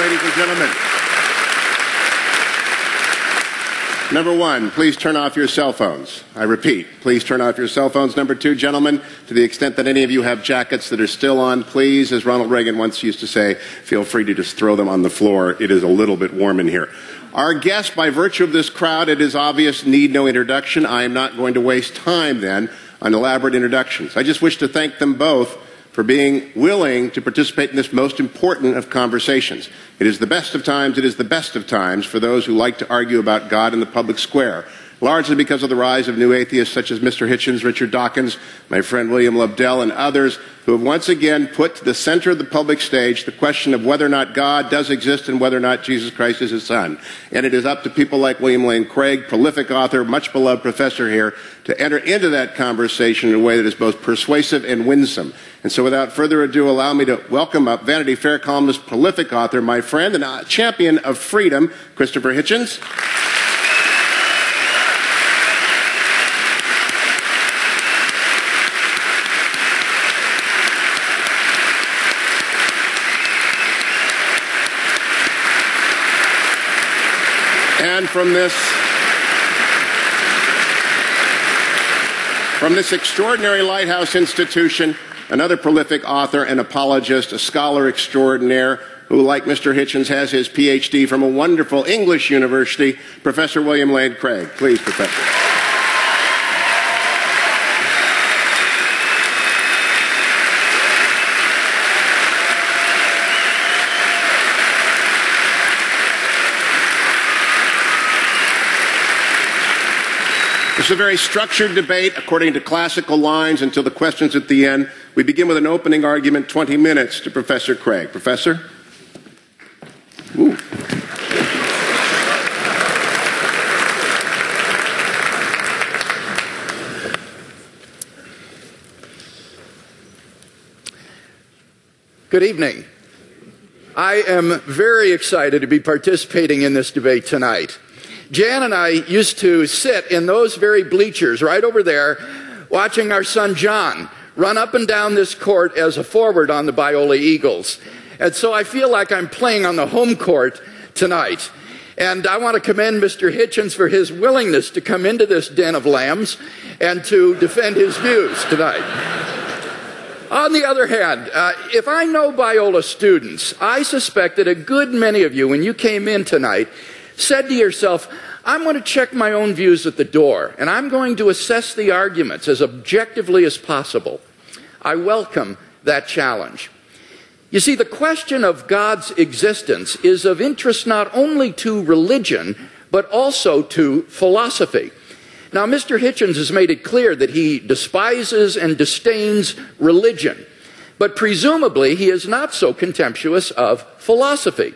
ladies and gentlemen. Number one, please turn off your cell phones. I repeat, please turn off your cell phones. Number two, gentlemen, to the extent that any of you have jackets that are still on, please, as Ronald Reagan once used to say, feel free to just throw them on the floor. It is a little bit warm in here. Our guests, by virtue of this crowd, it is obvious, need no introduction. I am not going to waste time, then, on elaborate introductions. I just wish to thank them both for being willing to participate in this most important of conversations. It is the best of times, it is the best of times for those who like to argue about God in the public square, largely because of the rise of new atheists such as Mr. Hitchens, Richard Dawkins, my friend William Lobdell, and others who have once again put to the center of the public stage the question of whether or not God does exist and whether or not Jesus Christ is his son. And it is up to people like William Lane Craig, prolific author, much beloved professor here, to enter into that conversation in a way that is both persuasive and winsome. And so without further ado, allow me to welcome up Vanity Fair columnist, prolific author, my friend, and a champion of freedom, Khristopher Hitchens. And from this extraordinary lighthouse institution, another prolific author and apologist, a scholar extraordinaire, who, like Mr. Hitchens, has his Ph.D. from a wonderful English university, Professor William Lane Craig. Please, Professor. It's a very structured debate according to classical lines until the questions at the end. We begin with an opening argument, 20 minutes, to Professor Craig. Professor? Ooh. Good evening. I am very excited to be participating in this debate tonight. Jan and I used to sit in those very bleachers right over there watching our son John run up and down this court as a forward on the Biola Eagles. And so I feel like I'm playing on the home court tonight. And I want to commend Mr. Hitchens for his willingness to come into this den of lambs and to defend his views tonight. On the other hand, if I know Biola students, I suspect that a good many of you, when you came in tonight, said to yourself, I'm going to check my own views at the door, and I'm going to assess the arguments as objectively as possible. I welcome that challenge. You see, the question of God's existence is of interest not only to religion, but also to philosophy. Now, Mr. Hitchens has made it clear that he despises and disdains religion, but presumably he is not so contemptuous of philosophy.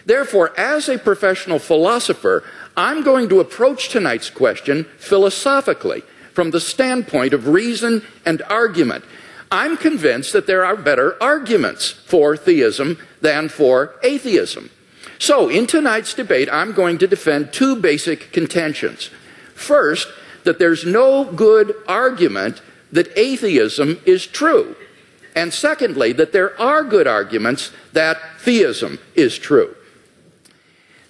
Therefore, as a professional philosopher, I'm going to approach tonight's question philosophically, from the standpoint of reason and argument. I'm convinced that there are better arguments for theism than for atheism. So, in tonight's debate, I'm going to defend two basic contentions. First, that there's no good argument that atheism is true. And secondly, that there are good arguments that theism is true.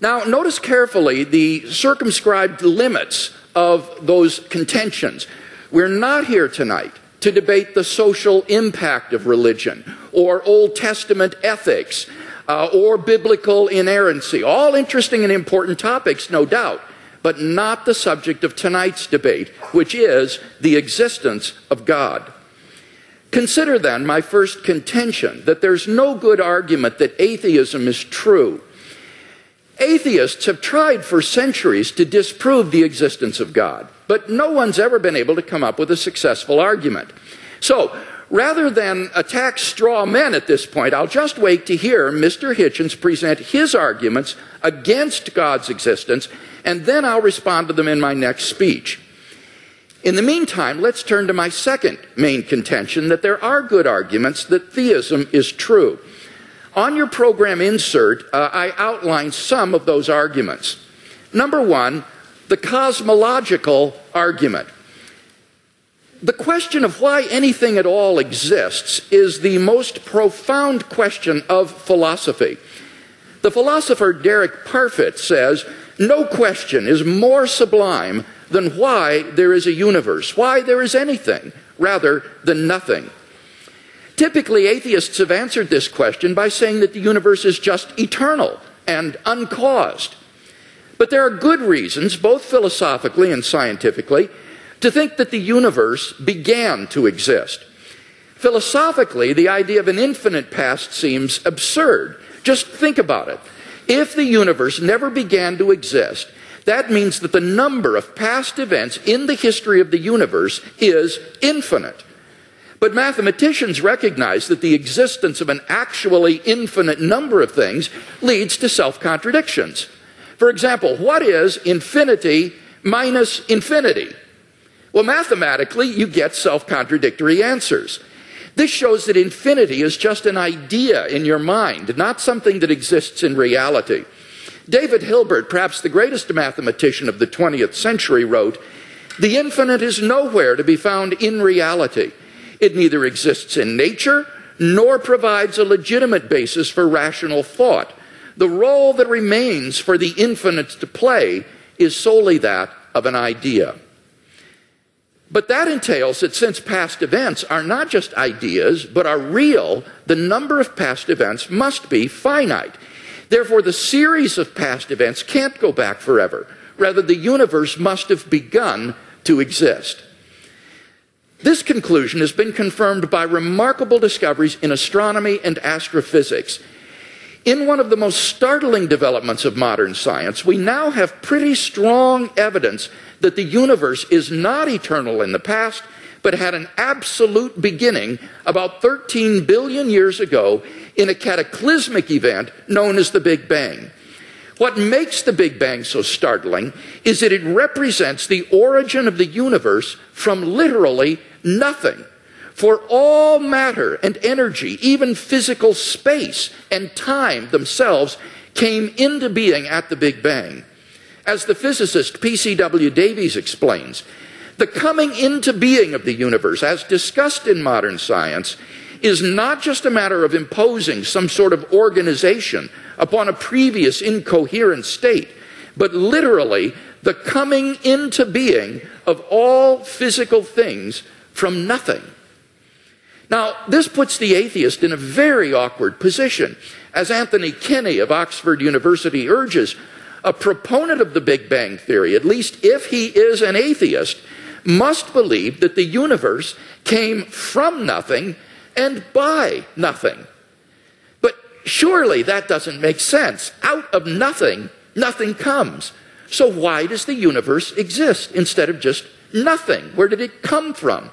Now, notice carefully the circumscribed limits of those contentions. We're not here tonight to debate the social impact of religion, or Old Testament ethics, or biblical inerrancy. All interesting and important topics, no doubt, but not the subject of tonight's debate, which is the existence of God. Consider then my first contention, that there's no good argument that atheism is true. Atheists have tried for centuries to disprove the existence of God, but no one's ever been able to come up with a successful argument. So, rather than attack straw men at this point, I'll just wait to hear Mr. Hitchens present his arguments against God's existence, and then I'll respond to them in my next speech. In the meantime, let's turn to my second main contention, that there are good arguments that theism is true. On your program insert, I outline some of those arguments. Number one, the cosmological argument. The question of why anything at all exists is the most profound question of philosophy. The philosopher Derek Parfit says, "No question is more sublime than why there is a universe, why there is anything, rather than nothing." Typically, atheists have answered this question by saying that the universe is just eternal and uncaused. But there are good reasons, both philosophically and scientifically, to think that the universe began to exist. Philosophically, the idea of an infinite past seems absurd. Just think about it. If the universe never began to exist, that means that the number of past events in the history of the universe is infinite. But mathematicians recognize that the existence of an actually infinite number of things leads to self-contradictions. For example, what is infinity minus infinity? Well, mathematically, you get self-contradictory answers. This shows that infinity is just an idea in your mind, not something that exists in reality. David Hilbert, perhaps the greatest mathematician of the 20th century, wrote, "The infinite is nowhere to be found in reality. It neither exists in nature nor provides a legitimate basis for rational thought. The role that remains for the infinite to play is solely that of an idea." But that entails that since past events are not just ideas, but are real, the number of past events must be finite. Therefore, the series of past events can't go back forever. Rather, the universe must have begun to exist. This conclusion has been confirmed by remarkable discoveries in astronomy and astrophysics. In one of the most startling developments of modern science, we now have pretty strong evidence that the universe is not eternal in the past, but had an absolute beginning about 13 billion years ago in a cataclysmic event known as the Big Bang. What makes the Big Bang so startling is that it represents the origin of the universe from literally nothing. For all matter and energy, even physical space and time themselves, came into being at the Big Bang. As the physicist P.C.W. Davies explains, the coming into being of the universe, as discussed in modern science, is not just a matter of imposing some sort of organization upon a previous incoherent state, but literally the coming into being of all physical things from nothing. Now, this puts the atheist in a very awkward position. As Anthony Kinney of Oxford University urges, a proponent of the Big Bang theory, at least if he is an atheist, must believe that the universe came from nothing and by nothing. But surely that doesn't make sense. Out of nothing, nothing comes. So why does the universe exist instead of just nothing? Where did it come from?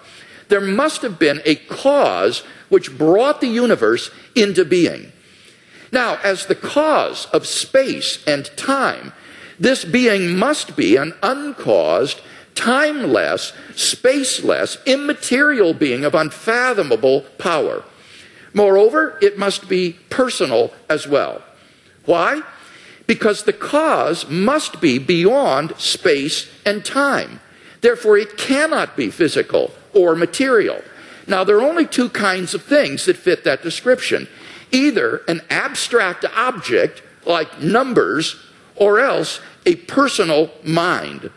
There must have been a cause which brought the universe into being. Now, as the cause of space and time, this being must be an uncaused, timeless, spaceless, immaterial being of unfathomable power. Moreover, it must be personal as well. Why? Because the cause must be beyond space and time. Therefore, it cannot be physical or material. Now, there are only two kinds of things that fit that description. Either an abstract object, like numbers, or else a personal mind.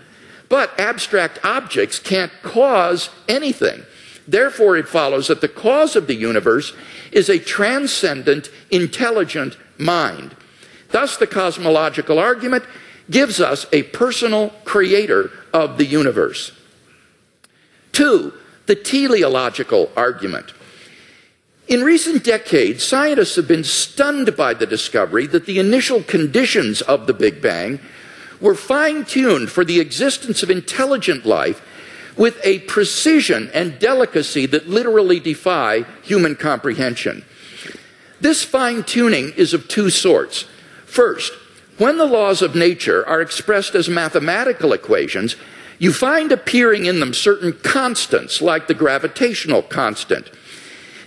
But abstract objects can't cause anything. Therefore, it follows that the cause of the universe is a transcendent, intelligent mind. Thus, the cosmological argument gives us a personal creator of the universe. 2, the teleological argument. In recent decades, scientists have been stunned by the discovery that the initial conditions of the Big Bang were fine-tuned for the existence of intelligent life with a precision and delicacy that literally defy human comprehension. This fine-tuning is of two sorts. First, when the laws of nature are expressed as mathematical equations, you find appearing in them certain constants, like the gravitational constant.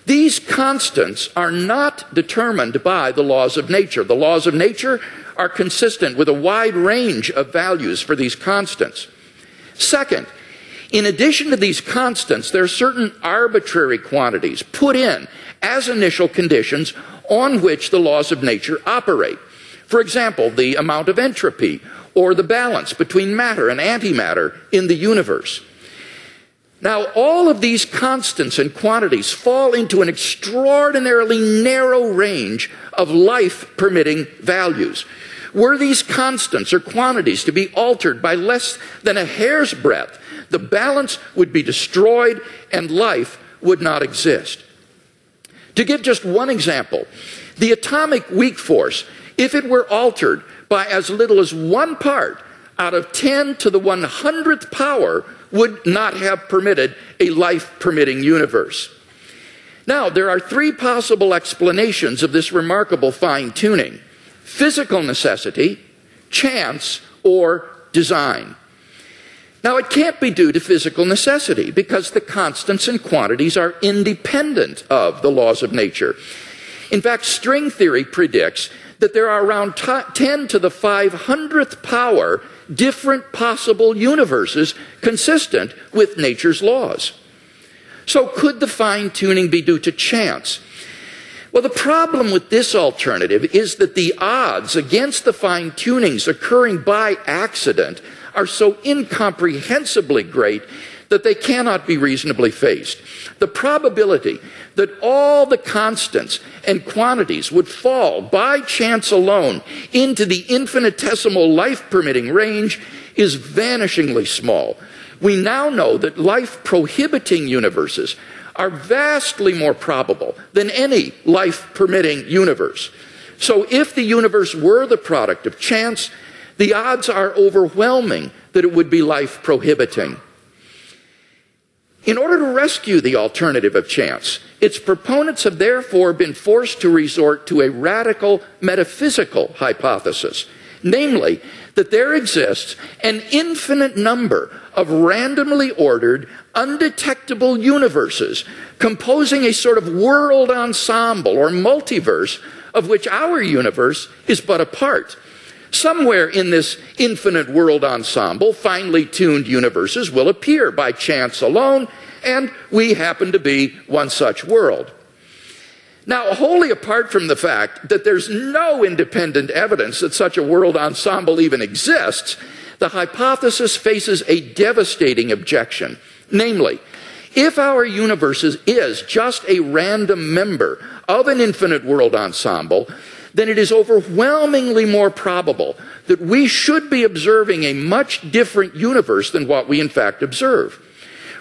These constants are not determined by the laws of nature. The laws of nature are consistent with a wide range of values for these constants. Second, in addition to these constants, there are certain arbitrary quantities put in as initial conditions on which the laws of nature operate. For example, the amount of entropy or the balance between matter and antimatter in the universe. Now, all of these constants and quantities fall into an extraordinarily narrow range of life-permitting values. Were these constants or quantities to be altered by less than a hair's breadth, the balance would be destroyed and life would not exist. To give just one example, the atomic weak force, if it were altered by as little as 1 part out of 10 to the 100th power, would not have permitted a life-permitting universe. Now, there are 3 possible explanations of this remarkable fine-tuning: physical necessity, chance, or design. Now, it can't be due to physical necessity because the constants and quantities are independent of the laws of nature. In fact, string theory predicts that there are around 10 to the 500th power different possible universes consistent with nature's laws. So could the fine-tuning be due to chance? Well, the problem with this alternative is that the odds against the fine-tunings occurring by accident are so incomprehensibly great that they cannot be reasonably faced. The probability that all the constants and quantities would fall by chance alone into the infinitesimal life-permitting range is vanishingly small. We now know that life-prohibiting universes are vastly more probable than any life-permitting universe. So if the universe were the product of chance, the odds are overwhelming that it would be life-prohibiting. In order to rescue the alternative of chance, its proponents have therefore been forced to resort to a radical metaphysical hypothesis, namely that there exists an infinite number of randomly ordered, undetectable universes composing a sort of world ensemble or multiverse of which our universe is but a part. Somewhere in this infinite world ensemble, finely tuned universes will appear by chance alone, and we happen to be one such world. Now, wholly apart from the fact that there's no independent evidence that such a world ensemble even exists, the hypothesis faces a devastating objection. Namely, if our universe is just a random member of an infinite world ensemble, then it is overwhelmingly more probable that we should be observing a much different universe than what we in fact observe.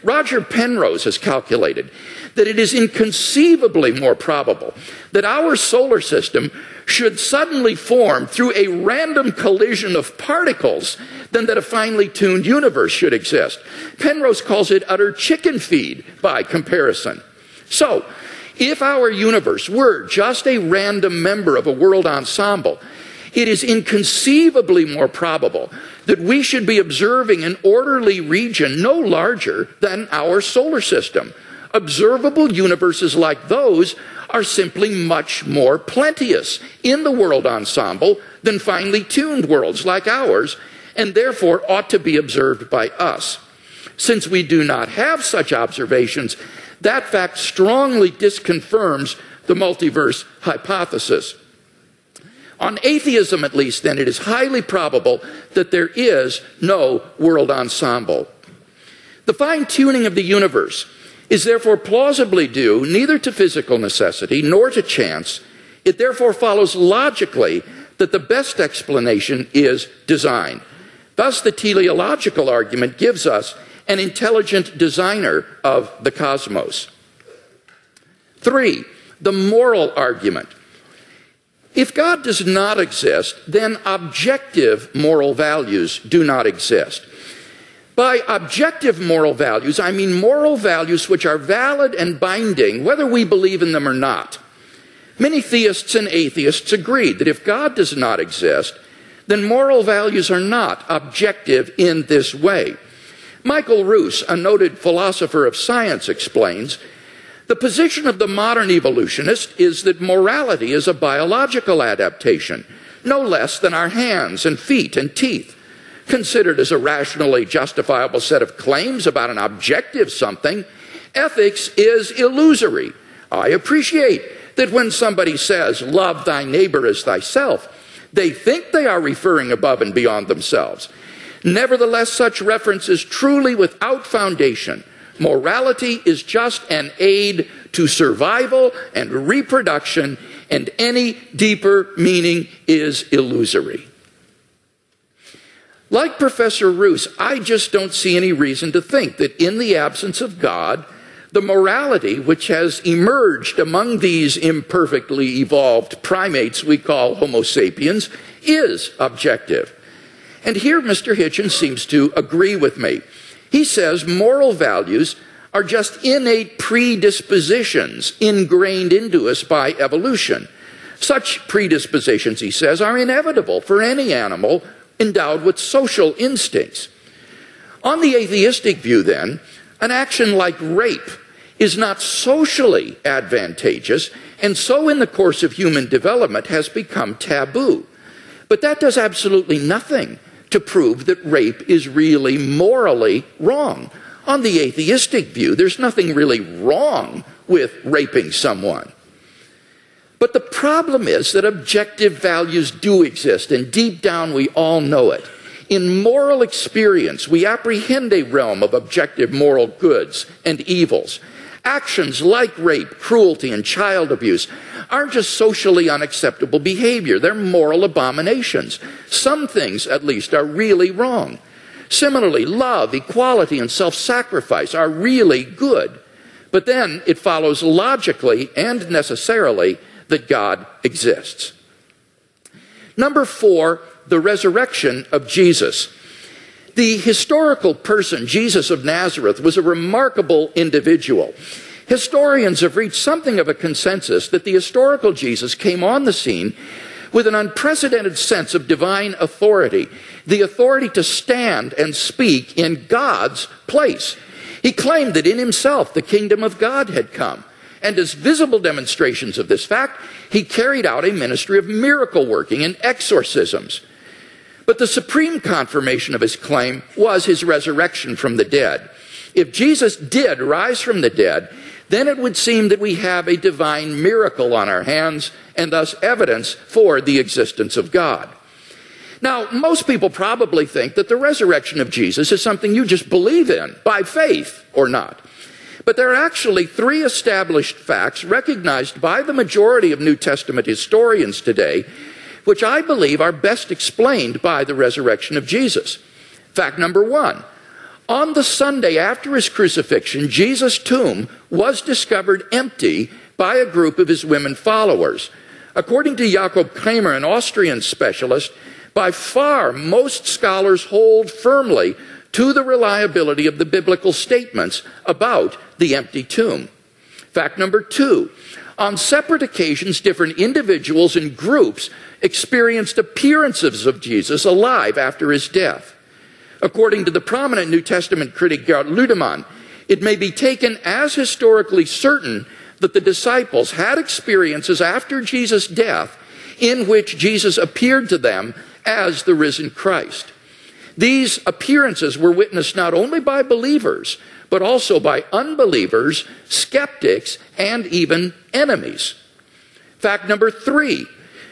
Roger Penrose has calculated that it is inconceivably more probable that our solar system should suddenly form through a random collision of particles than that a finely tuned universe should exist. Penrose calls it utter chicken feed by comparison. So, if our universe were just a random member of a world ensemble, it is inconceivably more probable that we should be observing an orderly region no larger than our solar system. Observable universes like those are simply much more plenteous in the world ensemble than finely tuned worlds like ours, and therefore ought to be observed by us. Since we do not have such observations, that fact strongly disconfirms the multiverse hypothesis. On atheism, at least, then, it is highly probable that there is no world ensemble. The fine-tuning of the universe is therefore plausibly due neither to physical necessity nor to chance. It therefore follows logically that the best explanation is design. Thus, the teleological argument gives us an intelligent designer of the cosmos. 3, the moral argument. If God does not exist, then objective moral values do not exist. By objective moral values, I mean moral values which are valid and binding, whether we believe in them or not. Many theists and atheists agree that if God does not exist, then moral values are not objective in this way. Michael Roos, a noted philosopher of science, explains, the position of the modern evolutionist is that morality is a biological adaptation, no less than our hands and feet and teeth. Considered as a rationally justifiable set of claims about an objective something, ethics is illusory. I appreciate that when somebody says, love thy neighbor as thyself, They think they are referring above and beyond themselves. Nevertheless, such reference is truly without foundation. Morality is just an aid to survival and reproduction, and any deeper meaning is illusory. Like Professor Roos, I just don't see any reason to think that in the absence of God, the morality which has emerged among these imperfectly evolved primates we call Homo sapiens is objective. And here Mr. Hitchens seems to agree with me. He says moral values are just innate predispositions ingrained into us by evolution. Such predispositions, he says, are inevitable for any animal endowed with social instincts. On the atheistic view, then, an action like rape is not socially advantageous, and so in the course of human development has become taboo. But that does absolutely nothing to prove that rape is really morally wrong. On the atheistic view, there's nothing really wrong with raping someone. But the problem is that objective values do exist, and deep down we all know it. In moral experience, we apprehend a realm of objective moral goods and evils. Actions like rape, cruelty, and child abuse aren't just socially unacceptable behavior. They're moral abominations. Some things, at least, are really wrong. Similarly, love, equality, and self-sacrifice are really good. But then it follows logically and necessarily that God exists. Number 4, the resurrection of Jesus. The historical person, Jesus of Nazareth, was a remarkable individual. Historians have reached something of a consensus that the historical Jesus came on the scene with an unprecedented sense of divine authority, the authority to stand and speak in God's place. He claimed that in himself the kingdom of God had come. And as visible demonstrations of this fact, he carried out a ministry of miracle working and exorcisms. But the supreme confirmation of his claim was his resurrection from the dead. If Jesus did rise from the dead, then it would seem that we have a divine miracle on our hands, and thus evidence for the existence of God. Now, most people probably think that the resurrection of Jesus is something you just believe in, by faith or not. But there are actually 3 established facts recognized by the majority of New Testament historians today, which I believe are best explained by the resurrection of Jesus. Fact number 1, on the Sunday after his crucifixion, Jesus' tomb was discovered empty by a group of his women followers. According to Jakob Kramer, an Austrian specialist, by far most scholars hold firmly to the reliability of the biblical statements about the empty tomb. Fact number 2, on separate occasions, different individuals and groups experienced appearances of Jesus alive after his death. According to the prominent New Testament critic Gerd Ludemann, it may be taken as historically certain that the disciples had experiences after Jesus' death in which Jesus appeared to them as the risen Christ. These appearances were witnessed not only by believers, but also by unbelievers, skeptics, and even enemies. Fact number 3,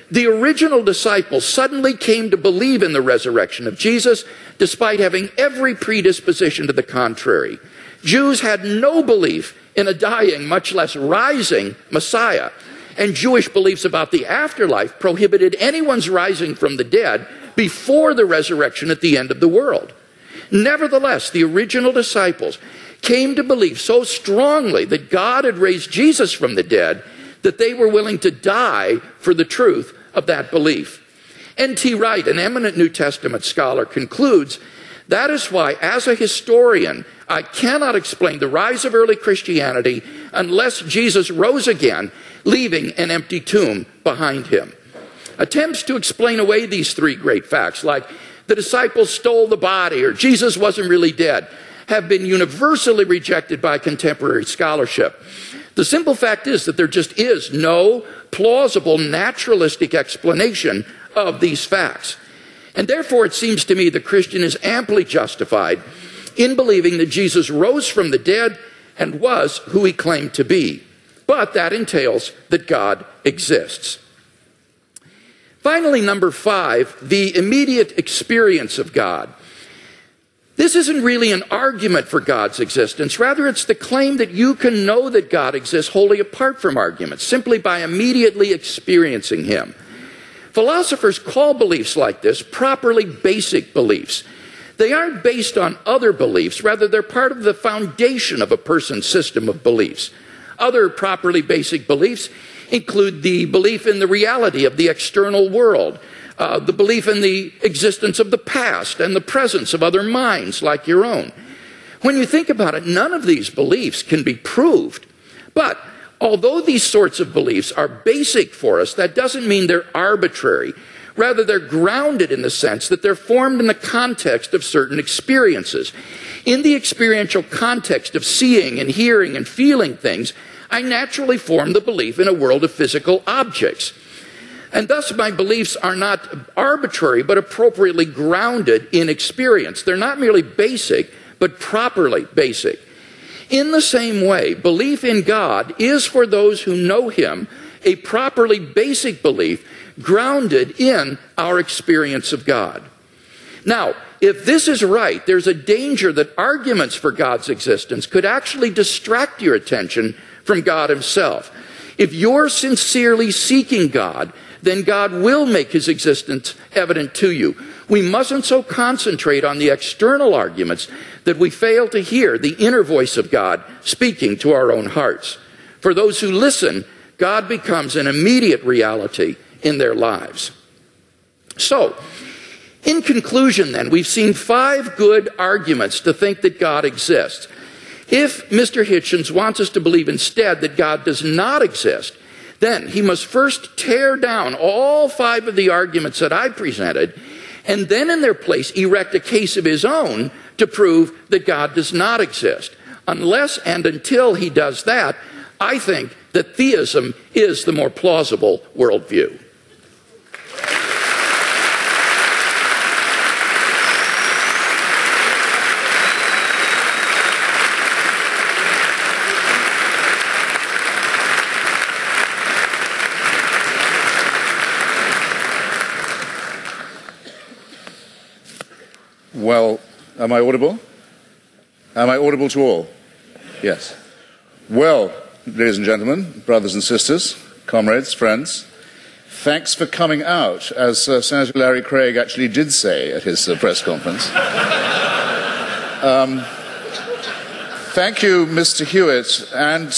the original disciples suddenly came to believe in the resurrection of Jesus, despite having every predisposition to the contrary. Jews had no belief in a dying, much less rising Messiah, and Jewish beliefs about the afterlife prohibited anyone's rising from the dead before the resurrection at the end of the world. Nevertheless, the original disciples came to believe so strongly that God had raised Jesus from the dead that they were willing to die for the truth of that belief. N.T. Wright, an eminent New Testament scholar, concludes, that is why, as a historian, I cannot explain the rise of early Christianity unless Jesus rose again, leaving an empty tomb behind him. Attempts to explain away these 3 great facts, like the disciples stole the body or Jesus wasn't really dead, have been universally rejected by contemporary scholarship. The simple fact is that there just is no plausible naturalistic explanation of these facts. And therefore, it seems to me the Christian is amply justified in believing that Jesus rose from the dead and was who he claimed to be. But that entails that God exists. Finally, number 5, the immediate experience of God. This isn't really an argument for God's existence. Rather, it's the claim that you can know that God exists wholly apart from arguments, simply by immediately experiencing Him. Philosophers call beliefs like this properly basic beliefs. They aren't based on other beliefs. Rather, they're part of the foundation of a person's system of beliefs. Other properly basic beliefs include the belief in the reality of the external world, the belief in the existence of the past and the presence of other minds like your own. When you think about it, none of these beliefs can be proved. But although these sorts of beliefs are basic for us, that doesn't mean they're arbitrary. Rather, they're grounded in the sense that they're formed in the context of certain experiences. In the experiential context of seeing and hearing and feeling things, I naturally form the belief in a world of physical objects. And thus my beliefs are not arbitrary, but appropriately grounded in experience. They're not merely basic, but properly basic. In the same way, belief in God is for those who know Him a properly basic belief grounded in our experience of God. Now, if this is right, there's a danger that arguments for God's existence could actually distract your attention from God Himself. If you're sincerely seeking God, then God will make His existence evident to you. We mustn't so concentrate on the external arguments that we fail to hear the inner voice of God speaking to our own hearts. For those who listen, God becomes an immediate reality in their lives. So, in conclusion then, we've seen 5 good arguments to think that God exists. If Mr. Hitchens wants us to believe instead that God does not exist, then he must first tear down all 5 of the arguments that I presented, and then in their place erect a case of his own to prove that God does not exist. Unless and until he does that, I think that theism is the more plausible worldview. Well, am I audible? Am I audible to all? Yes. Well, ladies and gentlemen, brothers and sisters, comrades, friends, thanks for coming out, as Senator Larry Craig actually did say at his press conference. Thank you, Mr. Hewitt and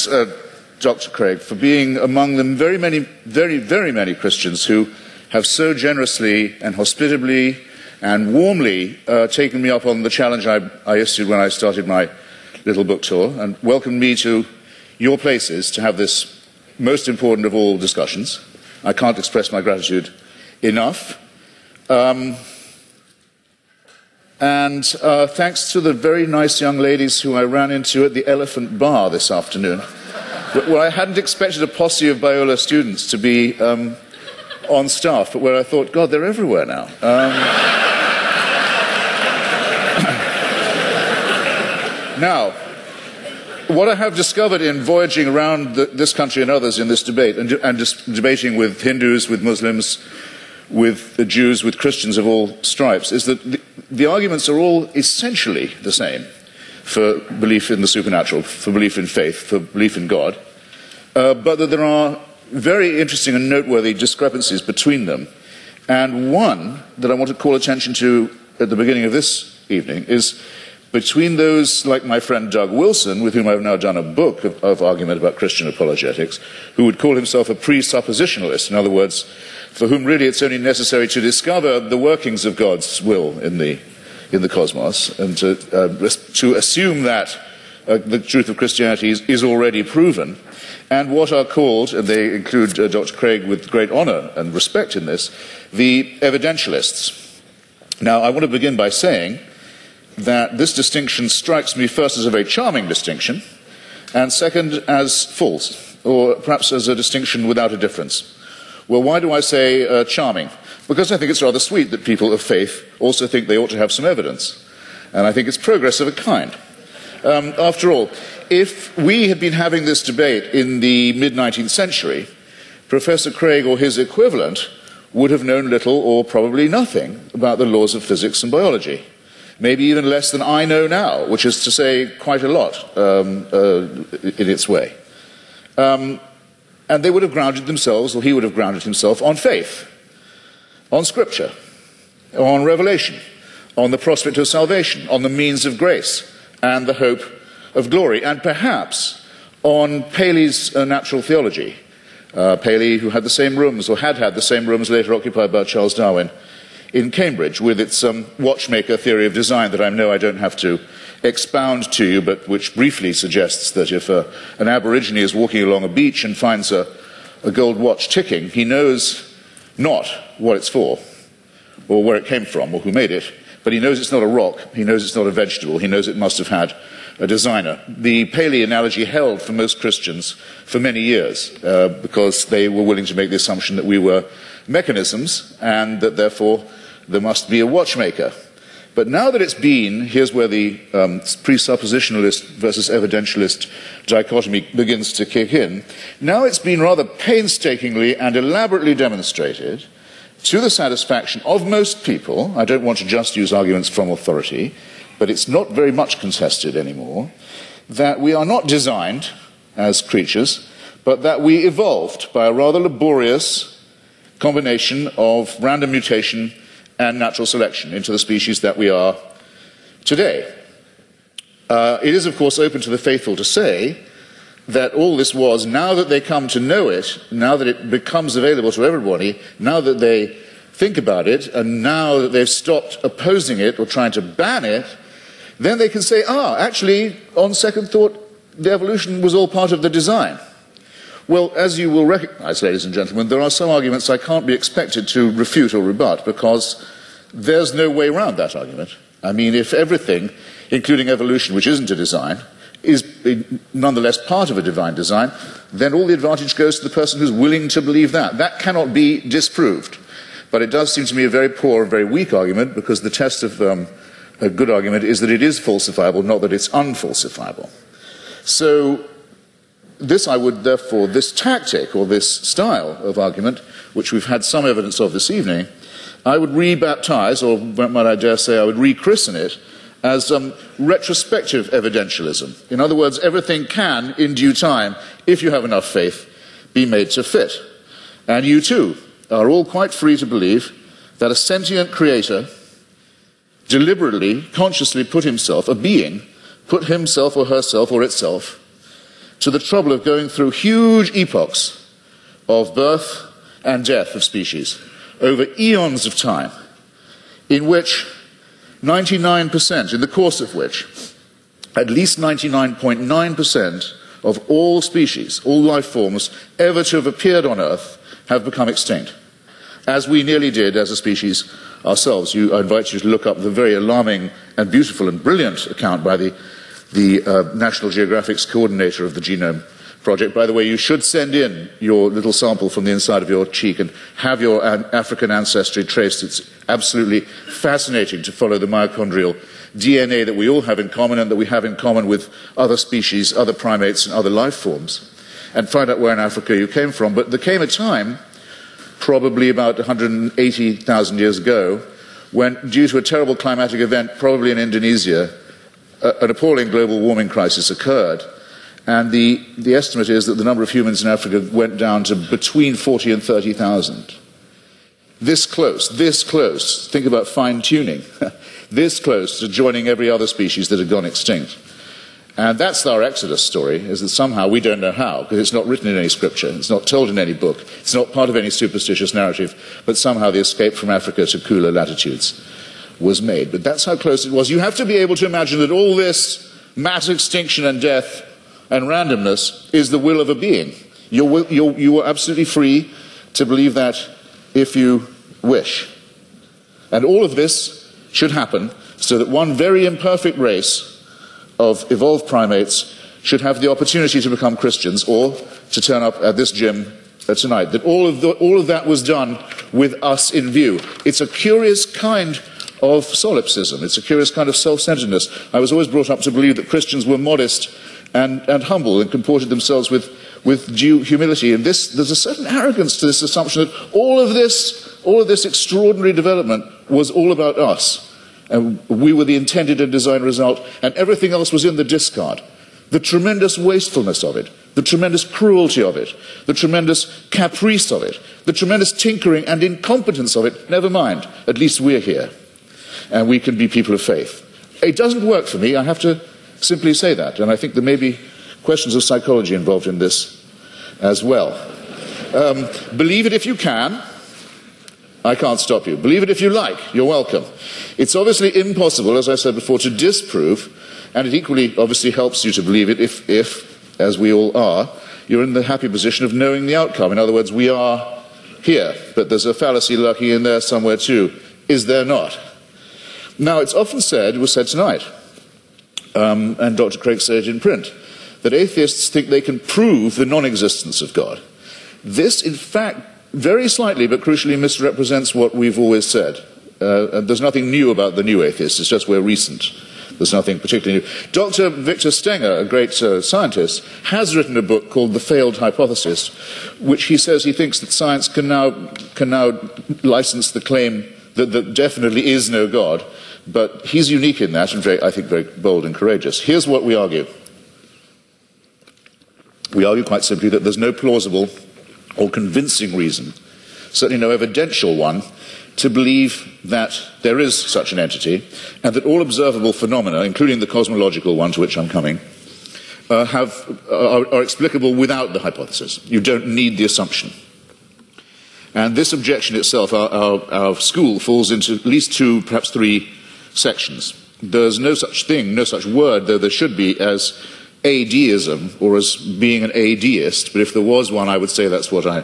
Dr. Craig, for being among the very many Christians who have so generously and hospitably and warmly taken me up on the challenge I issued when I started my little book tour and welcomed me to your places to have this most important of all discussions. I can't express my gratitude enough. And thanks to the very nice young ladies who I ran into at the Elephant Bar this afternoon, where I hadn't expected a posse of Biola students to be on staff, but where I thought, God, they're everywhere now. Now, what I have discovered in voyaging around this country and others in this debate, and just debating with Hindus, with Muslims, with the Jews, with Christians of all stripes, is that the arguments are all essentially the same for belief in the supernatural, for belief in faith, for belief in God, but that there are very interesting and noteworthy discrepancies between them. And one that I want to call attention to at the beginning of this evening is between those like my friend Doug Wilson, with whom I've now done a book of argument about Christian apologetics, who would call himself a presuppositionalist, in other words, for whom really it's only necessary to discover the workings of God's will in the cosmos, and to assume that the truth of Christianity is already proven, and what are called, and they include Dr. Craig with great honor and respect in this, the evidentialists. Now, I want to begin by saying that this distinction strikes me first as a very charming distinction, and second as false, or perhaps as a distinction without a difference. Well, why do I say charming? Because I think it's rather sweet that people of faith also think they ought to have some evidence, and I think it's progress of a kind. After all, if we had been having this debate in the mid-19th century, Professor Craig or his equivalent would have known little or probably nothing about the laws of physics and biology. Maybe even less than I know now, which is to say quite a lot in its way. And they would have grounded themselves, or he would have grounded himself, on faith, on Scripture, on revelation, on the prospect of salvation, on the means of grace, and the hope of glory, and perhaps on Paley's natural theology. Paley, who had the same rooms, or had the same rooms later occupied by Charles Darwin in Cambridge, with its watchmaker theory of design that I know I don't have to expound to you, but which briefly suggests that if an Aborigine is walking along a beach and finds a gold watch ticking, he knows not what it's for, or where it came from, or who made it, but he knows it's not a rock, he knows it's not a vegetable, he knows it must have had a designer. The Paley analogy held for most Christians for many years, because they were willing to make the assumption that we were mechanisms, and that therefore there must be a watchmaker. But now that it's been, here's where the presuppositionalist versus evidentialist dichotomy begins to kick in. Now it's been rather painstakingly and elaborately demonstrated, to the satisfaction of most people, I don't want to just use arguments from authority, but it's not very much contested anymore, that we are not designed as creatures, but that we evolved by a rather laborious combination of random mutation and natural selection into the species that we are today. It is, of course, open to the faithful to say that all this was, now that they come to know it, now that it becomes available to everybody, now that they think about it, and now that they've stopped opposing it or trying to ban it, then they can say, actually, on second thought, the evolution was all part of the design. Well, as you will recognize, ladies and gentlemen, there are some arguments I can't be expected to refute or rebut, because there's no way around that argument. I mean, if everything, including evolution, which isn't a design, is nonetheless part of a divine design, then all the advantage goes to the person who's willing to believe that. That cannot be disproved. But it does seem to me a very poor and very weak argument, because the test of a good argument is that it is falsifiable, not that it's unfalsifiable. So this tactic, or this style of argument, which we've had some evidence of this evening, I would rebaptize, or might I dare say I would rechristen it, as retrospective evidentialism. In other words, everything can, in due time, if you have enough faith, be made to fit. And you too are all quite free to believe that a sentient creator deliberately, consciously put himself or herself or itself to the trouble of going through huge epochs of birth and death of species over eons of time, in which 99%, in the course of which at least 99.9% of all species, all life forms ever to have appeared on Earth have become extinct, as we nearly did as a species ourselves. I invite you to look up the very alarming and beautiful and brilliant account by the National Geographic's coordinator of the Genome Project. By the way, you should send in your little sample from the inside of your cheek and have your African ancestry traced. It's absolutely fascinating to follow the mitochondrial DNA that we all have in common, and that we have in common with other species, other primates and other life forms, and find out where in Africa you came from. But there came a time, probably about 180,000 years ago, when, due to a terrible climatic event, probably in Indonesia, an appalling global warming crisis occurred. And the estimate is that the number of humans in Africa went down to between 40 and 30,000. This close, think about fine-tuning, this close to joining every other species that had gone extinct. And that's our Exodus story, is that somehow, we don't know how, because it's not written in any scripture, it's not told in any book, it's not part of any superstitious narrative, but somehow the escape from Africa to cooler latitudes was made. But that's how close it was. You have to be able to imagine that all this mass extinction and death and randomness is the will of a being. You are absolutely free to believe that if you wish. And all of this should happen so that one very imperfect race of evolved primates should have the opportunity to become Christians, or to turn up at this gym tonight. That all of that was done with us in view. It's a curious kind of solipsism. It's a curious kind of self-centeredness. I was always brought up to believe that Christians were modest and humble, and comported themselves with with due humility. And there's a certain arrogance to this assumption that all of this extraordinary development was all about us. And we were the intended and designed result, and everything else was in the discard. The tremendous wastefulness of it, the tremendous cruelty of it, the tremendous caprice of it, the tremendous tinkering and incompetence of it, never mind, at least we're here, and we can be people of faith. It doesn't work for me, I have to simply say that, and I think there may be questions of psychology involved in this as well. Believe it if you can. I can't stop you. Believe it if you like. You're welcome. It's obviously impossible, as I said before, to disprove, and it equally obviously helps you to believe it if, as we all are, you're in the happy position of knowing the outcome. In other words, we are here, but there's a fallacy lurking in there somewhere too. Is there not? Now, it's often said, it was said tonight, and Dr. Craig said it in print, that atheists think they can prove the non-existence of God. This, in fact, very slightly but crucially misrepresents what we've always said. There's nothing new about the new atheists, it's just we're recent. There's nothing particularly new. Dr. Victor Stenger, a great scientist, has written a book called The Failed Hypothesis, which he says he thinks that science can now license the claim that there definitely is no God, but he's unique in that and I think very bold and courageous. Here's what we argue. We argue quite simply that there's no plausible or convincing reason, certainly no evidential one, to believe that there is such an entity and that all observable phenomena, including the cosmological one to which I'm coming, are explicable without the hypothesis. You don't need the assumption. And this objection itself, our school, falls into at least two, perhaps three sections. There's no such thing, no such word, though there should be, as adeism, or as being an adeist, but if there was one, I would say that's what I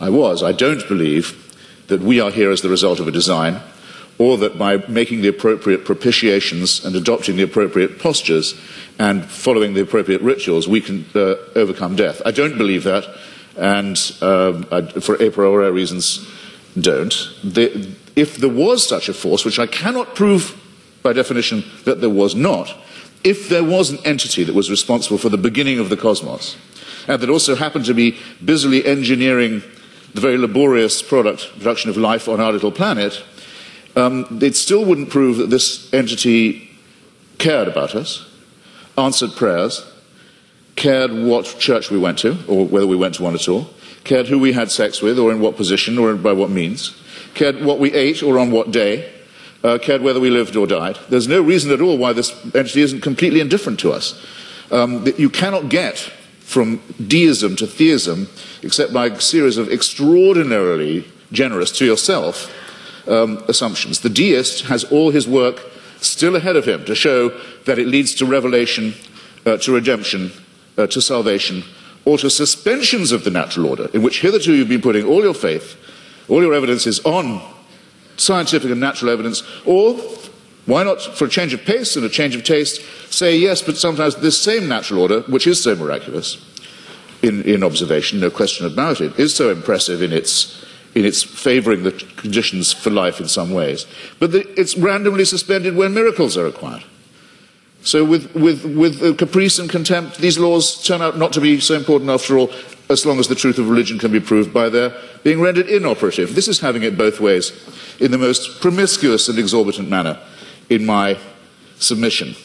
was. I don't believe that we are here as the result of a design, or that by making the appropriate propitiations and adopting the appropriate postures and following the appropriate rituals, we can overcome death. I don't believe that, and for a priori reasons, don't. If there was such a force, which I cannot prove by definition that there was not, if there was an entity that was responsible for the beginning of the cosmos, and that also happened to be busily engineering the very laborious production of life on our little planet, it still wouldn't prove that this entity cared about us, answered prayers, cared what church we went to, or whether we went to one at all, cared who we had sex with, or in what position, or by what means, cared what we ate, or on what day, cared whether we lived or died. There's no reason at all why this entity isn't completely indifferent to us. You cannot get from deism to theism except by a series of extraordinarily generous to yourself assumptions. The deist has all his work still ahead of him to show that it leads to revelation, to redemption, to salvation, or to suspensions of the natural order, in which hitherto you've been putting all your faith, all your evidence is on scientific and natural evidence, or why not, for a change of pace and a change of taste, say yes, but sometimes this same natural order, which is so miraculous in observation, no question about it, is so impressive in its favouring the conditions for life in some ways, but it's randomly suspended when miracles are required. So with caprice and contempt, these laws turn out not to be so important after all, as long as the truth of religion can be proved by their being rendered inoperative. This is having it both ways in the most promiscuous and exorbitant manner in my submission.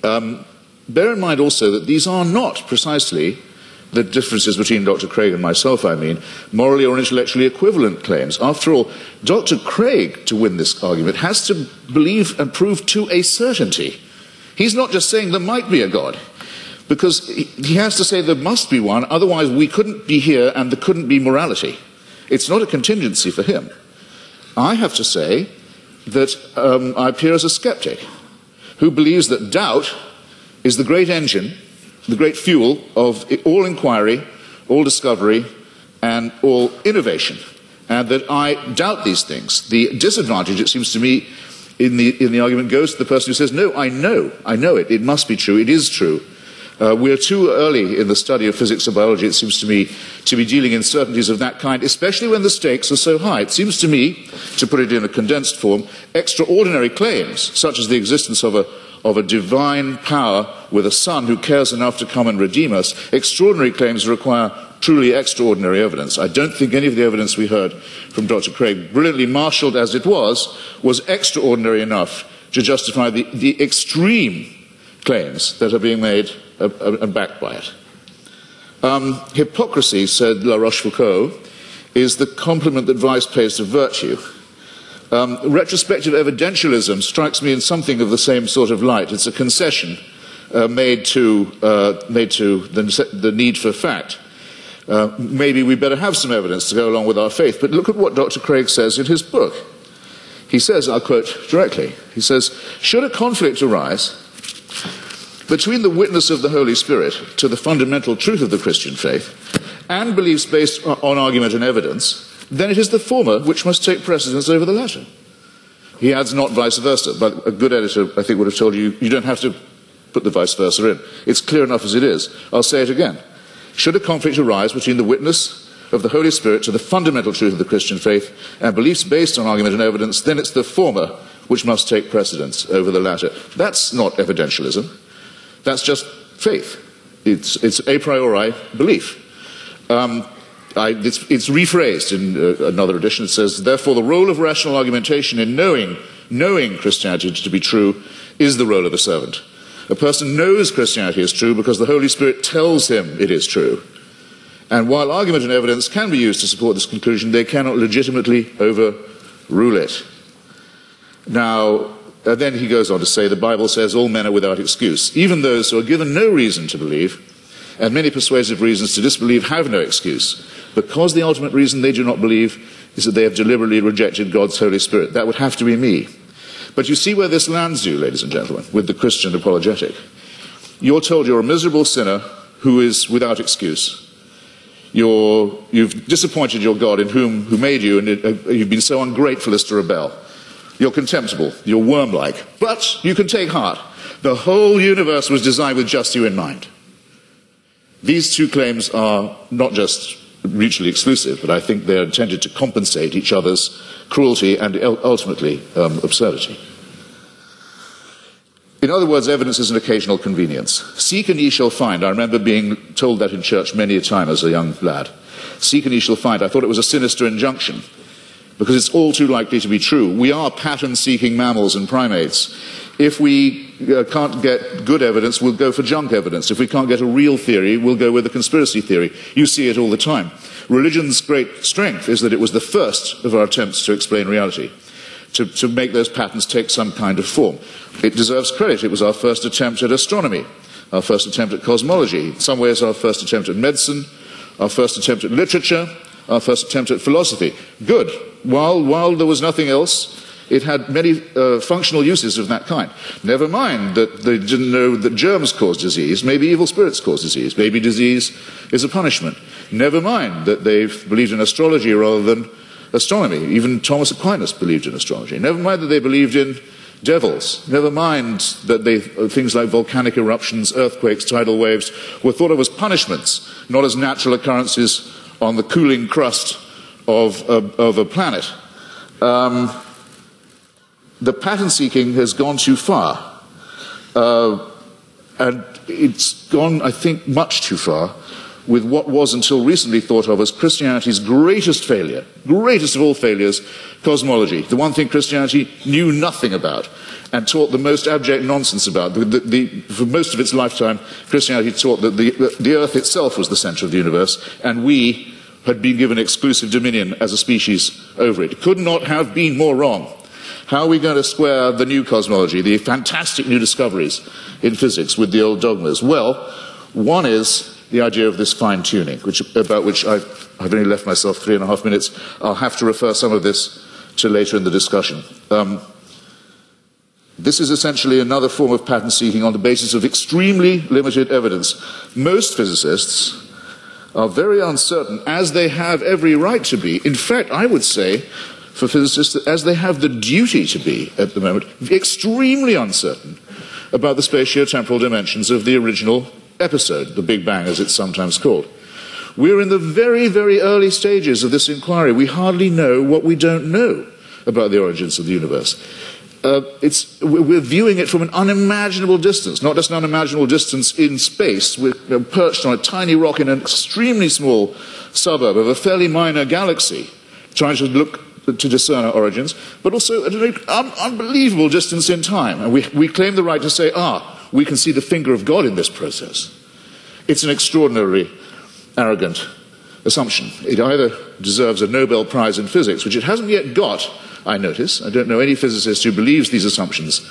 Bear in mind also that these are not precisely the differences between Dr. Craig and myself, I mean, morally or intellectually equivalent claims. After all, Dr. Craig, to win this argument, has to believe and prove to a certainty. He's not just saying there might be a God, because he has to say there must be one, otherwise we couldn't be here and there couldn't be morality. It's not a contingency for him. I have to say that I appear as a skeptic who believes that doubt is the great engine, the great fuel of all inquiry, all discovery, and all innovation, and that I doubt these things. The disadvantage, it seems to me, in the argument goes to the person who says, no, I know it, it must be true, it is true. We're too early in the study of physics or biology, it seems to me, to be dealing in certainties of that kind, especially when the stakes are so high. It seems to me, to put it in a condensed form, extraordinary claims, such as the existence of of a divine power with a son who cares enough to come and redeem us, extraordinary claims require truly extraordinary evidence. I don't think any of the evidence we heard from Dr. Craig, brilliantly marshalled as it was extraordinary enough to justify the extreme claims that are being made and backed by it. Hypocrisy, said La Rochefoucauld, is the compliment that vice pays to virtue. Retrospective evidentialism strikes me in something of the same sort of light. It's a concession made to the need for fact. Maybe we better have some evidence to go along with our faith. But look at what Dr. Craig says in his book. He says, I'll quote directly, he says, should a conflict arise between the witness of the Holy Spirit to the fundamental truth of the Christian faith and beliefs based on argument and evidence, then it is the former which must take precedence over the latter. He adds not vice versa, but a good editor, I think, would have told you, you don't have to put the vice versa in. It's clear enough as it is. I'll say it again. Should a conflict arise between the witness of the Holy Spirit to the fundamental truth of the Christian faith and beliefs based on argument and evidence, then it's the former which must take precedence over the latter. That's not evidentialism. That's just faith. It's a priori belief. It's rephrased in another edition. It says, therefore, the role of rational argumentation in knowing Christianity to be true is the role of a servant. A person knows Christianity is true because the Holy Spirit tells him it is true. And while argument and evidence can be used to support this conclusion, they cannot legitimately overrule it. Now, then he goes on to say, the Bible says all men are without excuse. Even those who are given no reason to believe, and many persuasive reasons to disbelieve, have no excuse, because the ultimate reason they do not believe is that they have deliberately rejected God's Holy Spirit. That would have to be me. But you see where this lands you, ladies and gentlemen, with the Christian apologetic. You're told you're a miserable sinner who is without excuse. You've disappointed your God who made you, and you've been so ungrateful as to rebel. You're contemptible, you're worm-like, but you can take heart. The whole universe was designed with just you in mind. These two claims are not just mutually exclusive, but I think they're intended to compensate each other's cruelty and ultimately absurdity. In other words, evidence is an occasional convenience. Seek and ye shall find. I remember being told that in church many a time as a young lad. Seek and ye shall find. I thought it was a sinister injunction, because it's all too likely to be true. We are pattern-seeking mammals and primates. If we can't get good evidence, we'll go for junk evidence. If we can't get a real theory, we'll go with a conspiracy theory. You see it all the time. Religion's great strength is that it was the first of our attempts to explain reality, to make those patterns take some kind of form. It deserves credit. It was our first attempt at astronomy, our first attempt at cosmology, in some ways our first attempt at medicine, our first attempt at literature, our first attempt at philosophy. Good. While there was nothing else, it had many functional uses of that kind. Never mind that they didn't know that germs cause disease. Maybe evil spirits cause disease. Maybe disease is a punishment. Never mind that they believed in astrology rather than astronomy. Even Thomas Aquinas believed in astrology. Never mind that they believed in devils. Never mind that things like volcanic eruptions, earthquakes, tidal waves were thought of as punishments, not as natural occurrences on the cooling crust of a planet. The pattern seeking has gone too far. And it's gone, I think, much too far with what was until recently thought of as Christianity's greatest failure, greatest of all failures, cosmology. The one thing Christianity knew nothing about and taught the most abject nonsense about. For most of its lifetime, Christianity taught that the earth itself was the center of the universe, and we had been given exclusive dominion as a species over it. It could not have been more wrong. How are we going to square the new cosmology, the fantastic new discoveries in physics, with the old dogmas? Well, one is the idea of this fine-tuning, about which I've only left myself 3.5 minutes. I'll have to refer some of this to later in the discussion. This is essentially another form of pattern seeking on the basis of extremely limited evidence. Most physicists are very uncertain, as they have every right to be. In fact, I would say, for physicists, as they have the duty to be at the moment, extremely uncertain about the spatio-temporal dimensions of the original episode, the Big Bang, as it's sometimes called. We're in the very, very early stages of this inquiry. We hardly know what we don't know about the origins of the universe. we're viewing it from an unimaginable distance, not just an unimaginable distance in space. We're perched on a tiny rock in an extremely small suburb of a fairly minor galaxy, trying to look to discern our origins, but also at an unbelievable distance in time. And we claim the right to say, we can see the finger of God in this process. It's an extraordinarily arrogant assumption. It either deserves a Nobel Prize in physics, which it hasn't yet got, I notice. I don't know any physicist who believes these assumptions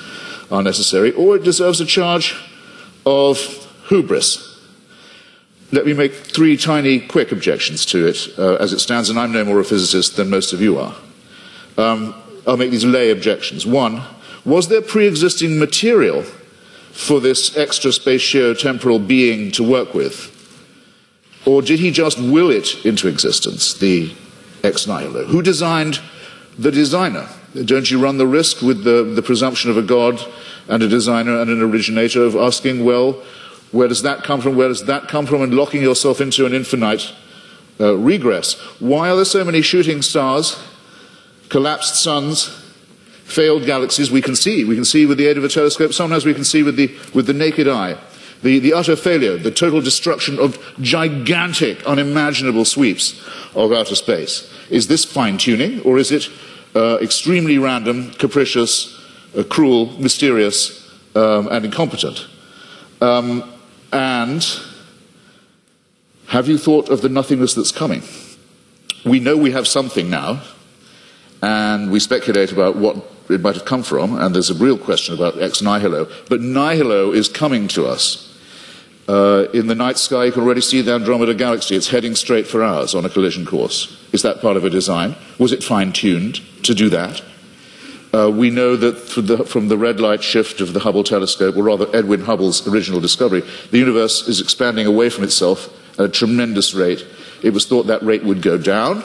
are necessary, or it deserves a charge of hubris. Let me make 3 tiny, quick objections to it as it stands, and I'm no more a physicist than most of you are. I'll make these lay objections. 1, was there pre-existing material for this extra spatio-temporal being to work with? Or did he just will it into existence, the ex nihilo? Who designed the designer? Don't you run the risk with the presumption of a God and a designer and an originator of asking, well, where does that come from? Where does that come from? And locking yourself into an infinite regress. Why are there so many shooting stars, collapsed suns, failed galaxies? We can see with the aid of a telescope. Sometimes we can see with the naked eye. The utter failure, the total destruction of gigantic, unimaginable sweeps of outer space. Is this fine-tuning, or is it extremely random, capricious, cruel, mysterious, and incompetent? And have you thought of the nothingness that's coming? We know we have something now, and we speculate about what it might have come from, and there's a real question about ex nihilo, but nihilo is coming to us. In the night sky, you can already see the Andromeda Galaxy. It's heading straight for ours on a collision course. Is that part of a design? Was it fine-tuned to do that? We know that from the red light shift of the Hubble telescope, or rather Edwin Hubble's original discovery, the universe is expanding away from itself at a tremendous rate. It was thought that rate would go down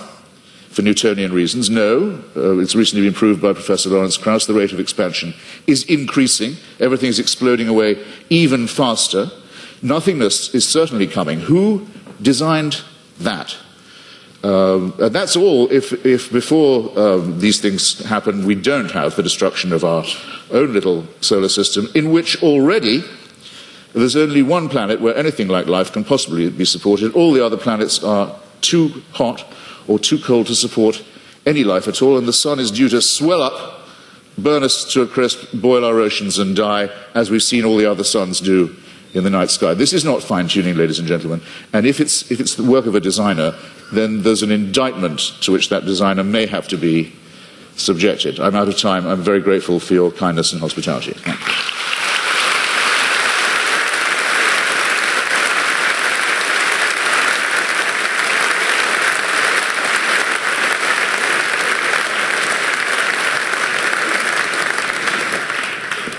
for Newtonian reasons. No, it's recently been proved by Professor Lawrence Krauss. The rate of expansion is increasing. Everything is exploding away even faster. Nothingness is certainly coming. Who designed that? And that's all if before these things happen, we don't have the destruction of our own little solar system, in which already there's only one planet where anything like life can possibly be supported. All the other planets are too hot or too cold to support any life at all, and the sun is due to swell up, burn us to a crisp, boil our oceans and die, as we've seen all the other suns do in the night sky. This is not fine-tuning, ladies and gentlemen, and if it's the work of a designer, then there's an indictment to which that designer may have to be subjected. I'm out of time. I'm very grateful for your kindness and hospitality. Thank you.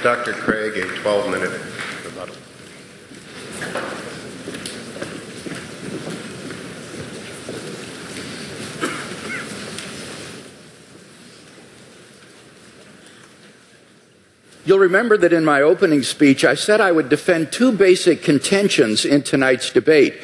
Dr. Craig, a 12-minute rebuttal. You'll remember that in my opening speech, I said I would defend 2 basic contentions in tonight's debate.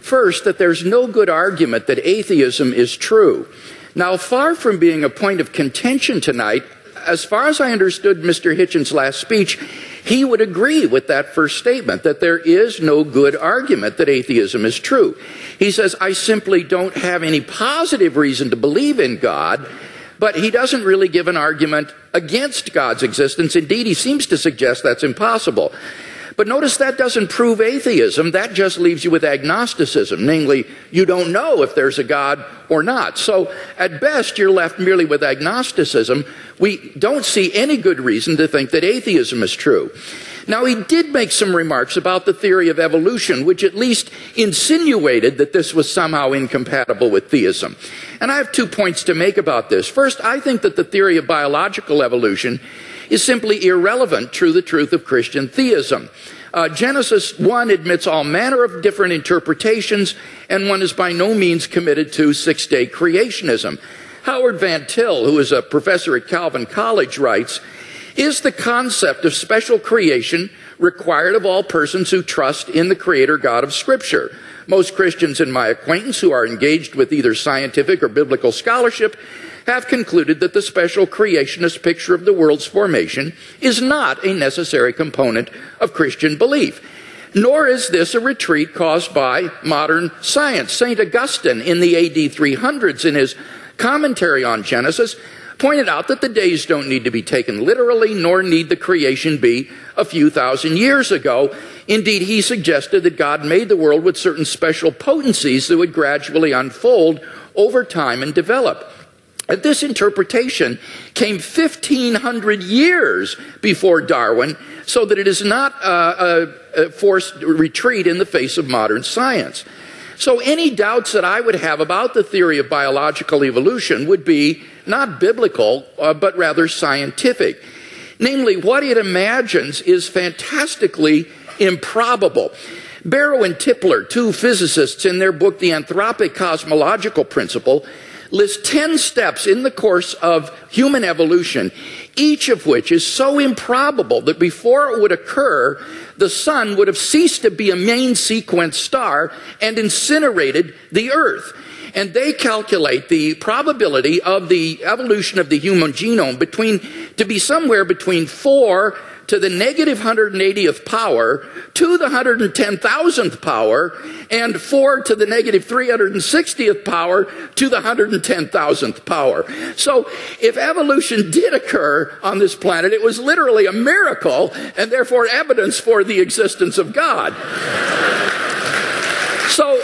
First, that there's no good argument that atheism is true. Now, far from being a point of contention tonight, as far as I understood Mr. Hitchens' last speech, he would agree with that first statement, that there is no good argument that atheism is true. He says, I simply don't have any positive reason to believe in God, but he doesn't really give an argument against God's existence. Indeed, he seems to suggest that's impossible. But notice that doesn't prove atheism. That just leaves you with agnosticism, namely, you don't know if there's a God or not. So at best, you're left merely with agnosticism. We don't see any good reason to think that atheism is true. Now, he did make some remarks about the theory of evolution, which at least insinuated that this was somehow incompatible with theism. And I have 2 points to make about this. First, I think that the theory of biological evolution is simply irrelevant to the truth of Christian theism. Genesis 1 admits all manner of different interpretations, and one is by no means committed to six-day creationism. Howard Van Til, who is a professor at Calvin College, writes, is the concept of special creation required of all persons who trust in the Creator God of Scripture? Most Christians in my acquaintance who are engaged with either scientific or biblical scholarship have concluded that the special creationist picture of the world's formation is not a necessary component of Christian belief. Nor is this a retreat caused by modern science. St. Augustine in the AD 300s, in his commentary on Genesis, pointed out that the days don't need to be taken literally, nor need the creation be a few thousand years ago. Indeed, he suggested that God made the world with certain special potencies that would gradually unfold over time and develop. This interpretation came 1,500 years before Darwin, so that it is not a forced retreat in the face of modern science. So any doubts that I would have about the theory of biological evolution would be not biblical, but rather scientific. Namely, what it imagines is fantastically improbable. Barrow and Tipler, two physicists, in their book The Anthropic Cosmological Principle, list 10 steps in the course of human evolution, each of which is so improbable that before it would occur, the sun would have ceased to be a main sequence star and incinerated the earth. And they calculate the probability of the evolution of the human genome to be somewhere between 4 to the negative 180th power, to the 110,000th power, and 4 to the negative 360th power, to the 110,000th power. So if evolution did occur on this planet, it was literally a miracle, and therefore evidence for the existence of God. So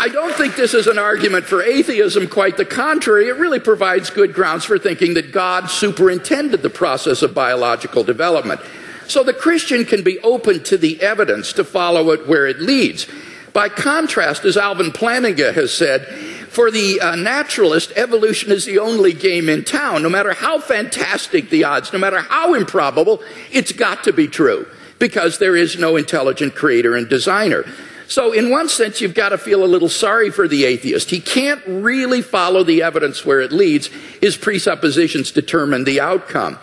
I don't think this is an argument for atheism. Quite the contrary. It really provides good grounds for thinking that God superintended the process of biological development. So the Christian can be open to the evidence to follow it where it leads. By contrast, as Alvin Plantinga has said, for the naturalist, evolution is the only game in town. No matter how fantastic the odds, no matter how improbable, it's got to be true, because there is no intelligent creator and designer. So in one sense, you've got to feel a little sorry for the atheist. He can't really follow the evidence where it leads. His presuppositions determine the outcome.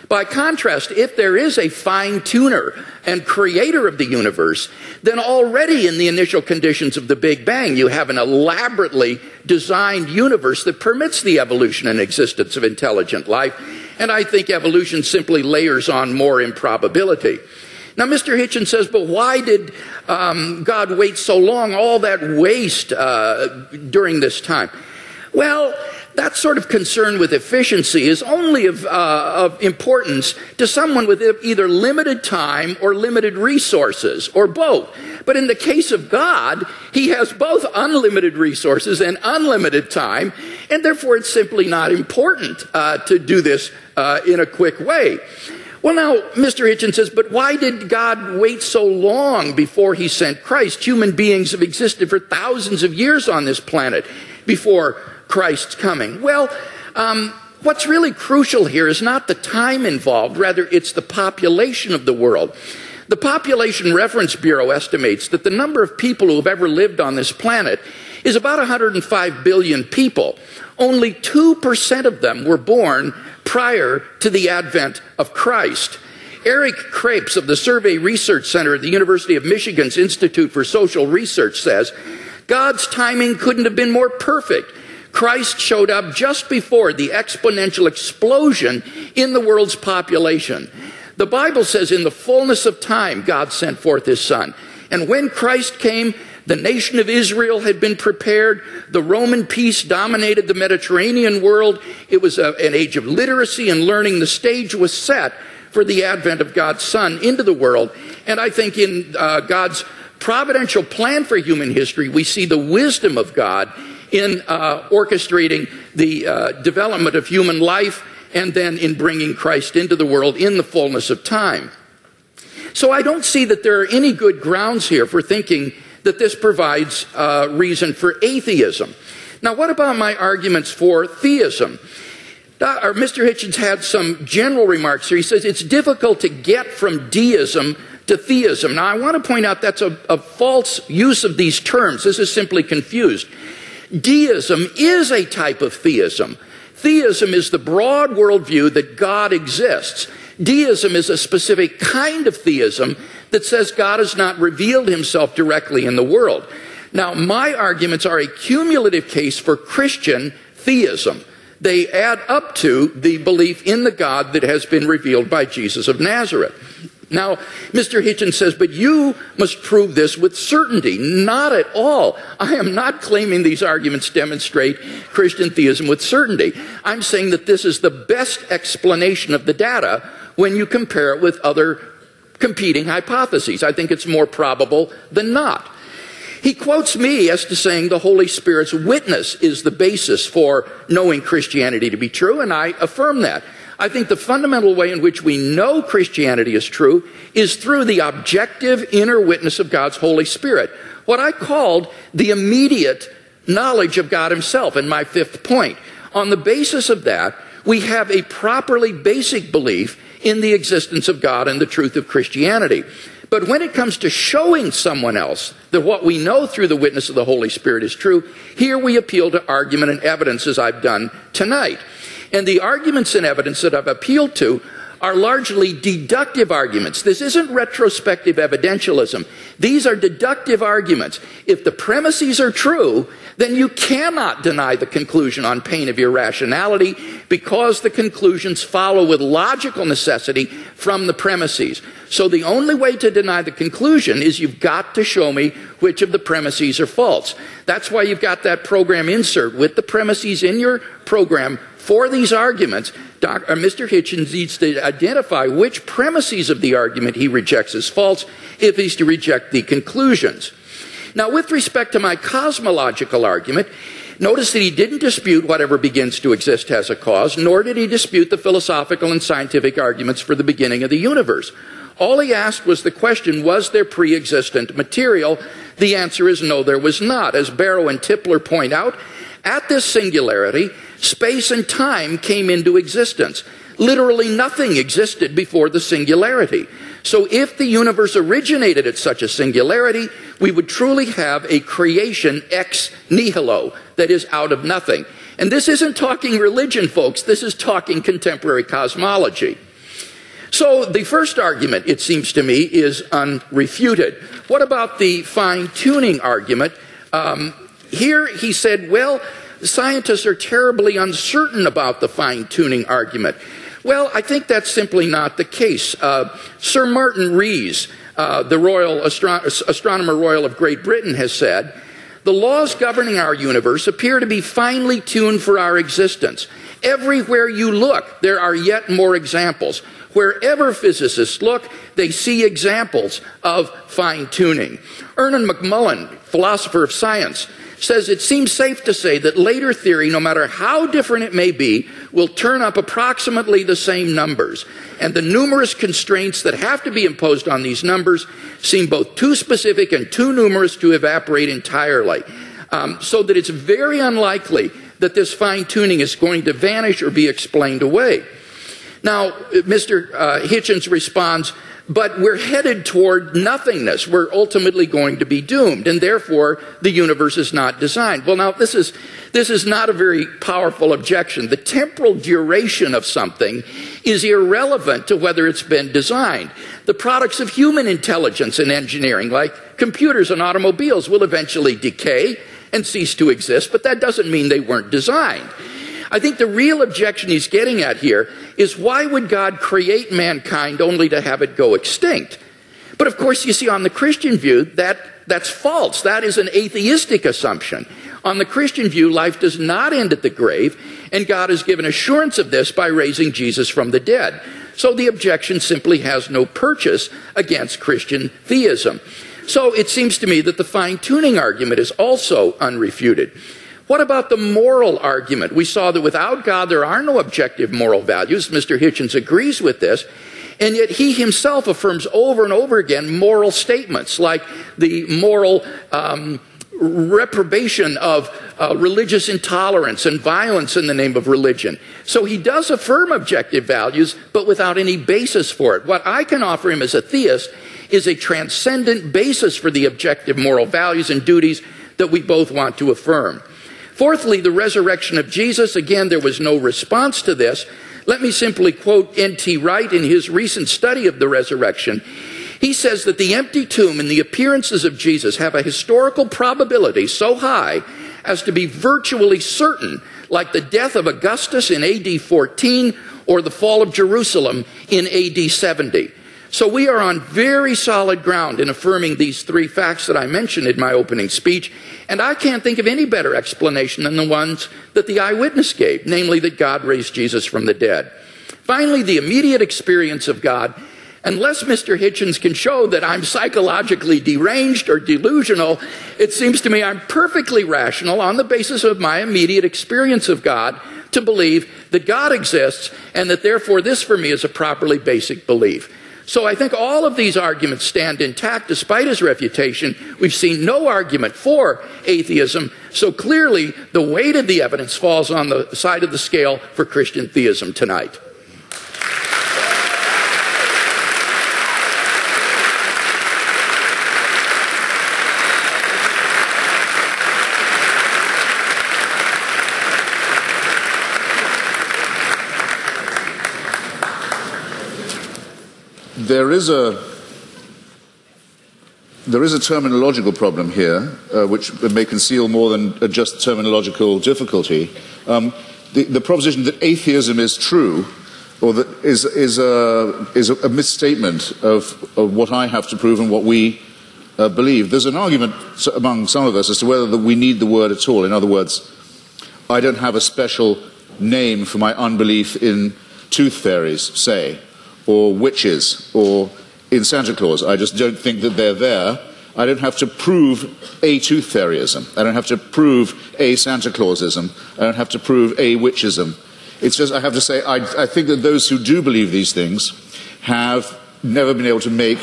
By contrast, if there is a fine-tuner and creator of the universe, then already in the initial conditions of the Big Bang, you have an elaborately designed universe that permits the evolution and existence of intelligent life. And I think evolution simply layers on more improbability. Now, Mr. Hitchens says, but why did God wait so long, all that waste during this time? Well, that sort of concern with efficiency is only of importance to someone with either limited time or limited resources, or both. But in the case of God, he has both unlimited resources and unlimited time, and therefore it's simply not important to do this in a quick way. Well, now, Mr. Hitchens says, but why did God wait so long before he sent Christ? Human beings have existed for thousands of years on this planet before Christ's coming. Well, what's really crucial here is not the time involved, rather it's the population of the world. The Population Reference Bureau estimates that the number of people who have ever lived on this planet is about 105 billion people. Only 2% of them were born prior to the advent of Christ. Eric Krapes of the Survey Research Center at the University of Michigan's Institute for Social Research says, God's timing couldn't have been more perfect. Christ showed up just before the exponential explosion in the world's population. The Bible says in the fullness of time, God sent forth his Son. And when Christ came, the nation of Israel had been prepared. The Roman peace dominated the Mediterranean world. It was an age of literacy and learning. The stage was set for the advent of God's Son into the world. And I think in God's providential plan for human history, we see the wisdom of God in orchestrating the development of human life, and then in bringing Christ into the world in the fullness of time. So I don't see that there are any good grounds here for thinking that this provides reason for atheism. Now, what about my arguments for theism? Mr. Hitchens had some general remarks here. He says it's difficult to get from deism to theism. Now, I want to point out that's a false use of these terms. This is simply confused. Deism is a type of theism. Theism is the broad worldview that God exists. Deism is a specific kind of theism that says God has not revealed himself directly in the world. Now, my arguments are a cumulative case for Christian theism. They add up to the belief in the God that has been revealed by Jesus of Nazareth. Now, Mr. Hitchens says, but you must prove this with certainty. Not at all. I am not claiming these arguments demonstrate Christian theism with certainty. I'm saying that this is the best explanation of the data when you compare it with other competing hypotheses. I think it's more probable than not. He quotes me as to saying the Holy Spirit's witness is the basis for knowing Christianity to be true, and I affirm that. I think the fundamental way in which we know Christianity is true is through the objective inner witness of God's Holy Spirit, what I called the immediate knowledge of God himself in my fifth point. On the basis of that, we have a properly basic belief in the existence of God and the truth of Christianity. But when it comes to showing someone else that what we know through the witness of the Holy Spirit is true, here we appeal to argument and evidence as I've done tonight. And the arguments and evidence that I've appealed to are largely deductive arguments. This isn't retrospective evidentialism. These are deductive arguments. If the premises are true, then you cannot deny the conclusion on pain of irrationality because the conclusions follow with logical necessity from the premises. So the only way to deny the conclusion is you've got to show me which of the premises are false. That's why you've got that program insert with the premises in your program for these arguments. Mr. Hitchens needs to identify which premises of the argument he rejects as false if he's to reject the conclusions. Now, with respect to my cosmological argument, notice that he didn't dispute whatever begins to exist has a cause, nor did he dispute the philosophical and scientific arguments for the beginning of the universe. All he asked was the question, was there pre-existent material? The answer is no, there was not. As Barrow and Tipler point out, at this singularity, space and time came into existence. Literally nothing existed before the singularity. So if the universe originated at such a singularity, we would truly have a creation ex nihilo, that is, out of nothing. And this isn't talking religion, folks. This is talking contemporary cosmology. So the first argument, it seems to me, is unrefuted. What about the fine-tuning argument? Here he said, well, scientists are terribly uncertain about the fine-tuning argument. Well, I think that's simply not the case. Sir Martin Rees, the Royal Astronomer Royal of Great Britain, has said, the laws governing our universe appear to be finely tuned for our existence. Everywhere you look, there are yet more examples. Wherever physicists look, they see examples of fine-tuning. Ernan McMullen, philosopher of science, says it seems safe to say that later theory, no matter how different it may be, will turn up approximately the same numbers. And the numerous constraints that have to be imposed on these numbers seem both too specific and too numerous to evaporate entirely. So that it's very unlikely that this fine-tuning is going to vanish or be explained away. Now, Mr. Hitchens responds, but we're headed toward nothingness. We're ultimately going to be doomed, and therefore the universe is not designed. Well, now, this is not a very powerful objection. The temporal duration of something is irrelevant to whether it's been designed. The products of human intelligence and engineering, like computers and automobiles, will eventually decay and cease to exist, but that doesn't mean they weren't designed. I think the real objection he's getting at here is why would God create mankind only to have it go extinct? But of course, you see, on the Christian view, that's false. That is an atheistic assumption. On the Christian view, life does not end at the grave, and God has given assurance of this by raising Jesus from the dead. So the objection simply has no purchase against Christian theism. So it seems to me that the fine-tuning argument is also unrefuted. What about the moral argument? We saw that without God, there are no objective moral values. Mr. Hitchens agrees with this. And yet he himself affirms over and over again moral statements, like the moral reprobation of religious intolerance and violence in the name of religion. So he does affirm objective values, but without any basis for it. What I can offer him as a theist is a transcendent basis for the objective moral values and duties that we both want to affirm. Fourthly, the resurrection of Jesus. Again, there was no response to this. Let me simply quote N.T. Wright in his recent study of the resurrection. He says that the empty tomb and the appearances of Jesus have a historical probability so high as to be virtually certain, like the death of Augustus in AD 14 or the fall of Jerusalem in AD 70. So we are on very solid ground in affirming these three facts that I mentioned in my opening speech, and I can't think of any better explanation than the ones that the eyewitness gave, namely that God raised Jesus from the dead. Finally, the immediate experience of God. Unless Mr. Hitchens can show that I'm psychologically deranged or delusional, it seems to me I'm perfectly rational on the basis of my immediate experience of God to believe that God exists and that therefore this for me is a properly basic belief. So I think all of these arguments stand intact despite his refutation. We've seen no argument for atheism, so clearly the weight of the evidence falls on the side of the scale for Christian theism tonight. There is a terminological problem here, which may conceal more than just terminological difficulty. The proposition that atheism is true, or that is a misstatement of what I have to prove and what we believe. There's an argument among some of us as to whether we need the word at all. In other words, I don't have a special name for my unbelief in tooth fairies, say, or witches, or in Santa Claus. I just don't think that they're there. I don't have to prove a tooth fairyism. I don't have to prove a Santa Clausism. I don't have to prove a witchism. It's just I have to say I think that those who do believe these things have never been able to make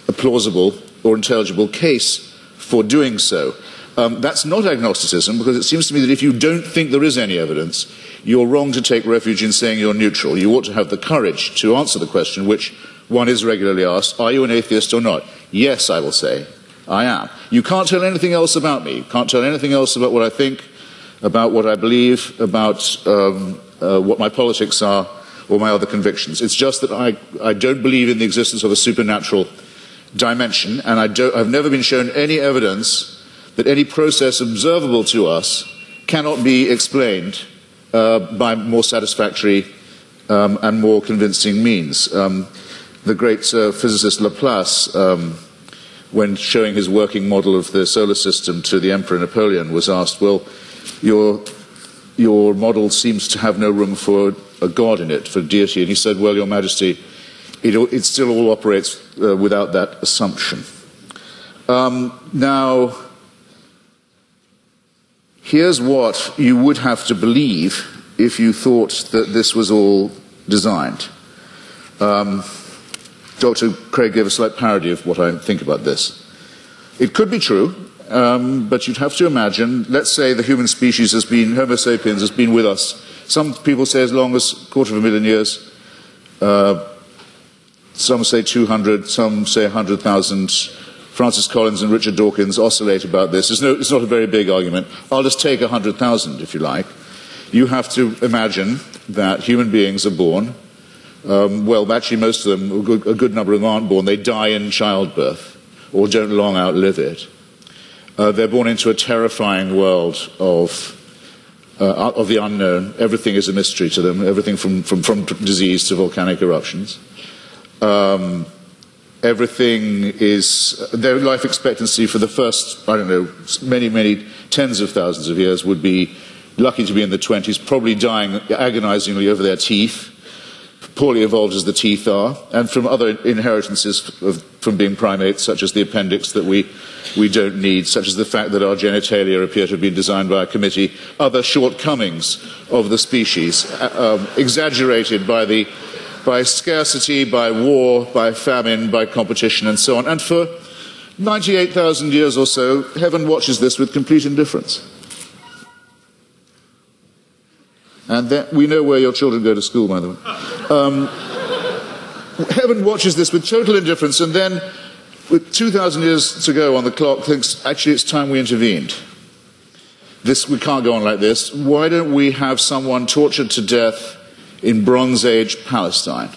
a plausible or intelligible case for doing so. That's not agnosticism, because it seems to me that if you don't think there is any evidence, you're wrong to take refuge in saying you're neutral. You ought to have the courage to answer the question, which one is regularly asked, are you an atheist or not? Yes, I will say, I am. You can't tell anything else about me. You can't tell anything else about what I think, about what I believe, about what my politics are, or my other convictions. It's just that I don't believe in the existence of a supernatural dimension, and I've never been shown any evidence that any process observable to us cannot be explained by more satisfactory and more convincing means. The great physicist Laplace, when showing his working model of the solar system to the Emperor Napoleon, was asked, well, your model seems to have no room for a god in it, for deity. And he said, well, Your Majesty, it still all operates without that assumption. Now, here's what you would have to believe if you thought that this was all designed. Dr. Craig gave a slight parody of what I think about this. It could be true, but you'd have to imagine, let's say the human species has been, Homo sapiens has been with us, some people say as long as 250,000 years, some say 200, some say 100,000. Francis Collins and Richard Dawkins oscillate about this. It's not a very big argument. I'll just take 100,000, if you like. You have to imagine that human beings are born. Well, actually, most of them, a good number of them aren't born. They die in childbirth or don't long outlive it. They're born into a terrifying world of the unknown. Everything is a mystery to them, everything from disease to volcanic eruptions. Everything is, their life expectancy for the first, I don't know, many, many tens of thousands of years would be lucky to be in the 20s, probably dying agonizingly over their teeth, poorly evolved as the teeth are, and from other inheritances from being primates, such as the appendix that we don't need, such as the fact that our genitalia appear to have been designed by a committee, other shortcomings of the species, exaggerated by scarcity, by war, by famine, by competition, and so on. And for 98,000 years or so, heaven watches this with complete indifference. And then, we know where your children go to school, by the way. Heaven watches this with total indifference, and then, with 2,000 years to go on the clock, thinks, actually, it's time we intervened. We can't go on like this. Why don't we have someone tortured to death in Bronze Age Palestine?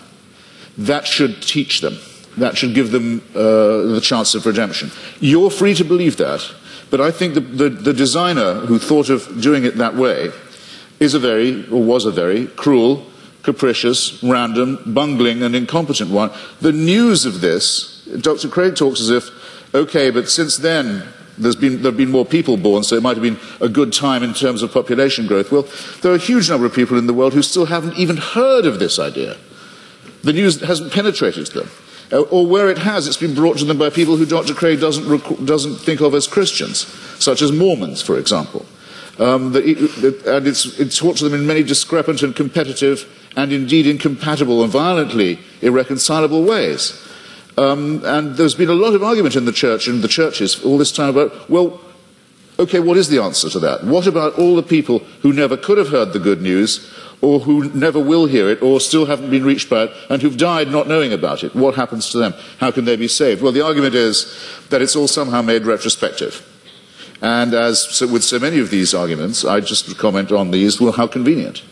That should teach them. That should give them the chance of redemption. You're free to believe that, But I think the designer who thought of doing it that way was a very cruel, capricious, random, bungling and incompetent one. The news of this, Dr. Craig talks as if, okay, but since then there have been more people born, so it might have been a good time in terms of population growth. Well, there are a huge number of people in the world who still haven't even heard of this idea. The news hasn't penetrated to them. Or where it has, it's been brought to them by people who Dr. Craig doesn't think of as Christians, such as Mormons, for example. And it's taught to them in many discrepant and competitive and indeed incompatible and violently irreconcilable ways. And there's been a lot of argument in the church and the churches all this time about, well, okay, what is the answer to that? What about all the people who never could have heard the good news, or who never will hear it, or still haven't been reached by it, and who've died not knowing about it? What happens to them? How can they be saved? Well, the argument is that it's all somehow made retrospective. And with so many of these arguments, I just comment on these, well, how convenient.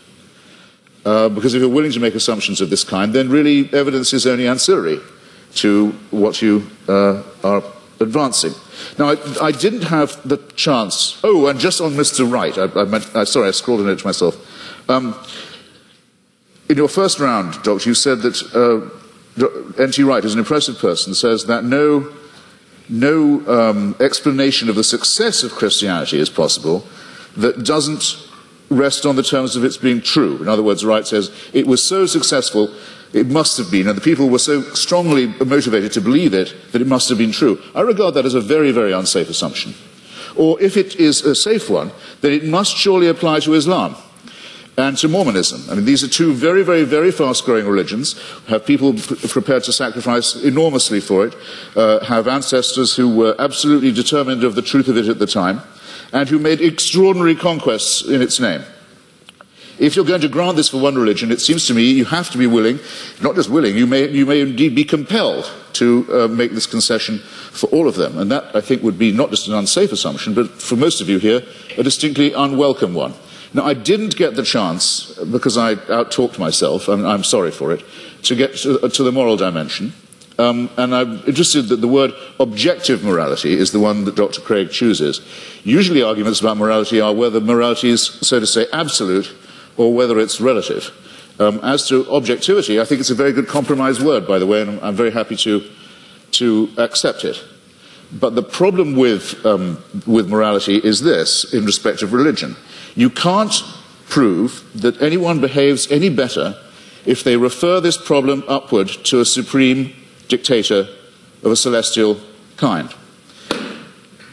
Because if you're willing to make assumptions of this kind, then really evidence is only ancillary to what you are advancing. Now, I didn't have the chance... Oh, and just on Mr. Wright, sorry, I scrawled a note to myself. In your first round, Doctor, you said that N.T. Wright is an impressive person, says that no explanation of the success of Christianity is possible that doesn't rest on the terms of its being true. In other words, Wright says it was so successful, it must have been, and the people were so strongly motivated to believe it that it must have been true. I regard that as a very, very unsafe assumption. Or if it is a safe one, then it must surely apply to Islam and to Mormonism. I mean, these are two very, very, very fast-growing religions, have people prepared to sacrifice enormously for it, have ancestors who were absolutely determined of the truth of it at the time, and who made extraordinary conquests in its name. If you're going to grant this for one religion, it seems to me you have to be willing, not just willing, you may indeed be compelled to make this concession for all of them. And that, I think, would be not just an unsafe assumption, but for most of you here, a distinctly unwelcome one. Now, I didn't get the chance, because I out-talked myself, and I'm sorry for it, to get to the moral dimension. And I'm interested that the word objective morality is the one that Dr. Craig chooses. Usually arguments about morality are whether morality is, so to say, absolute, or whether it's relative. As to objectivity, I think it's a very good compromise word, by the way, and I'm very happy to accept it. But the problem with morality is this, in respect of religion. You can't prove that anyone behaves any better if they refer this problem upward to a supreme dictator of a celestial kind.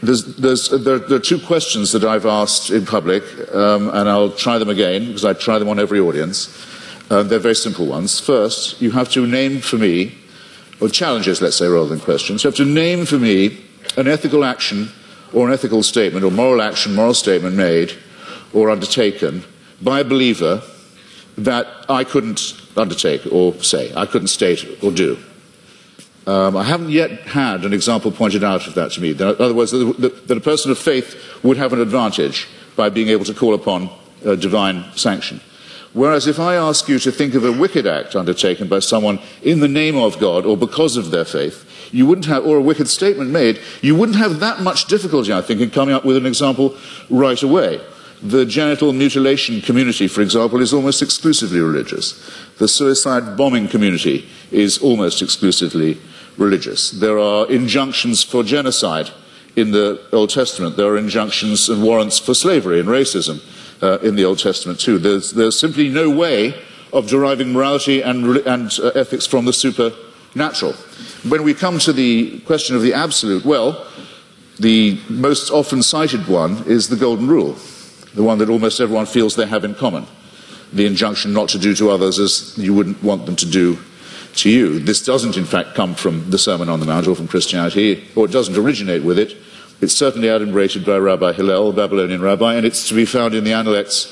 There are two questions that I've asked in public, and I'll try them again, because I try them on every audience. They're very simple ones. First, you have to name for me, or challenges, let's say, rather than questions. You have to name for me an ethical action, or an ethical statement, or moral action, moral statement made, or undertaken by a believer that I couldn't undertake, or say, I couldn't state or do. I haven't yet had an example pointed out of that to me. In other words, that a person of faith would have an advantage by being able to call upon divine sanction. Whereas if I ask you to think of a wicked act undertaken by someone in the name of God or because of their faith, you wouldn't have, or a wicked statement made, you wouldn't have that much difficulty, I think, in coming up with an example right away. The genital mutilation community, for example, is almost exclusively religious. The suicide bombing community is almost exclusively religious. There are injunctions for genocide in the Old Testament. There are injunctions and warrants for slavery and racism in the Old Testament too. There's simply no way of deriving morality and ethics from the supernatural. When we come to the question of the absolute, well, the most often cited one is the Golden Rule, the one that almost everyone feels they have in common. The injunction not to do to others as you wouldn't want them to do to you. This doesn't, in fact, come from the Sermon on the Mount or from Christianity, or it doesn't originate with it. It's certainly adumbrated by Rabbi Hillel, a Babylonian rabbi, and it's to be found in the Analects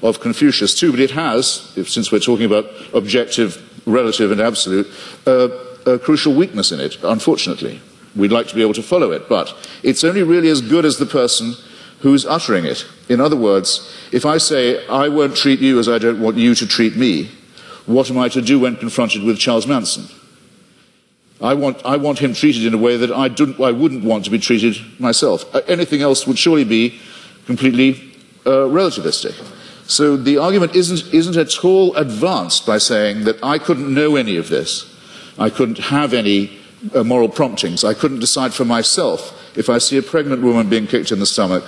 of Confucius too. But it has, since we're talking about objective, relative, and absolute, a crucial weakness in it, unfortunately. We'd like to be able to follow it, but it's only really as good as the person who's uttering it. In other words, if I say, I won't treat you as I don't want you to treat me, what am I to do when confronted with Charles Manson? I want him treated in a way that I wouldn't want to be treated myself. Anything else would surely be completely relativistic. So the argument isn't at all advanced by saying that I couldn't know any of this. I couldn't have any moral promptings. I couldn't decide for myself if I see a pregnant woman being kicked in the stomach,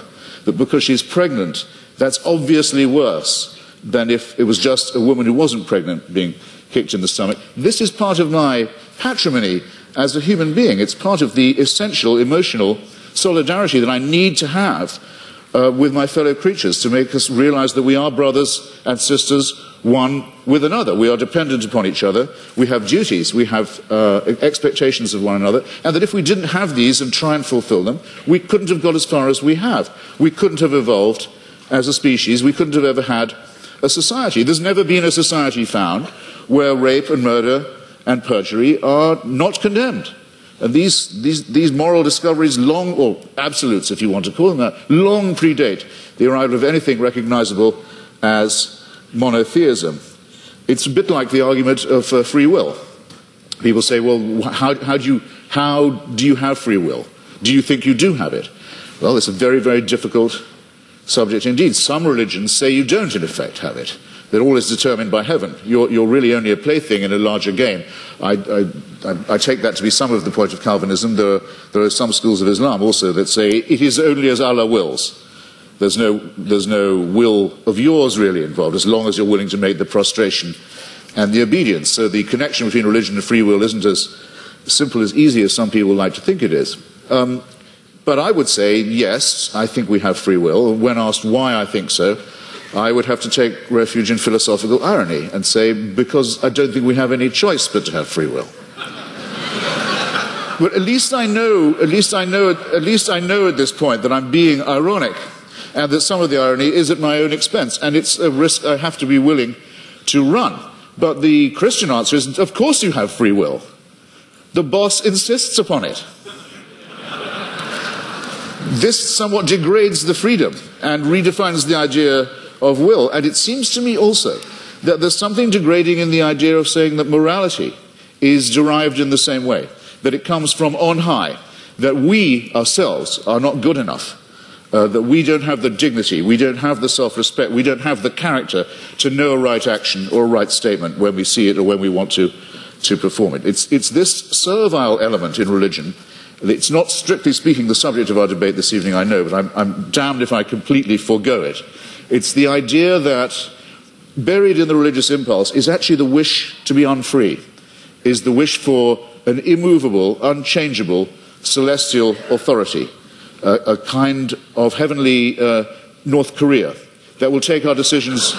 that because she's pregnant, that's obviously worse than if it was just a woman who wasn't pregnant being kicked in the stomach. This is part of my patrimony as a human being. It's part of the essential emotional solidarity that I need to have with my fellow creatures to make us realize that we are brothers and sisters, one with another. We are dependent upon each other. We have duties. We have expectations of one another. And that if we didn't have these and try and fulfill them, we couldn't have got as far as we have. We couldn't have evolved as a species. We couldn't have ever had a society. There's never been a society found where rape and murder and perjury are not condemned. And these moral discoveries long, or absolutes if you want to call them that, long predate the arrival of anything recognizable as monotheism. It's a bit like the argument of free will. People say, well, how do you have free will? Do you think you do have it? Well, it's a very, very difficult subject indeed. Some religions say you don't, in effect, have it, that all is determined by heaven. You're really only a plaything in a larger game. I take that to be some of the point of Calvinism. There are some schools of Islam also that say it is only as Allah wills. There's no will of yours really involved, as long as you're willing to make the prostration and the obedience. So the connection between religion and free will isn't as simple, as easy as some people like to think it is. But I would say, yes, I think we have free will. When asked why I think so, I would have to take refuge in philosophical irony and say, because I don't think we have any choice but to have free will. But at least I know at this point that I'm being ironic, and that some of the irony is at my own expense, and it's a risk I have to be willing to run. But the Christian answer is, of course you have free will. The boss insists upon it. This somewhat degrades the freedom and redefines the idea of will. And it seems to me also that there's something degrading in the idea of saying that morality is derived in the same way, that it comes from on high, that we ourselves are not good enough, that we don't have the dignity, we don't have the self-respect, we don't have the character to know a right action or a right statement when we see it or when we want to perform it. It's this servile element in religion. It's not, strictly speaking, the subject of our debate this evening, I know, but I'm damned if I completely forego it. It's the idea that buried in the religious impulse is actually the wish to be unfree, is the wish for an immovable, unchangeable, celestial authority, a kind of heavenly North Korea that will take our decisions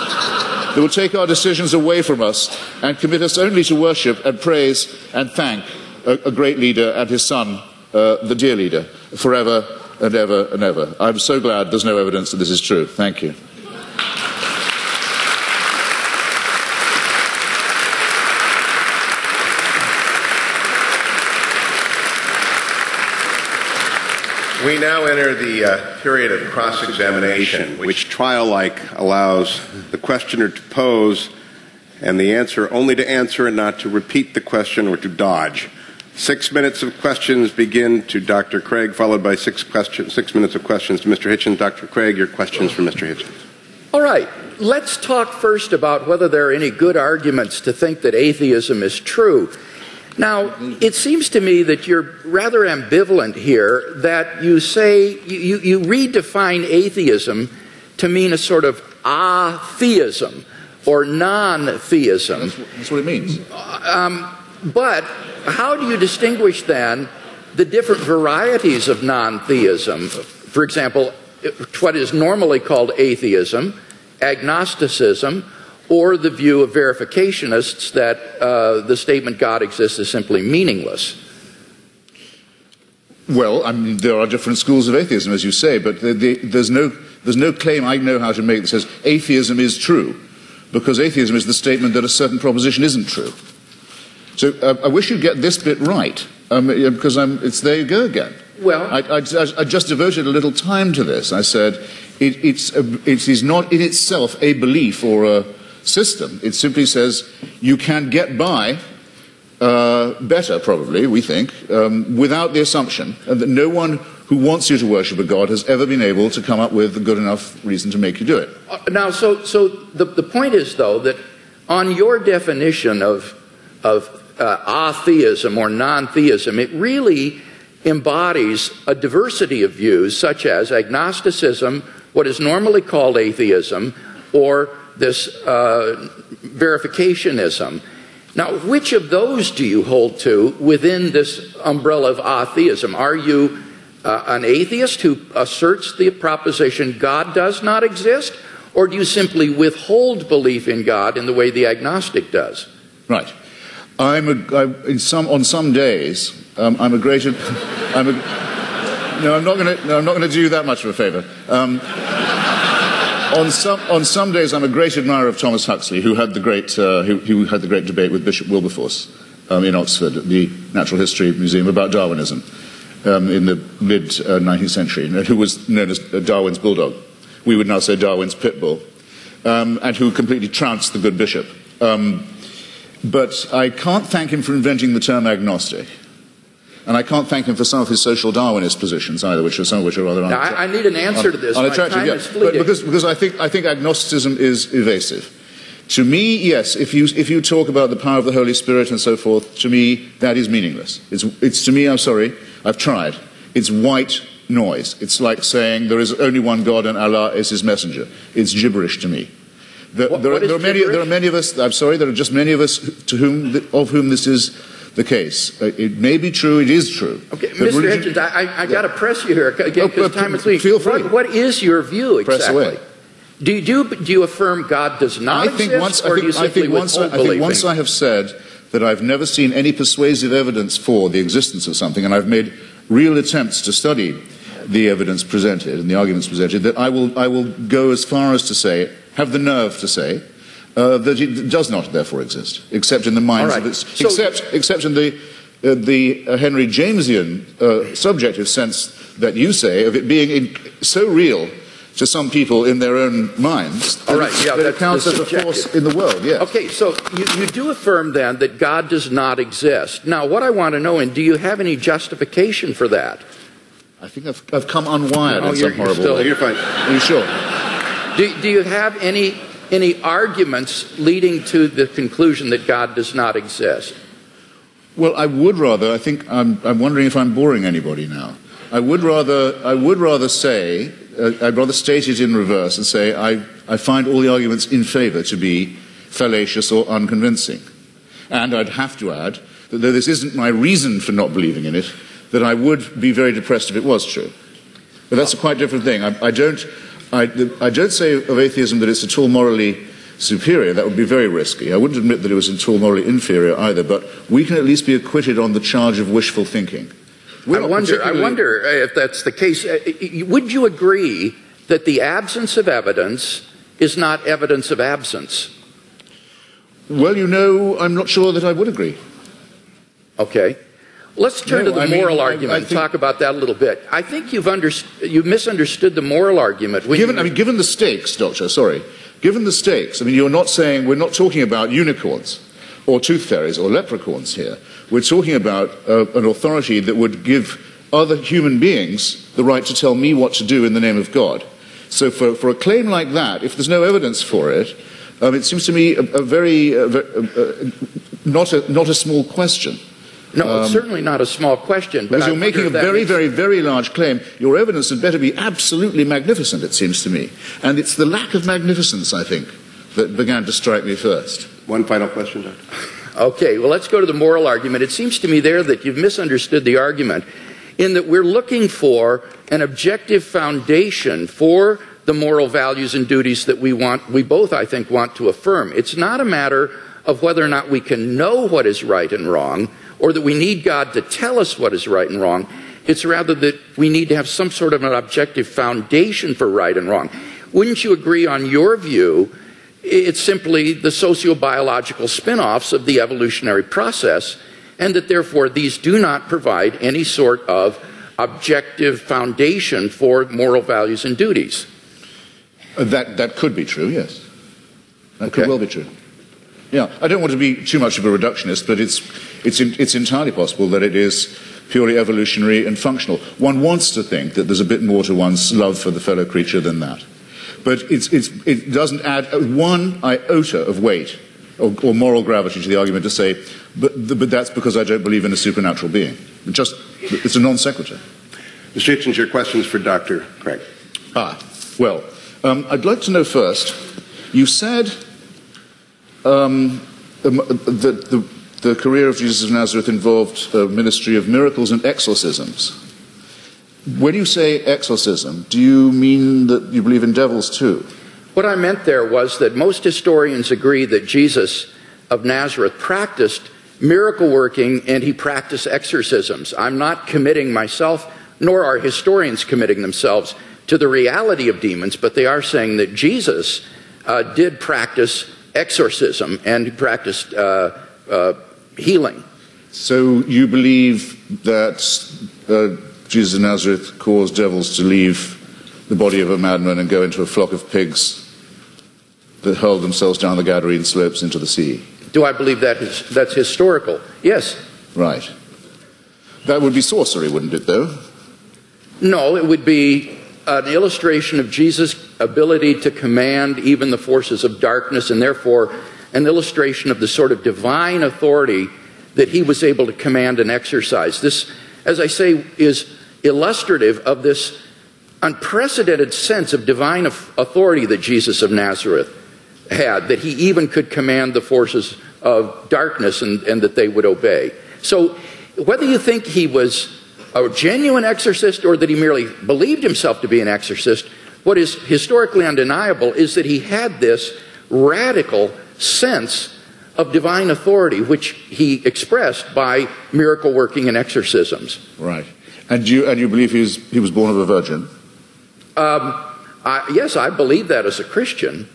away from us and commit us only to worship and praise and thank a great leader and his son, the dear leader, forever and ever and ever. I'm so glad there's no evidence that this is true. Thank you. We now enter the period of cross-examination, which trial-like allows the questioner to pose and the answer only to answer and not to repeat the question or to dodge. 6 minutes of questions begin to Dr. Craig, followed by 6 minutes of questions to Mr. Hitchens. Dr. Craig, your questions for Mr. Hitchens. All right. Let's talk first about whether there are any good arguments to think that atheism is true. Now, it seems to me that you're rather ambivalent here, that you say, you redefine atheism to mean a sort of atheism or non-theism. That's what it means. But how do you distinguish then the different varieties of non-theism? For example, what is normally called atheism, agnosticism, or the view of verificationists that the statement God exists is simply meaningless? Well, I mean, there are different schools of atheism, as you say, but there's no claim I know how to make that says atheism is true, because atheism is the statement that a certain proposition isn't true. So I wish you'd get this bit right, because it's there you go again. Well, I just devoted a little time to this. I said it is not in itself a belief or a system. It simply says you can get by better, probably, we think, without the assumption that no one who wants you to worship a god has ever been able to come up with a good enough reason to make you do it. Now, so the point is, though, that on your definition of atheism or non-theism, it really embodies a diversity of views, such as agnosticism, what is normally called atheism, or this verificationism. Now, which of those do you hold to within this umbrella of atheism? Are you an atheist who asserts the proposition God does not exist, or do you simply withhold belief in God in the way the agnostic does? Right. On some days, I'm a great. No, I'm not going to do you that much of a favour. On some days, I'm a great admirer of Thomas Huxley, who had the great debate with Bishop Wilberforce in Oxford at the Natural History Museum about Darwinism in the mid-19th century, who was known as Darwin's bulldog. We would now say Darwin's pit bull, and who completely trounced the good bishop. But I can't thank him for inventing the term agnostic. And I can't thank him for some of his social Darwinist positions either, some of which are rather unattractive. Now, I need an answer to this. Unattractive, My time is fleeting. But because I think agnosticism is evasive. To me, yes, if you talk about the power of the Holy Spirit and so forth, to me, that is meaningless. It's to me, I'm sorry, I've tried. It's white noise. It's like saying there is only one God and Allah is his messenger. It's gibberish to me. There are many of us, I'm sorry, there are just many of us of whom this is the case. It may be true, it is true. Okay, Mr. Hitchens, I got to press you here again because time is leaving. Feel free. What is your view exactly? Press away. Do you affirm God does not exist, or do you simply withhold belief? I think once I have said that I've never seen any persuasive evidence for the existence of something, and I've made real attempts to study the evidence presented and the arguments presented, that I will go as far as to say, have the nerve to say, that it does not therefore exist, except in the minds of its, except in the Henry Jamesian subjective sense that you say of it being so real to some people in their own minds that it counts as a force in the world. Yes. Okay, so you do affirm then that God does not exist. Now, what I want to know, and do you have any justification for that? I think I've come unwired in some horrible way. You're fine. Are you sure? Do you have any arguments leading to the conclusion that God does not exist? Well, I would rather. I think I'm wondering if I'm boring anybody now. I would rather say. I'd rather state it in reverse and say I find all the arguments in favour to be fallacious or unconvincing. And I'd have to add that though this isn't my reason for not believing in it, that I would be very depressed if it was true. But that's a quite different thing. I don't say of atheism that it's at all morally superior. That would be very risky. I wouldn't admit that it was at all morally inferior either, but we can at least be acquitted on the charge of wishful thinking. I wonder if that's the case. Would you agree that the absence of evidence is not evidence of absence? Well, I'm not sure that I would agree. Okay. Let's turn to the moral argument and talk about that a little bit. I think you've misunderstood the moral argument. Given the stakes, Doctor, given the stakes, we're not talking about unicorns or tooth fairies or leprechauns here. We're talking about an authority that would give other human beings the right to tell me what to do in the name of God. So for a claim like that, if there's no evidence for it, it seems to me not a small question. No, it's certainly not a small question. Because you're making a very, very, very large claim. Your evidence had better be absolutely magnificent, it seems to me. And it's the lack of magnificence, I think, that began to strike me first. One final question, Doctor. Okay, well, let's go to the moral argument. It seems to me there that you've misunderstood the argument in that we're looking for an objective foundation for the moral values and duties that we both, I think, want to affirm. It's not a matter of whether or not we can know what is right and wrong, or that we need God to tell us what is right and wrong. It's rather that we need to have some sort of an objective foundation for right and wrong. Wouldn't you agree on your view? It's simply the sociobiological spin-offs of the evolutionary process, and that therefore these do not provide any sort of objective foundation for moral values and duties. That could be true, yes. That could well be true. Yeah, I don't want to be too much of a reductionist, but It's entirely possible that it is purely evolutionary and functional. One wants to think that there's a bit more to one's love for the fellow creature than that. But it doesn't add one iota of weight or moral gravity to the argument to say, but that's because I don't believe in a supernatural being. It's a non sequitur. Mr. Hitchens, your questions for Dr. Craig. Well, I'd like to know first, you said that the career of Jesus of Nazareth involved a ministry of miracles and exorcisms. When you say exorcism, do you mean that you believe in devils too? What I meant there was that most historians agree that Jesus of Nazareth practiced miracle working and he practiced exorcisms. I'm not committing myself, nor are historians committing themselves to the reality of demons, but they are saying that Jesus did practice exorcism and he practiced healing. So you believe that Jesus of Nazareth caused devils to leave the body of a madman and go into a flock of pigs that hurled themselves down the Gadarene slopes into the sea? Do I believe that's historical? Yes. Right. That would be sorcery, wouldn't it, though? No, it would be an illustration of Jesus' ability to command even the forces of darkness, and therefore an illustration of the sort of divine authority that he was able to command and exercise. This, as I say, is illustrative of this unprecedented sense of divine authority that Jesus of Nazareth had, that he even could command the forces of darkness and that they would obey. So whether you think he was a genuine exorcist or that he merely believed himself to be an exorcist, what is historically undeniable is that he had this radical sense of divine authority, which he expressed by miracle working and exorcisms. Right. And you believe he was born of a virgin? Yes, I believe that as a Christian.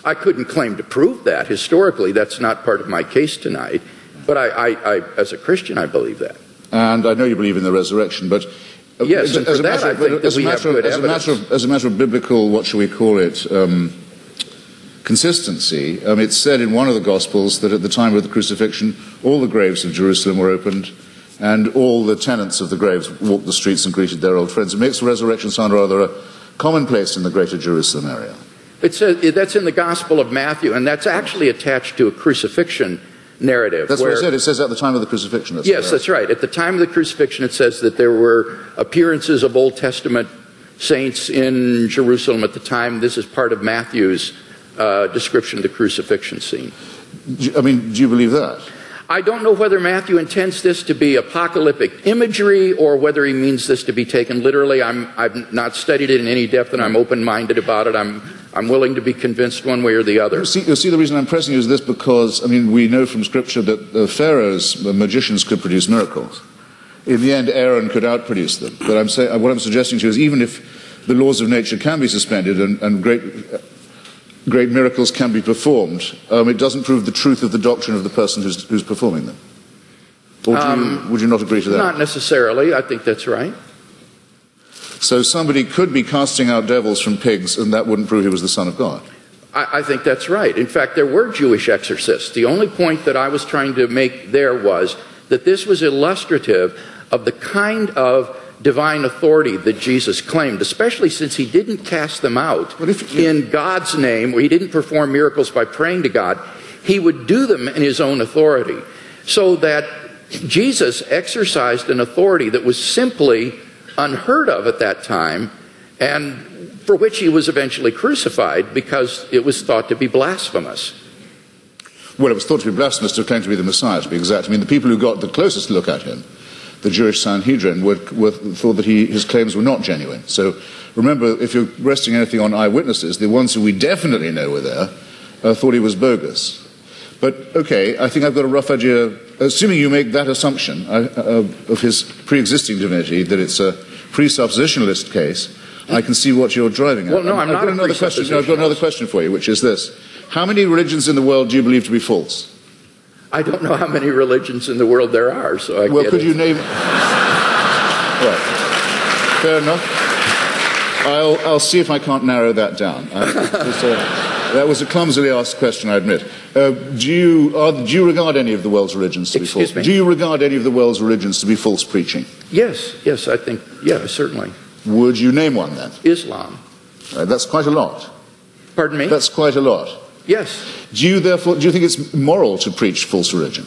I couldn't claim to prove that historically. That's not part of my case tonight. But I as a Christian, I believe that. And I know you believe in the resurrection, but yes, and for that I think that we have good evidence. As a matter of biblical, what shall we call it, consistency, it's said in one of the Gospels that at the time of the crucifixion, all the graves of Jerusalem were opened, and all the tenants of the graves walked the streets and greeted their old friends. It makes the resurrection sound rather a commonplace in the greater Jerusalem area. It says, that's in the Gospel of Matthew, and that's actually attached to a crucifixion narrative. That's what I said. It says at the time of the crucifixion. Yes, that's right. At the time of the crucifixion, it says that there were appearances of Old Testament saints in Jerusalem at the time. This is part of Matthew's description of the crucifixion scene. I mean, do you believe that? I don't know whether Matthew intends this to be apocalyptic imagery or whether he means this to be taken literally. I've not studied it in any depth, and I'm open-minded about it. I'm willing to be convinced one way or the other. You see, the reason I'm pressing you is this because, I mean, we know from Scripture that the pharaohs, the magicians, could produce miracles. In the end, Aaron could outproduce them. But what I'm suggesting to you is even if the laws of nature can be suspended and great miracles can be performed, it doesn't prove the truth of the doctrine of the person who's performing them. Or would you not agree to that? Not necessarily. I think that's right. So somebody could be casting out devils from pigs, and that wouldn't prove he was the Son of God. I think that's right. In fact, there were Jewish exorcists. The only point that I was trying to make there was that this was illustrative of the kind of divine authority that Jesus claimed, especially since he didn't cast them out in God's name, or he didn't perform miracles by praying to God. He would do them in his own authority. So that Jesus exercised an authority that was simply unheard of at that time, and for which he was eventually crucified because it was thought to be blasphemous. Well, it was thought to be blasphemous to claim to be the Messiah, to be exact. I mean, the people who got the closest look at him, the Jewish Sanhedrin, thought that his claims were not genuine. So remember, if you're resting anything on eyewitnesses, the ones who we definitely know were there thought he was bogus. But, okay, I think I've got a rough idea, assuming you make that assumption of his pre-existing divinity, that it's a presuppositionalist case, I can see what you're driving at. Well, no, I've got another question for you, which is this. How many religions in the world do you believe to be false? I don't know how many religions in the world there are, so I Well, could you name... Right. Fair enough. I'll see if I can't narrow that down. That was a clumsily asked question, I admit. Do you regard any of the world's religions to be false? Do you regard any of the world's religions to be false preaching? Yes, I think, yeah, certainly. Would you name one then? Islam. That's quite a lot. Pardon me? That's quite a lot. Yes. Do you think it's moral to preach false religion?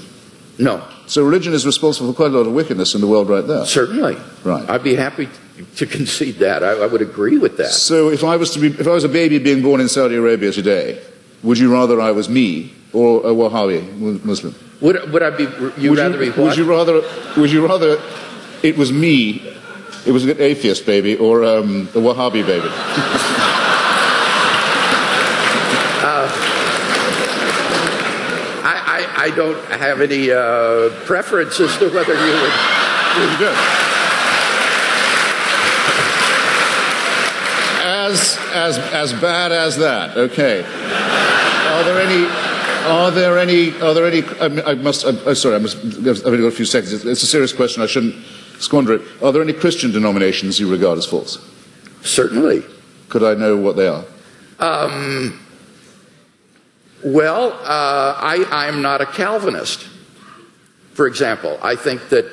No. So religion is responsible for quite a lot of wickedness in the world right there. Certainly. Right. I'd be happy to concede that. I would agree with that. So if I was a baby being born in Saudi Arabia today, would you rather I was me or a Wahhabi Muslim? Would I be? Rather be what? Would you rather it was me? It was an atheist baby or a Wahhabi baby? I don't have any preference as to whether you would. You do. As bad as that. Okay. I've only got a few seconds. It's a serious question. I shouldn't squander it. Are there any Christian denominations you regard as false? Certainly. Could I know what they are? Well, I'm not a Calvinist, for example. I think that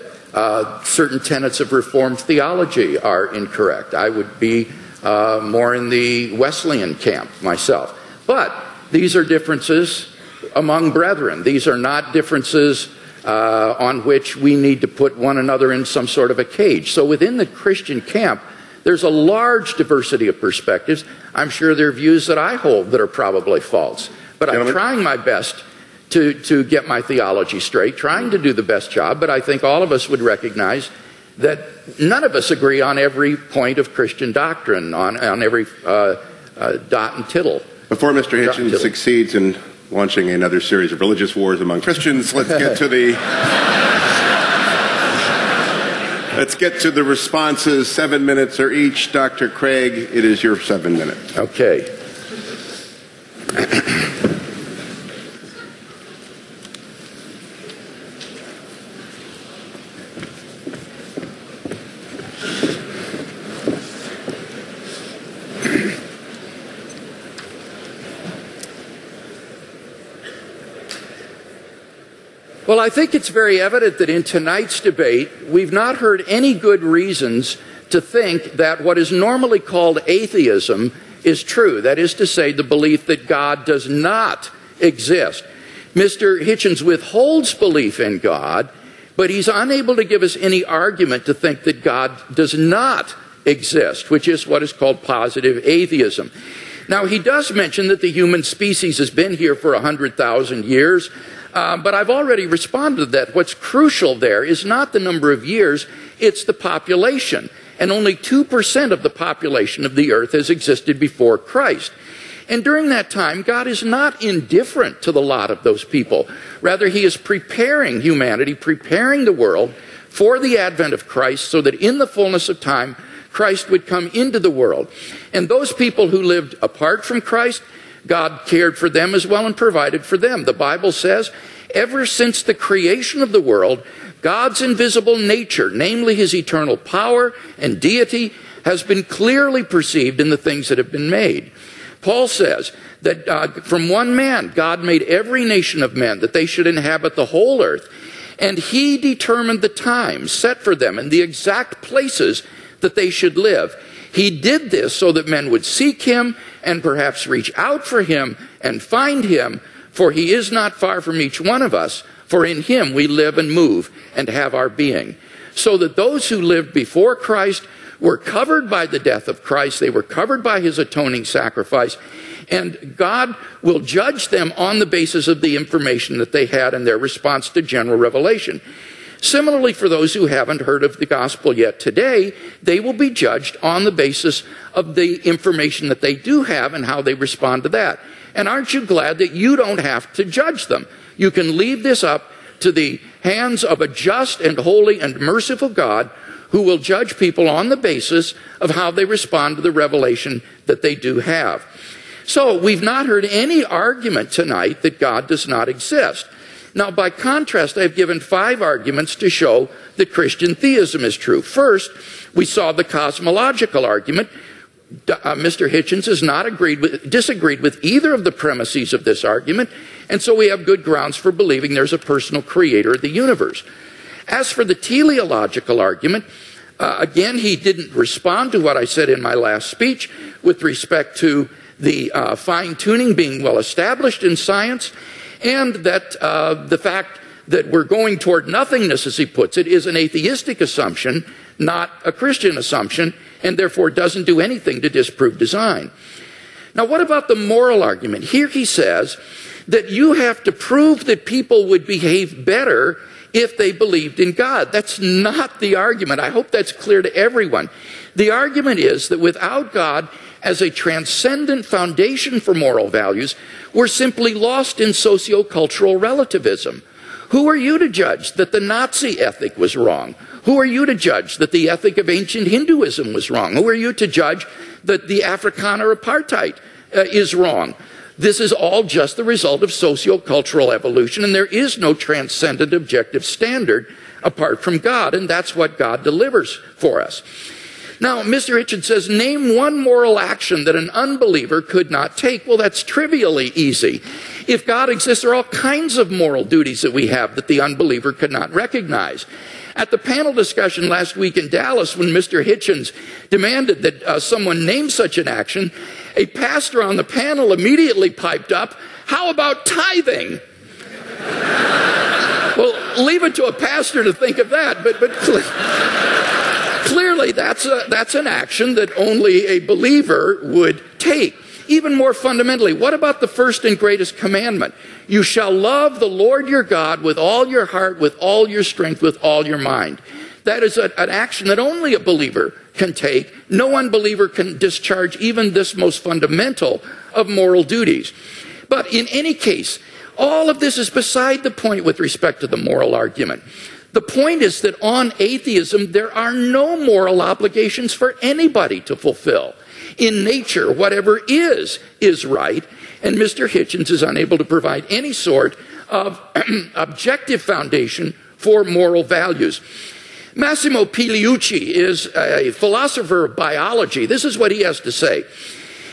certain tenets of Reformed theology are incorrect. I would be more in the Wesleyan camp myself. But these are differences among brethren. These are not differences on which we need to put one another in some sort of a cage. So within the Christian camp, there's a large diversity of perspectives. I'm sure there are views that I hold that are probably false. But I'm trying my best to get my theology straight, trying to do the best job. But I think all of us would recognize that none of us agree on every point of Christian doctrine, on every dot and tittle. Before Mr. Hitchens succeeds in launching another series of religious wars among Christians, let's get to the responses. 7 minutes are each. Dr. Craig, it is your 7 minutes. Okay. Well, I think it's very evident that in tonight's debate, we've not heard any good reasons to think that what is normally called atheism is true. That is to say, the belief that God does not exist. Mr. Hitchens withholds belief in God, but he's unable to give us any argument to think that God does not exist, which is what is called positive atheism. Now, he does mention that the human species has been here for 100,000 years, but I've already responded to that. What's crucial there is not the number of years, it's the population. And only 2% of the population of the earth has existed before Christ. And during that time, God is not indifferent to the lot of those people. Rather, he is preparing humanity, preparing the world for the advent of Christ so that in the fullness of time, Christ would come into the world. And those people who lived apart from Christ, God cared for them as well and provided for them. The Bible says, ever since the creation of the world, God's invisible nature, namely his eternal power and deity, has been clearly perceived in the things that have been made. Paul says that from one man, God made every nation of men, that they should inhabit the whole earth. And he determined the times set for them and the exact places that they should live. He did this so that men would seek him and perhaps reach out for him and find him, for he is not far from each one of us, for in him we live and move and have our being. So that those who lived before Christ were covered by the death of Christ, they were covered by his atoning sacrifice, and God will judge them on the basis of the information that they had in their response to general revelation. Similarly, for those who haven't heard of the gospel yet today, they will be judged on the basis of the information that they do have and how they respond to that. And aren't you glad that you don't have to judge them? You can leave this up to the hands of a just and holy and merciful God who will judge people on the basis of how they respond to the revelation that they do have. So we've not heard any argument tonight that God does not exist. Now, by contrast, I've given 5 arguments to show that Christian theism is true. First, we saw the cosmological argument. Mr. Hitchens has not disagreed with either of the premises of this argument, and so we have good grounds for believing there's a personal creator of the universe. As for the teleological argument, again, he didn't respond to what I said in my last speech with respect to the fine-tuning being well established in science, and that the fact that we're going toward nothingness, as he puts it, is an atheistic assumption, not a Christian assumption, and therefore doesn't do anything to disprove design. Now, what about the moral argument? Here he says that you have to prove that people would behave better if they believed in God. That's not the argument. I hope that's clear to everyone. The argument is that without God as a transcendent foundation for moral values, we're simply lost in socio-cultural relativism. Who are you to judge that the Nazi ethic was wrong? Who are you to judge that the ethic of ancient Hinduism was wrong? Who are you to judge that the Afrikaner apartheid is wrong? This is all just the result of socio-cultural evolution, and there is no transcendent objective standard apart from God, and that's what God delivers for us. Now, Mr. Hitchens says, name one moral action that an unbeliever could not take. Well, that's trivially easy. If God exists, there are all kinds of moral duties that we have that the unbeliever could not recognize. At the panel discussion last week in Dallas, when Mr. Hitchens demanded that someone name such an action, a pastor on the panel immediately piped up, how about tithing? Well, leave it to a pastor to think of that, but clearly that's an action that only a believer would take. Even more fundamentally, what about the first and greatest commandment? You shall love the Lord your God with all your heart, with all your strength, with all your mind. That is an action that only a believer can take. No unbeliever can discharge even this most fundamental of moral duties. But in any case, all of this is beside the point with respect to the moral argument. The point is that on atheism, there are no moral obligations for anybody to fulfill. In nature, whatever is right, and Mr. Hitchens is unable to provide any sort of objective foundation for moral values. Massimo Pigliucci is a philosopher of biology. This is what he has to say.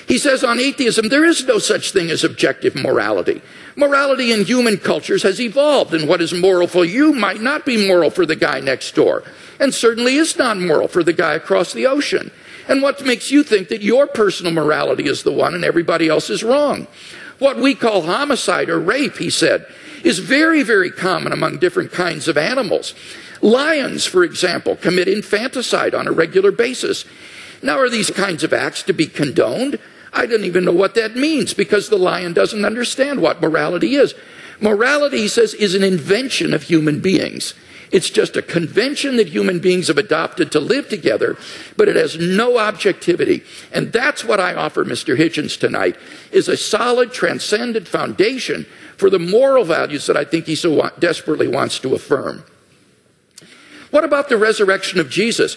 He says on atheism, there is no such thing as objective morality. Morality in human cultures has evolved, and what is moral for you might not be moral for the guy next door, and certainly is not moral for the guy across the ocean. And what makes you think that your personal morality is the one and everybody else is wrong? What we call homicide or rape, he said, is very, very common among different kinds of animals. Lions, for example, commit infanticide on a regular basis. Now, are these kinds of acts to be condoned? I don't even know what that means, because the lion doesn't understand what morality is. Morality, he says, is an invention of human beings. It's just a convention that human beings have adopted to live together, but it has no objectivity. And that's what I offer Mr. Hitchens tonight, is a solid, transcendent foundation for the moral values that I think he so desperately wants to affirm. What about the resurrection of Jesus?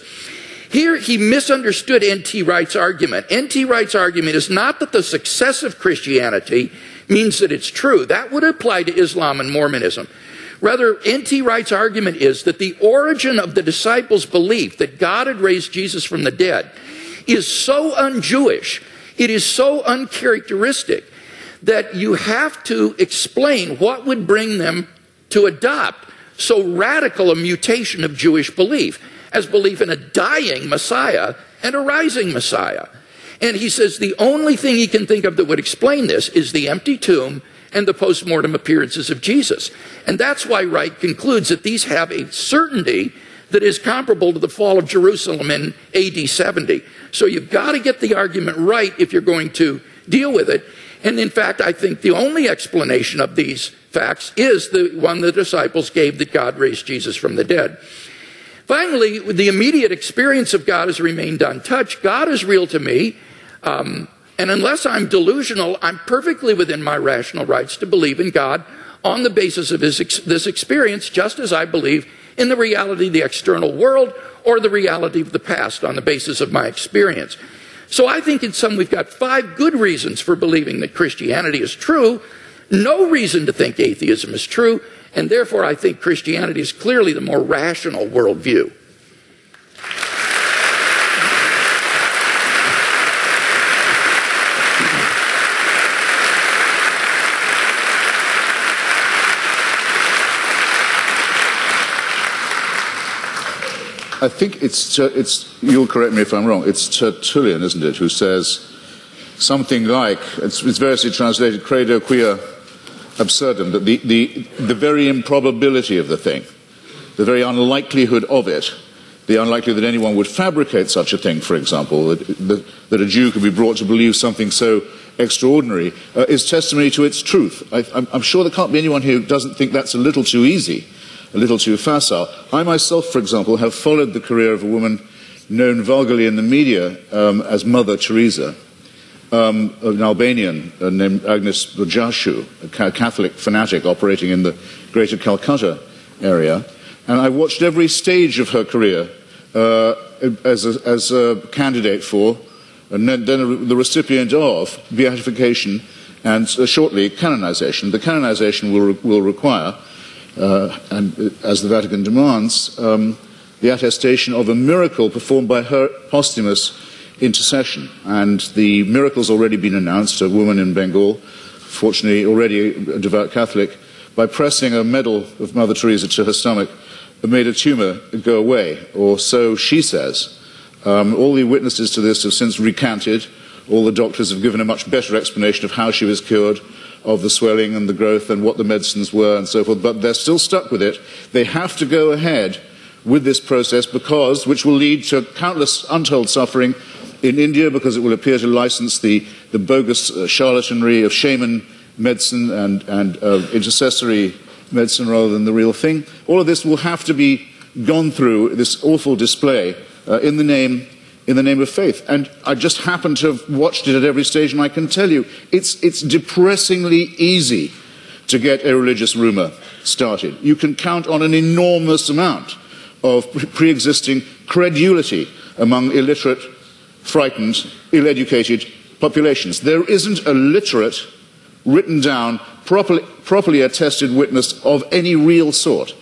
Here he misunderstood N.T. Wright's argument. N.T. Wright's argument is not that the success of Christianity means that it's true. That would apply to Islam and Mormonism. Rather, N.T. Wright's argument is that the origin of the disciples' belief that God had raised Jesus from the dead is so un-Jewish, it is so uncharacteristic, that you have to explain what would bring them to adopt so radical a mutation of Jewish belief as belief in a dying Messiah and a rising Messiah. And he says the only thing he can think of that would explain this is the empty tomb and the post-mortem appearances of Jesus. And that's why Wright concludes that these have a certainty that is comparable to the fall of Jerusalem in AD 70. So you've got to get the argument right if you're going to deal with it. And in fact, I think the only explanation of these facts is the one the disciples gave, that God raised Jesus from the dead. Finally, the immediate experience of God has remained untouched. God is real to me. And unless I'm delusional, I'm perfectly within my rational rights to believe in God on the basis of this experience, just as I believe in the reality of the external world or the reality of the past on the basis of my experience. So I think in sum we've got 5 good reasons for believing that Christianity is true, no reason to think atheism is true, and therefore I think Christianity is clearly the more rational worldview. I think it's, you'll correct me if I'm wrong, it's Tertullian, isn't it, who says something like, it's variously translated, credo quia absurdum, that the very improbability of the thing, the very unlikelihood of it, the unlikelihood that anyone would fabricate such a thing, for example, that a Jew could be brought to believe something so extraordinary, is testimony to its truth. I'm sure there can't be anyone who doesn't think that's a little too easy, a little too facile. I myself, for example, have followed the career of a woman known vulgarly in the media as Mother Teresa, an Albanian named Agnes Bojashu, a Catholic fanatic operating in the greater Calcutta area. And I watched every stage of her career as a candidate for, and then the recipient of, beatification and shortly canonization. The canonization will require, and as the Vatican demands, the attestation of a miracle performed by her posthumous intercession. And the miracle's already been announced. A woman in Bengal, fortunately already a devout Catholic, by pressing a medal of Mother Teresa to her stomach, made a tumor go away, or so she says. All the witnesses to this have since recanted. All the doctors have given a much better explanation of how she was cured, of the swelling and the growth and what the medicines were and so forth, but they're still stuck with it. They have to go ahead with this process because, which will lead to countless untold suffering in India, because it will appear to license the bogus charlatanry of shaman medicine and intercessory medicine rather than the real thing. All of this will have to be gone through, this awful display, in the name of faith. And I just happen to have watched it at every stage, and I can tell you, it's depressingly easy to get a religious rumor started. You can count on an enormous amount of pre-existing credulity among illiterate, frightened, ill-educated populations. There isn't a literate, written down, properly attested witness of any real sort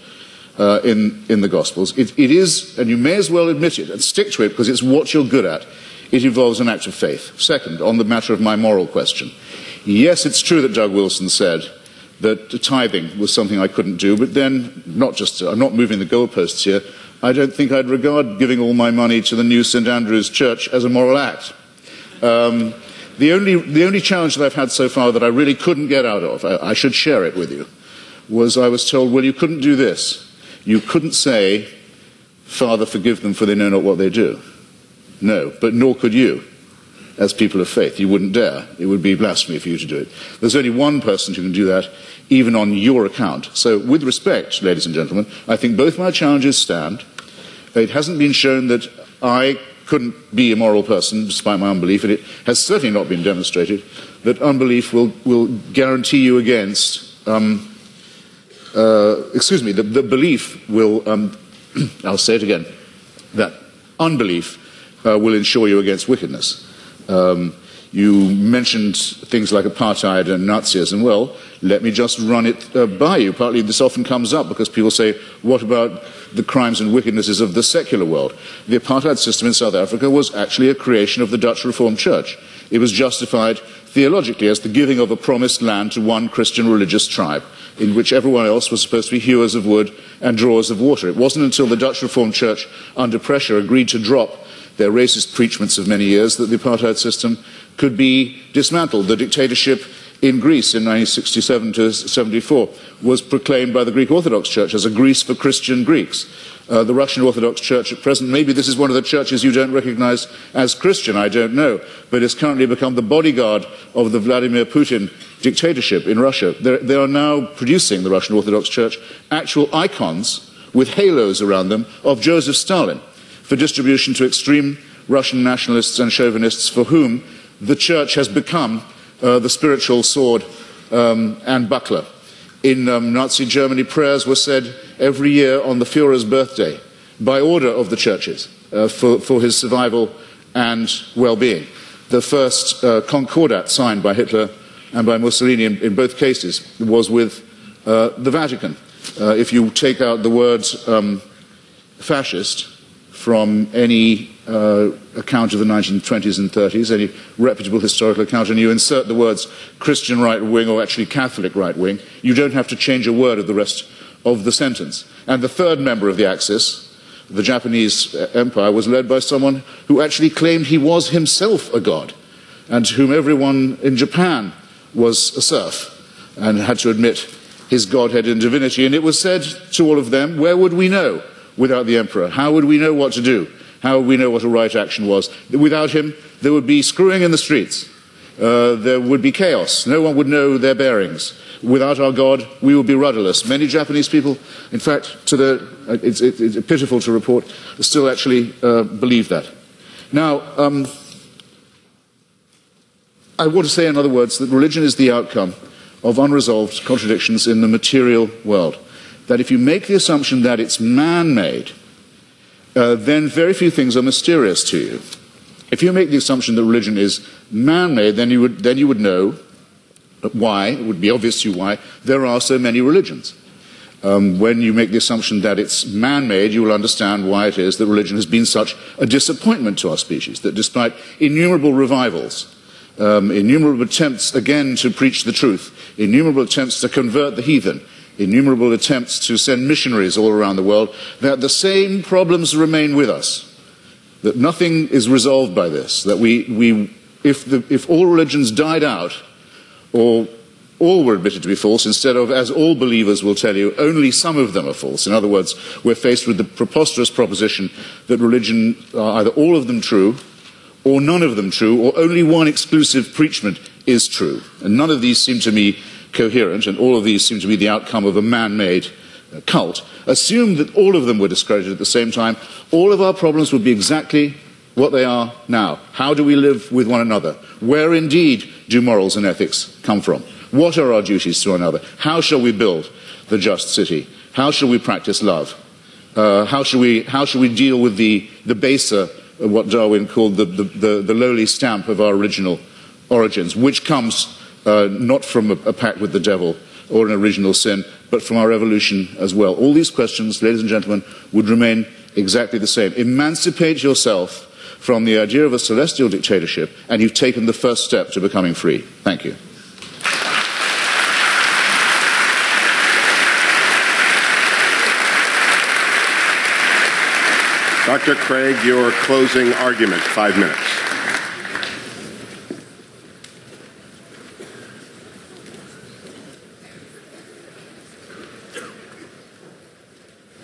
in the Gospels. It is, and you may as well admit it and stick to it because it's what you're good at. It involves an act of faith. Second, on the matter of my moral question, yes, it's true that Doug Wilson said that tithing was something I couldn't do, but then, I'm not moving the goalposts here, I don't think I'd regard giving all my money to the new St. Andrew's Church as a moral act. The only challenge that I've had so far that I really couldn't get out of, I should share it with you, was I was told, well, you couldn't do this. You couldn't say, Father, forgive them for they know not what they do. No, but nor could you, as people of faith. You wouldn't dare. It would be blasphemy for you to do it. There's only one person who can do that, even on your account. So with respect, ladies and gentlemen, I think both my challenges stand. It hasn't been shown that I couldn't be a moral person despite my unbelief, and it has certainly not been demonstrated that unbelief will guarantee you against, the belief will, I'll say it again, that unbelief will ensure you against wickedness. You mentioned things like apartheid and Nazism. Well, let me just run it by you. Partly this often comes up because people say, what about the crimes and wickednesses of the secular world? The apartheid system in South Africa was actually a creation of the Dutch Reformed Church. It was justified theologically as the giving of a promised land to one Christian religious tribe, in which everyone else was supposed to be hewers of wood and drawers of water. It wasn't until the Dutch Reformed Church, under pressure, agreed to drop their racist preachments of many years that the apartheid system could be dismantled. The dictatorship in Greece in 1967 to 74 was proclaimed by the Greek Orthodox Church as a Greece for Christian Greeks. The Russian Orthodox Church at present, maybe this is one of the churches you don't recognize as Christian, I don't know, but it's currently become the bodyguard of the Vladimir Putin dictatorship in Russia. They are now producing, the Russian Orthodox Church, actual icons with halos around them of Joseph Stalin for distribution to extreme Russian nationalists and chauvinists for whom the church has become the spiritual sword and buckler. In Nazi Germany, prayers were said every year on the Führer's birthday by order of the churches for his survival and well-being. The first concordat signed by Hitler and by Mussolini in both cases was with the Vatican. If you take out the words fascist from any account of the 1920s and 30s, any reputable historical account, and you insert the words Christian right wing or actually Catholic right wing, you don't have to change a word of the rest of the sentence. And the third member of the Axis the Japanese empire was led by someone who actually claimed he was himself a god, and to whom everyone in Japan was a serf and had to admit his godhead and divinity. And it was said to all of them, where would we know without the emperor? How would we know what to do? How would we know what a right action was? Without him, there would be screwing in the streets. There would be chaos. No one would know their bearings. Without our God, we would be rudderless. Many Japanese people, in fact, it's pitiful to report, still actually believe that. Now, I want to say, in other words, that religion is the outcome of unresolved contradictions in the material world. That if you make the assumption that it's man-made, then very few things are mysterious to you. If you make the assumption that religion is man-made, then you would know why, it would be obvious to you why, there are so many religions. When you make the assumption that it's man-made, you will understand why it is that religion has been such a disappointment to our species, that despite innumerable revivals, innumerable attempts again to preach the truth, innumerable attempts to convert the heathen, innumerable attempts to send missionaries all around the world, that the same problems remain with us, that nothing is resolved by this, that if all religions died out, or all were admitted to be false, instead of, as all believers will tell you, only some of them are false. In other words, we're faced with the preposterous proposition that religion are either all of them true, or none of them true, or only one exclusive preachment is true. And none of these seem to me coherent, and all of these seem to be the outcome of a man-made cult. Assume that all of them were discredited at the same time, all of our problems would be exactly what they are now. How do we live with one another? Where indeed do morals and ethics come from? What are our duties to one another? How shall we build the just city? How shall we practice love? How shall we deal with the baser, what Darwin called the lowly stamp of our original origins, which comes not from a pact with the devil or an original sin, but from our evolution as well. All these questions, ladies and gentlemen, would remain exactly the same. Emancipate yourself from the idea of a celestial dictatorship, and you've taken the first step to becoming free. Thank you. Dr. Craig, your closing argument, 5 minutes.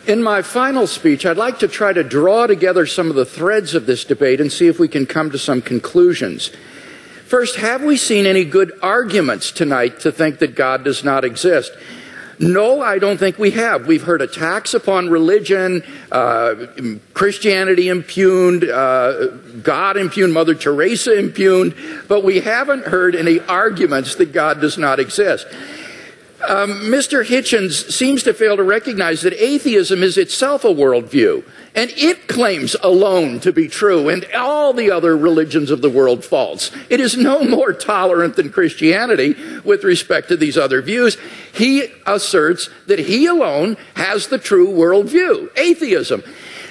In my final speech, I'd like to try to draw together some of the threads of this debate and see if we can come to some conclusions. First, have we seen any good arguments tonight to think that God does not exist? No, I don't think we have. We've heard attacks upon religion, Christianity impugned, God impugned, Mother Teresa impugned, but we haven't heard any arguments that God does not exist. Mr. Hitchens seems to fail to recognize that atheism is itself a worldview, and it claims alone to be true, and all the other religions of the world false. It is no more tolerant than Christianity with respect to these other views. He asserts that he alone has the true worldview, atheism.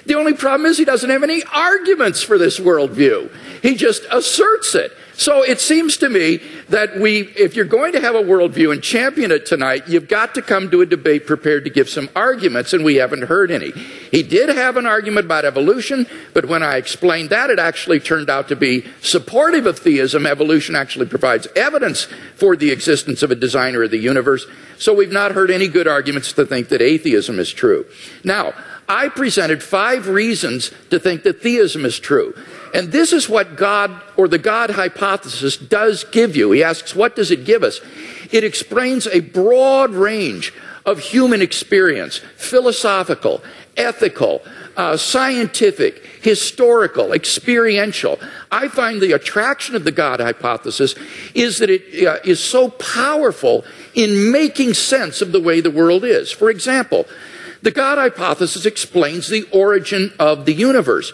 The only problem is he doesn't have any arguments for this worldview. He just asserts it. So it seems to me that if you're going to have a worldview and champion it tonight, you've got to come to a debate prepared to give some arguments, and we haven't heard any. He did have an argument about evolution, but when I explained that, it actually turned out to be supportive of theism. Evolution actually provides evidence for the existence of a designer of the universe. So we've not heard any good arguments to think that atheism is true. Now, I presented 5 reasons to think that theism is true. And this is what God, or the God hypothesis, does give you. He asks, what does it give us? It explains a broad range of human experience, philosophical, ethical, scientific, historical, experiential. I find the attraction of the God hypothesis is that it is so powerful in making sense of the way the world is. For example, the God hypothesis explains the origin of the universe.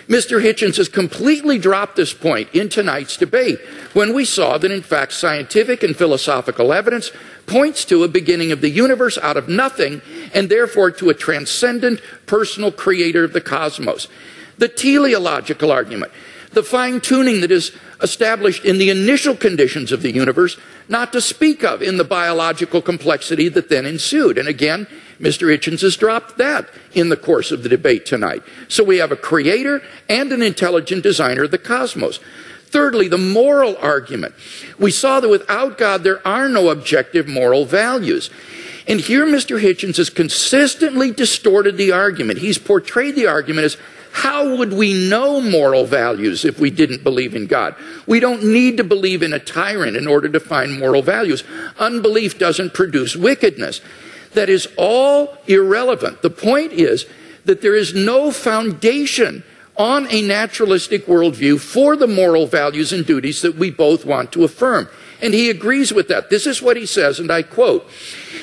Mr. Hitchens has completely dropped this point in tonight's debate when we saw that, in fact, scientific and philosophical evidence points to a beginning of the universe out of nothing, and therefore to a transcendent personal creator of the cosmos. The teleological argument, the fine-tuning that is established in the initial conditions of the universe, not to speak of in the biological complexity that then ensued. And again, Mr. Hitchens has dropped that in the course of the debate tonight. So we have a creator and an intelligent designer of the cosmos. Thirdly, the moral argument. We saw that without God, there are no objective moral values. And here Mr. Hitchens has consistently distorted the argument. He's portrayed the argument as, how would we know moral values if we didn't believe in God? We don't need to believe in a tyrant in order to find moral values. Unbelief doesn't produce wickedness. That is all irrelevant. The point is that there is no foundation on a naturalistic worldview for the moral values and duties that we both want to affirm. And he agrees with that. This is what he says, and I quote.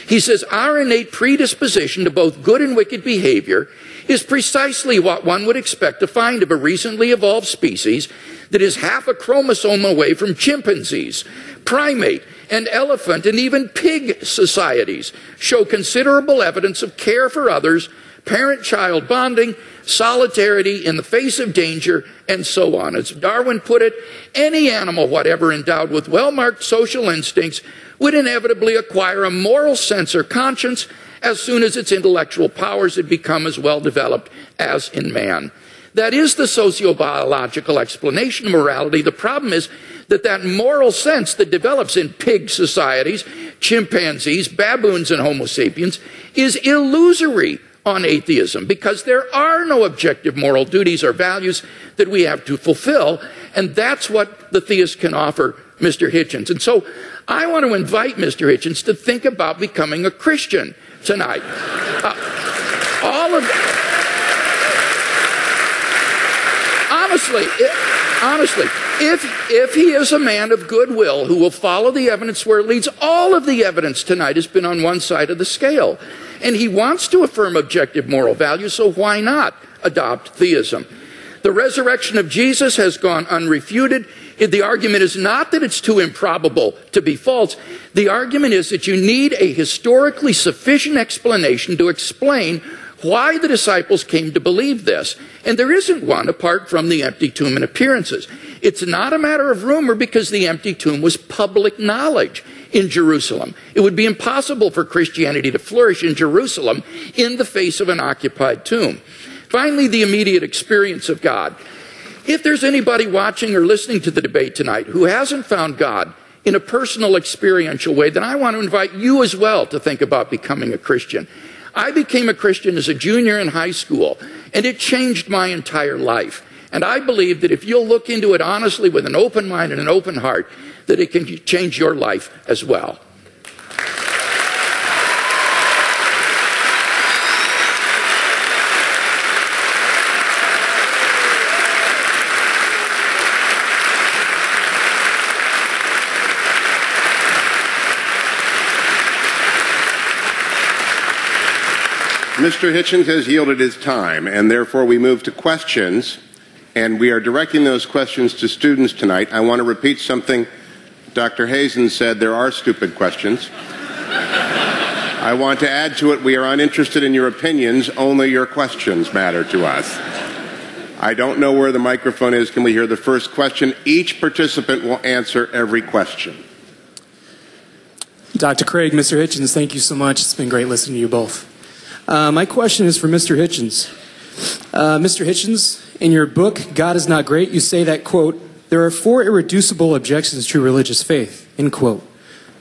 He says, our innate predisposition to both good and wicked behavior is precisely what one would expect to find of a recently evolved species that is half a chromosome away from chimpanzees, primate, and elephant, and even pig societies show considerable evidence of care for others, parent-child bonding, solidarity in the face of danger, and so on. As Darwin put it, any animal whatever endowed with well-marked social instincts would inevitably acquire a moral sense or conscience as soon as its intellectual powers had become as well developed as in man. That is the sociobiological explanation of morality. The problem is that that moral sense that develops in pig societies, chimpanzees, baboons, and Homo sapiens is illusory on atheism, because there are no objective moral duties or values that we have to fulfill, and that's what the theist can offer Mr. Hitchens. And so I want to invite Mr. Hitchens to think about becoming a Christian tonight. Honestly, if he is a man of goodwill who will follow the evidence where it leads, all of the evidence tonight has been on one side of the scale. And he wants to affirm objective moral values, so why not adopt theism? The resurrection of Jesus has gone unrefuted. The argument is not that it's too improbable to be false. The argument is that you need a historically sufficient explanation to explain why the disciples came to believe this. And there isn't one apart from the empty tomb and appearances. It's not a matter of rumor, because the empty tomb was public knowledge in Jerusalem. It would be impossible for Christianity to flourish in Jerusalem in the face of an occupied tomb. Finally, the immediate experience of God. If there's anybody watching or listening to the debate tonight who hasn't found God in a personal, experiential way, then I want to invite you as well to think about becoming a Christian. I became a Christian as a junior in high school, and it changed my entire life. And I believe that if you'll look into it honestly with an open mind and an open heart, that it can change your life as well. Mr. Hitchens has yielded his time, and therefore we move to questions, and we are directing those questions to students tonight. I want to repeat something Dr. Hazen said: there are stupid questions. I want to add to it, we are uninterested in your opinions, only your questions matter to us. I don't know where the microphone is. Can we hear the first question? Each participant will answer every question. Dr. Craig, Mr. Hitchens, thank you so much. It's been great listening to you both. My question is for Mr. Hitchens. Mr. Hitchens, in your book, God is Not Great, you say that, quote, there are 4 irreducible objections to religious faith, end quote.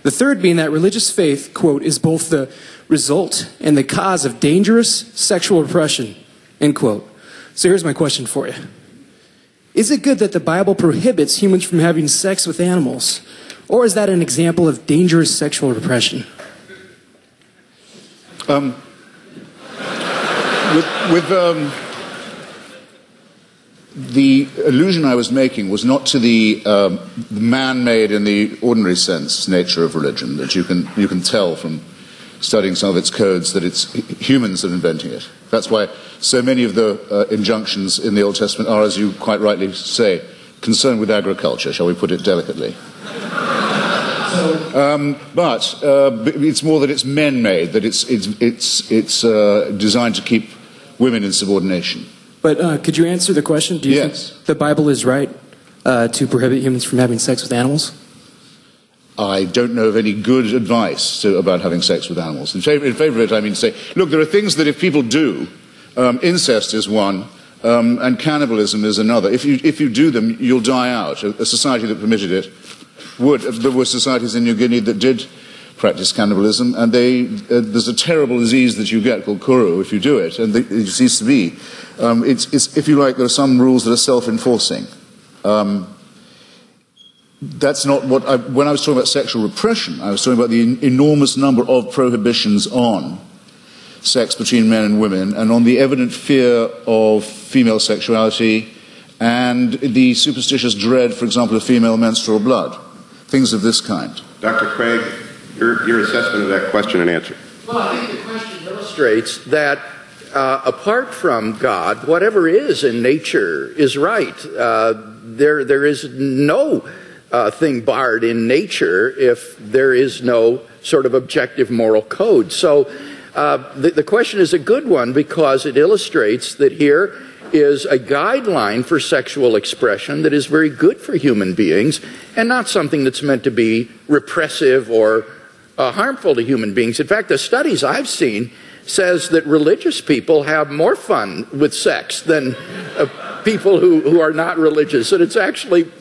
The third being that religious faith, quote, is both the result and the cause of dangerous sexual repression, end quote. So here's my question for you. Is it good that the Bible prohibits humans from having sex with animals? Or is that an example of dangerous sexual repression? The allusion I was making was not to the man-made in the ordinary sense nature of religion, that you can tell from studying some of its codes that it's humans that are inventing it. That's why so many of the injunctions in the Old Testament are, as you quite rightly say, concerned with agriculture, shall we put it delicately. But it's more that it's men-made, that it's designed to keep women in subordination. But could you answer the question? Do you Yes. think the Bible is right to prohibit humans from having sex with animals? I don't know of any good advice about having sex with animals. In favor of it, I mean to say, look, there are things that if people do, incest is one, and cannibalism is another. If you do them, you'll die out. A society that permitted it would. There were societies in New Guinea that did practice cannibalism, and there's a terrible disease that you get called kuru if you do it, and it seems to be. If you like, there are some rules that are self-enforcing. That's not what when I was talking about sexual repression, I was talking about the enormous number of prohibitions on sex between men and women, and on the evident fear of female sexuality, and the superstitious dread, for example, of female menstrual blood. Things of this kind. Dr. Craig, your assessment of that question and answer. Well, I think the question illustrates that apart from God, whatever is in nature is right. There is no thing barred in nature if there is no sort of objective moral code. So the question is a good one because it illustrates that here is a guideline for sexual expression that is very good for human beings and not something that's meant to be repressive or harmful to human beings. In fact, the studies I've seen says that religious people have more fun with sex than people who are not religious. And it's actually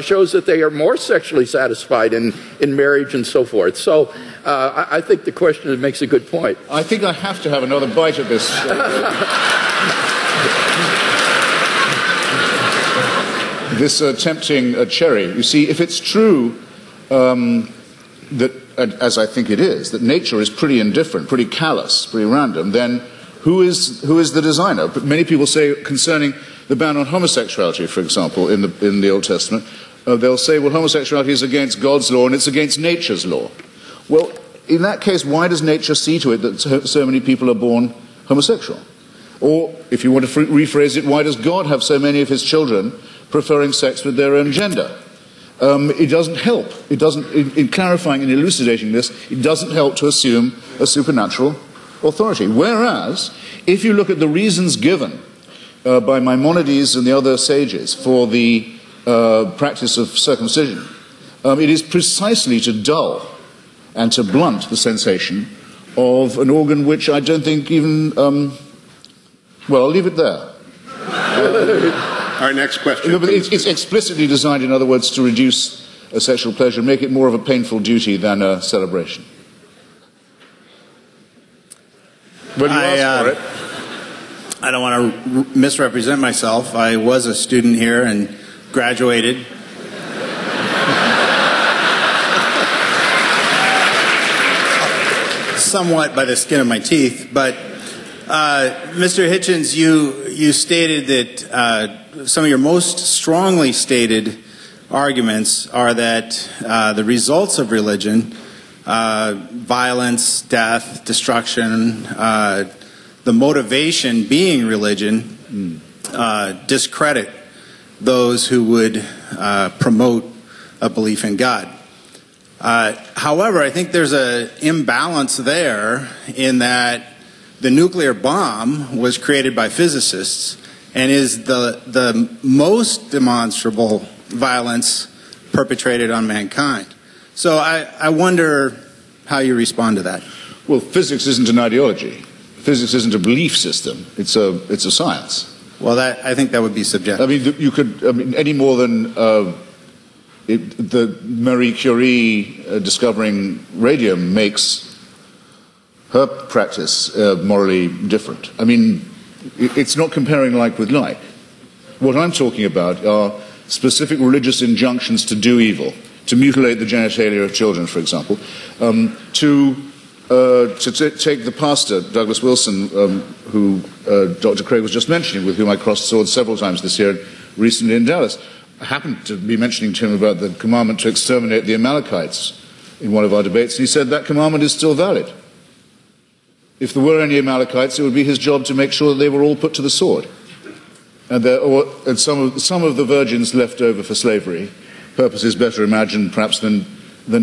shows that they are more sexually satisfied in marriage and so forth. So I think the question makes a good point. I think I have to have another bite at this. This tempting cherry. You see, if it's true that, as I think it is, that nature is pretty indifferent, pretty callous, pretty random, then who is the designer? But many people say concerning the ban on homosexuality, for example, in the Old Testament, they'll say, well, homosexuality is against God's law and it's against nature's law. Well, in that case, why does nature see to it that so many people are born homosexual? Or, if you want to rephrase it, why does God have so many of his children preferring sex with their own gender? It doesn't help. It doesn't, in clarifying and elucidating this, it doesn't help to assume a supernatural authority. Whereas, if you look at the reasons given by Maimonides and the other sages for the practice of circumcision, it is precisely to dull and to blunt the sensation of an organ which I don't think even... well, I'll leave it there. Our next question. It's explicitly designed, in other words, to reduce a sexual pleasure, make it more of a painful duty than a celebration. When you ask for it. I don't want to misrepresent myself. I was a student here and graduated. Somewhat by the skin of my teeth, but Mr. Hitchens, you stated that some of your most strongly stated arguments are that the results of religion, violence, death, destruction, the motivation being religion, discredit those who would promote a belief in God. However, I think there's an imbalance there in that the nuclear bomb was created by physicists and is the most demonstrable violence perpetrated on mankind. So I wonder how you respond to that. Well, physics isn't an ideology. Physics isn't a belief system. It's a science. Well, I think that would be subjective. I mean, you could any more than the Marie Curie discovering radium makes her practice morally different. I mean, it's not comparing like with like. What I'm talking about are specific religious injunctions to do evil, to mutilate the genitalia of children, for example, to take the pastor, Douglas Wilson, who Dr. Craig was just mentioning, with whom I crossed swords several times this year, recently in Dallas. I happened to be mentioning to him about the commandment to exterminate the Amalekites in one of our debates, and he said that commandment is still valid. If there were any Amalekites, it would be his job to make sure that they were all put to the sword. And some of the virgins left over for slavery, purposes better imagined perhaps than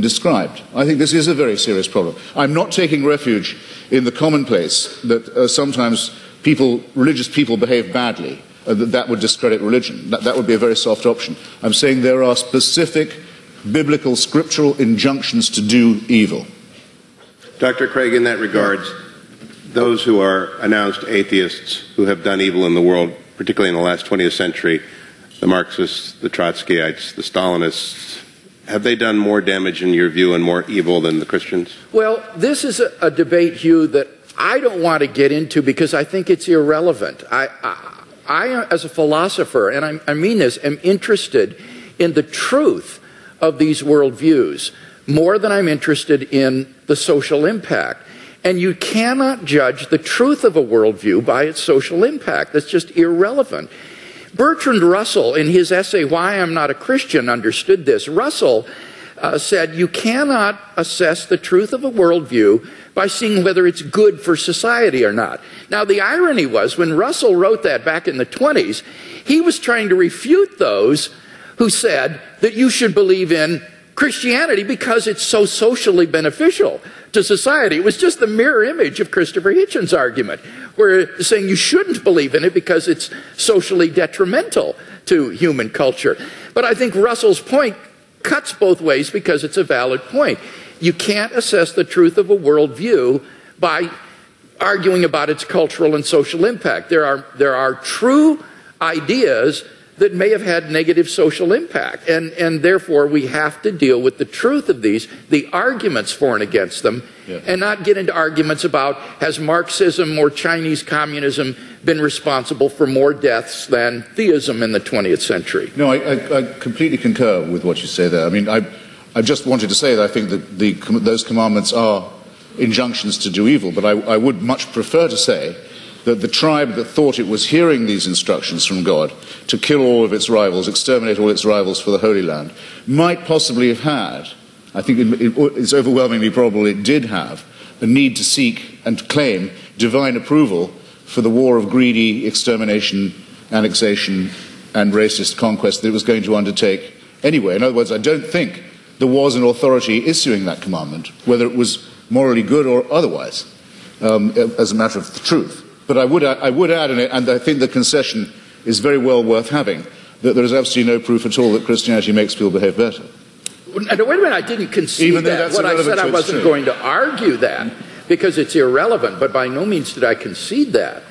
described. I think this is a very serious problem. I'm not taking refuge in the commonplace that sometimes religious people behave badly, that would discredit religion. That would be a very soft option. I'm saying there are specific biblical, scriptural injunctions to do evil. Dr. Craig, in that regard, those who are announced atheists who have done evil in the world, particularly in the last 20th century, the Marxists, the Trotskyites, the Stalinists, have they done more damage in your view and more evil than the Christians? Well, this is a debate, Hugh, that I don't want to get into because I think it's irrelevant. I as a philosopher, and I mean this, am interested in the truth of these worldviews more than I'm interested in the social impact. And you cannot judge the truth of a worldview by its social impact. That's just irrelevant. Bertrand Russell, in his essay, Why I'm Not a Christian, understood this. Russell said, you cannot assess the truth of a worldview by seeing whether it's good for society or not. Now, the irony was, when Russell wrote that back in the 20s, he was trying to refute those who said that you should believe in Christianity because it's so socially beneficial to society. It was just the mirror image of Christopher Hitchens' argument, where saying you shouldn't believe in it because it's socially detrimental to human culture. But I think Russell's point cuts both ways because it's a valid point. You can't assess the truth of a worldview by arguing about its cultural and social impact. There are true ideas that may have had negative social impact, and therefore we have to deal with the truth of these, the arguments for and against them, and not get into arguments about has Marxism or Chinese communism been responsible for more deaths than theism in the 20th century. No, I completely concur with what you say there. I mean, I just wanted to say that I think that those commandments are injunctions to do evil, but I would much prefer to say that the tribe that thought it was hearing these instructions from God to kill all of its rivals, exterminate all its rivals for the Holy Land, might possibly have had, I think it's overwhelmingly probable it did have, a need to seek and claim divine approval for the war of greedy extermination, annexation, and racist conquest that it was going to undertake anyway. In other words, I don't think there was an authority issuing that commandment, whether it was morally good or otherwise, as a matter of the truth. But I would add, and I think the concession is very well worth having, that there is absolutely no proof at all that Christianity makes people behave better. Wait a minute, I didn't concede that. What I said, I wasn't going to argue that because it's irrelevant, but by no means did I concede that.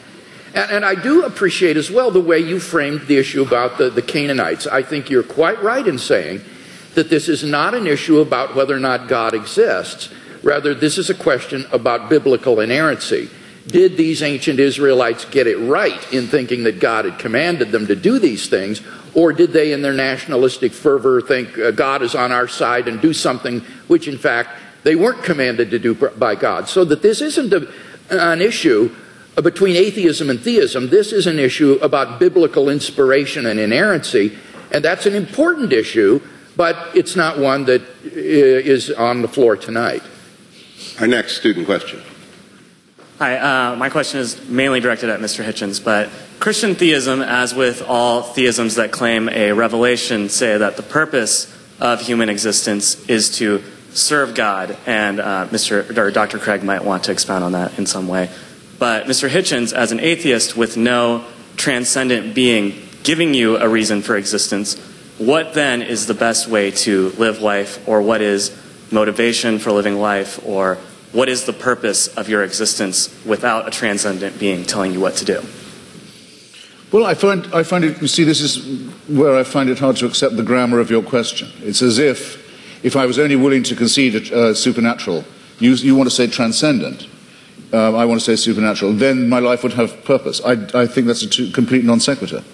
And I do appreciate as well the way you framed the issue about the Canaanites. I think you're quite right in saying that this is not an issue about whether or not God exists. Rather, this is a question about biblical inerrancy. Did these ancient Israelites get it right in thinking that God had commanded them to do these things, or did they in their nationalistic fervor think God is on our side and do something which in fact they weren't commanded to do by God? So that this isn't an issue between atheism and theism. This is an issue about biblical inspiration and inerrancy, and that's an important issue, but it's not one that is on the floor tonight. Our next student question. Hi, my question is mainly directed at Mr. Hitchens, but Christian theism, as with all theisms that claim a revelation, say that the purpose of human existence is to serve God, and Dr. Craig might want to expound on that in some way. But Mr. Hitchens, as an atheist with no transcendent being giving you a reason for existence, what then is the best way to live life, or what is motivation for living life, or what is the purpose of your existence without a transcendent being telling you what to do? Well, I find it, you see, this is where I find it hard to accept the grammar of your question. It's as if I was only willing to concede supernatural, you want to say transcendent, I want to say supernatural, then my life would have purpose. I think that's a complete non sequitur.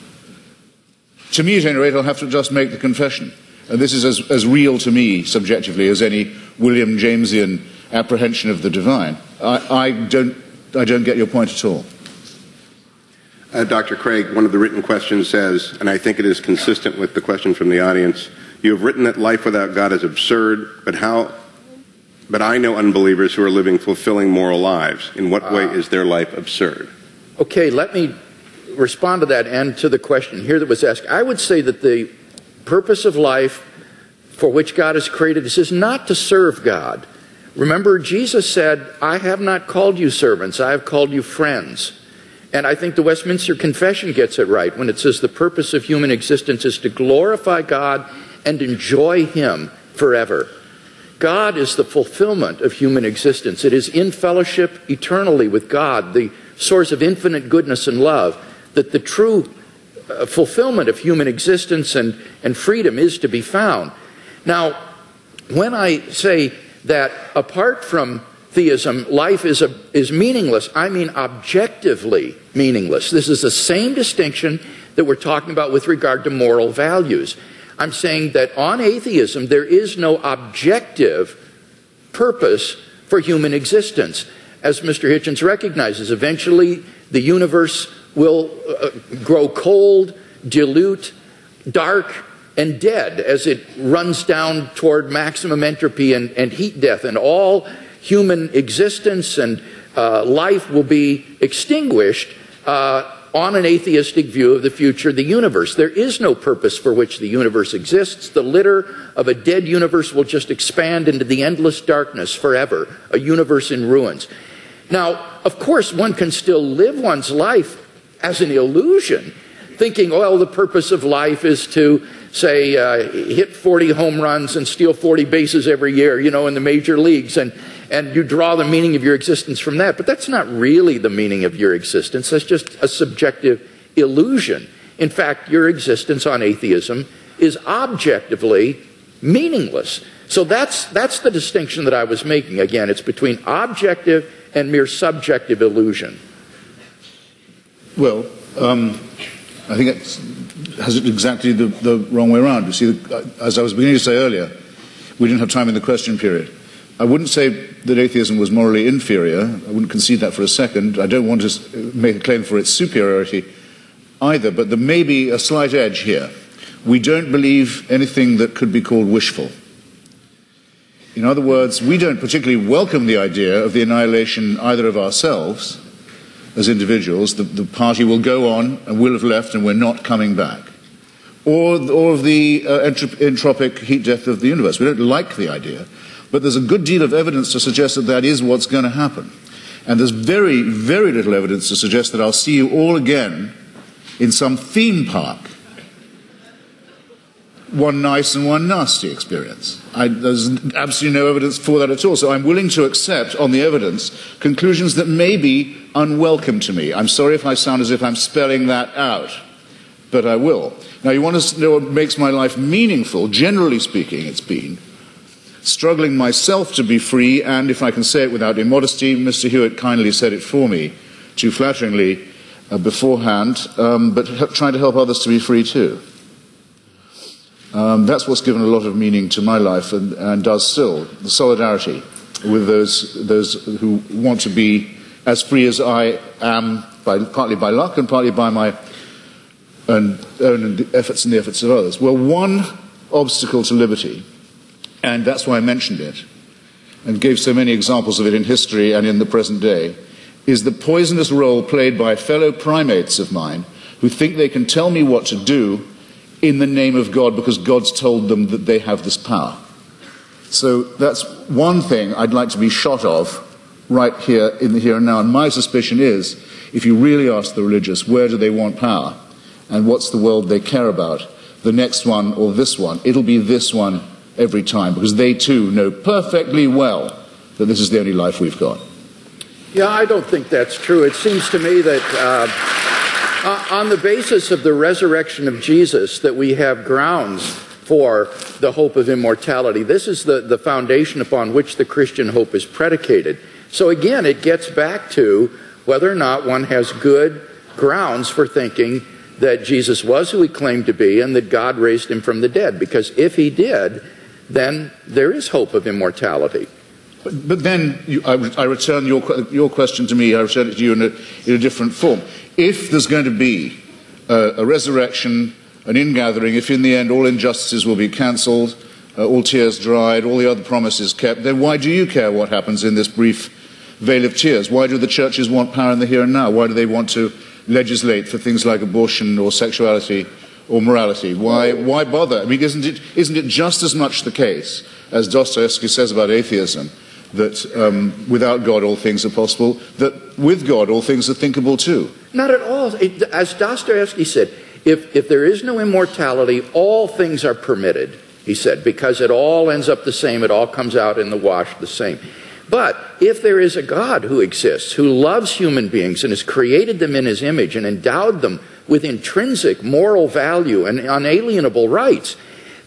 To me, at any rate, I'll have to just make the confession. And this is as real to me, subjectively, as any William Jamesian apprehension of the divine. I don't get your point at all. Dr. Craig, one of the written questions says, and I think it is consistent with the question from the audience, you have written that life without God is absurd, but I know unbelievers who are living fulfilling moral lives. In what way is their life absurd? Okay, let me respond to that and to the question here that was asked. I would say that the purpose of life for which God has created us is not to serve God. Remember, Jesus said, I have not called you servants, I have called you friends. And I think the Westminster Confession gets it right when it says the purpose of human existence is to glorify God and enjoy Him forever. God is the fulfillment of human existence. It is in fellowship eternally with God, the source of infinite goodness and love, that the true fulfillment of human existence and freedom is to be found. Now, when I say that apart from theism, life is meaningless, I mean objectively meaningless. This is the same distinction that we're talking about with regard to moral values. I'm saying that on atheism, there is no objective purpose for human existence. As Mr. Hitchens recognizes, eventually the universe will grow cold, dilute, dark, and dead as it runs down toward maximum entropy and heat death, and all human existence and life will be extinguished on an atheistic view of the future of the universe. There is no purpose for which the universe exists. The litter of a dead universe will just expand into the endless darkness forever, a universe in ruins. Now, of course, one can still live one's life as an illusion, thinking, well, the purpose of life is to, say, hit 40 home runs and steal 40 bases every year, you know, in the major leagues, and you draw the meaning of your existence from that. But that's not really the meaning of your existence. That's just a subjective illusion. In fact, your existence on atheism is objectively meaningless. So that's the distinction that I was making. Again, it's between objective and mere subjective illusion. Well, I think it has it exactly the wrong way around. You see, as I was beginning to say earlier, we didn't have time in the question period. I wouldn't say that atheism was morally inferior. I wouldn't concede that for a second. I don't want to make a claim for its superiority either, but there may be a slight edge here. We don't believe anything that could be called wishful. In other words, we don't particularly welcome the idea of the annihilation either of ourselves as individuals, the party will go on and will have left and we're not coming back, or of the entropic heat death of the universe. We don't like the idea, but there's a good deal of evidence to suggest that that is what's going to happen. And there's very, very little evidence to suggest that I'll see you all again in some theme park. One nice and one nasty experience. There's absolutely no evidence for that at all. So I'm willing to accept, on the evidence, conclusions that may be unwelcome to me. I'm sorry if I sound as if I'm spelling that out, but I will. Now, you want to know what makes my life meaningful? Generally speaking, it's been struggling myself to be free, and if I can say it without immodesty, Mr. Hewitt kindly said it for me, too flatteringly beforehand, but trying to help others to be free too. That's what's given a lot of meaning to my life and does still, the solidarity with those who want to be as free as I am, partly by luck and partly by my own efforts and the efforts of others. Well, one obstacle to liberty, and that's why I mentioned it, and gave so many examples of it in history and in the present day, is the poisonous role played by fellow primates of mine who think they can tell me what to do in the name of God because God's told them that they have this power. So that's one thing I'd like to be shot of right here in the here and now. And my suspicion is, if you really ask the religious where do they want power and what's the world they care about, the next one or this one, it'll be this one every time, because they too know perfectly well that this is the only life we've got. Yeah, I don't think that's true. It seems to me that on the basis of the resurrection of Jesus, that we have grounds for the hope of immortality. This is the foundation upon which the Christian hope is predicated. So again, it gets back to whether or not one has good grounds for thinking that Jesus was who he claimed to be and that God raised him from the dead. Because if he did, then there is hope of immortality. But then I return your question to me, I return it to you in a different form. If there's going to be a resurrection, an ingathering, if in the end all injustices will be cancelled, all tears dried, all the other promises kept, then why do you care what happens in this brief veil of tears? Why do the churches want power in the here and now? Why do they want to legislate for things like abortion or sexuality or morality? Why bother? I mean, isn't it just as much the case, as Dostoevsky says about atheism, that without God all things are possible, that with God all things are thinkable too? Not at all. As Dostoevsky said, if there is no immortality, all things are permitted. he said, because it all ends up the same. It all comes out in the wash the same. But if there is a God who exists, who loves human beings and has created them in his image and endowed them with intrinsic moral value and unalienable rights,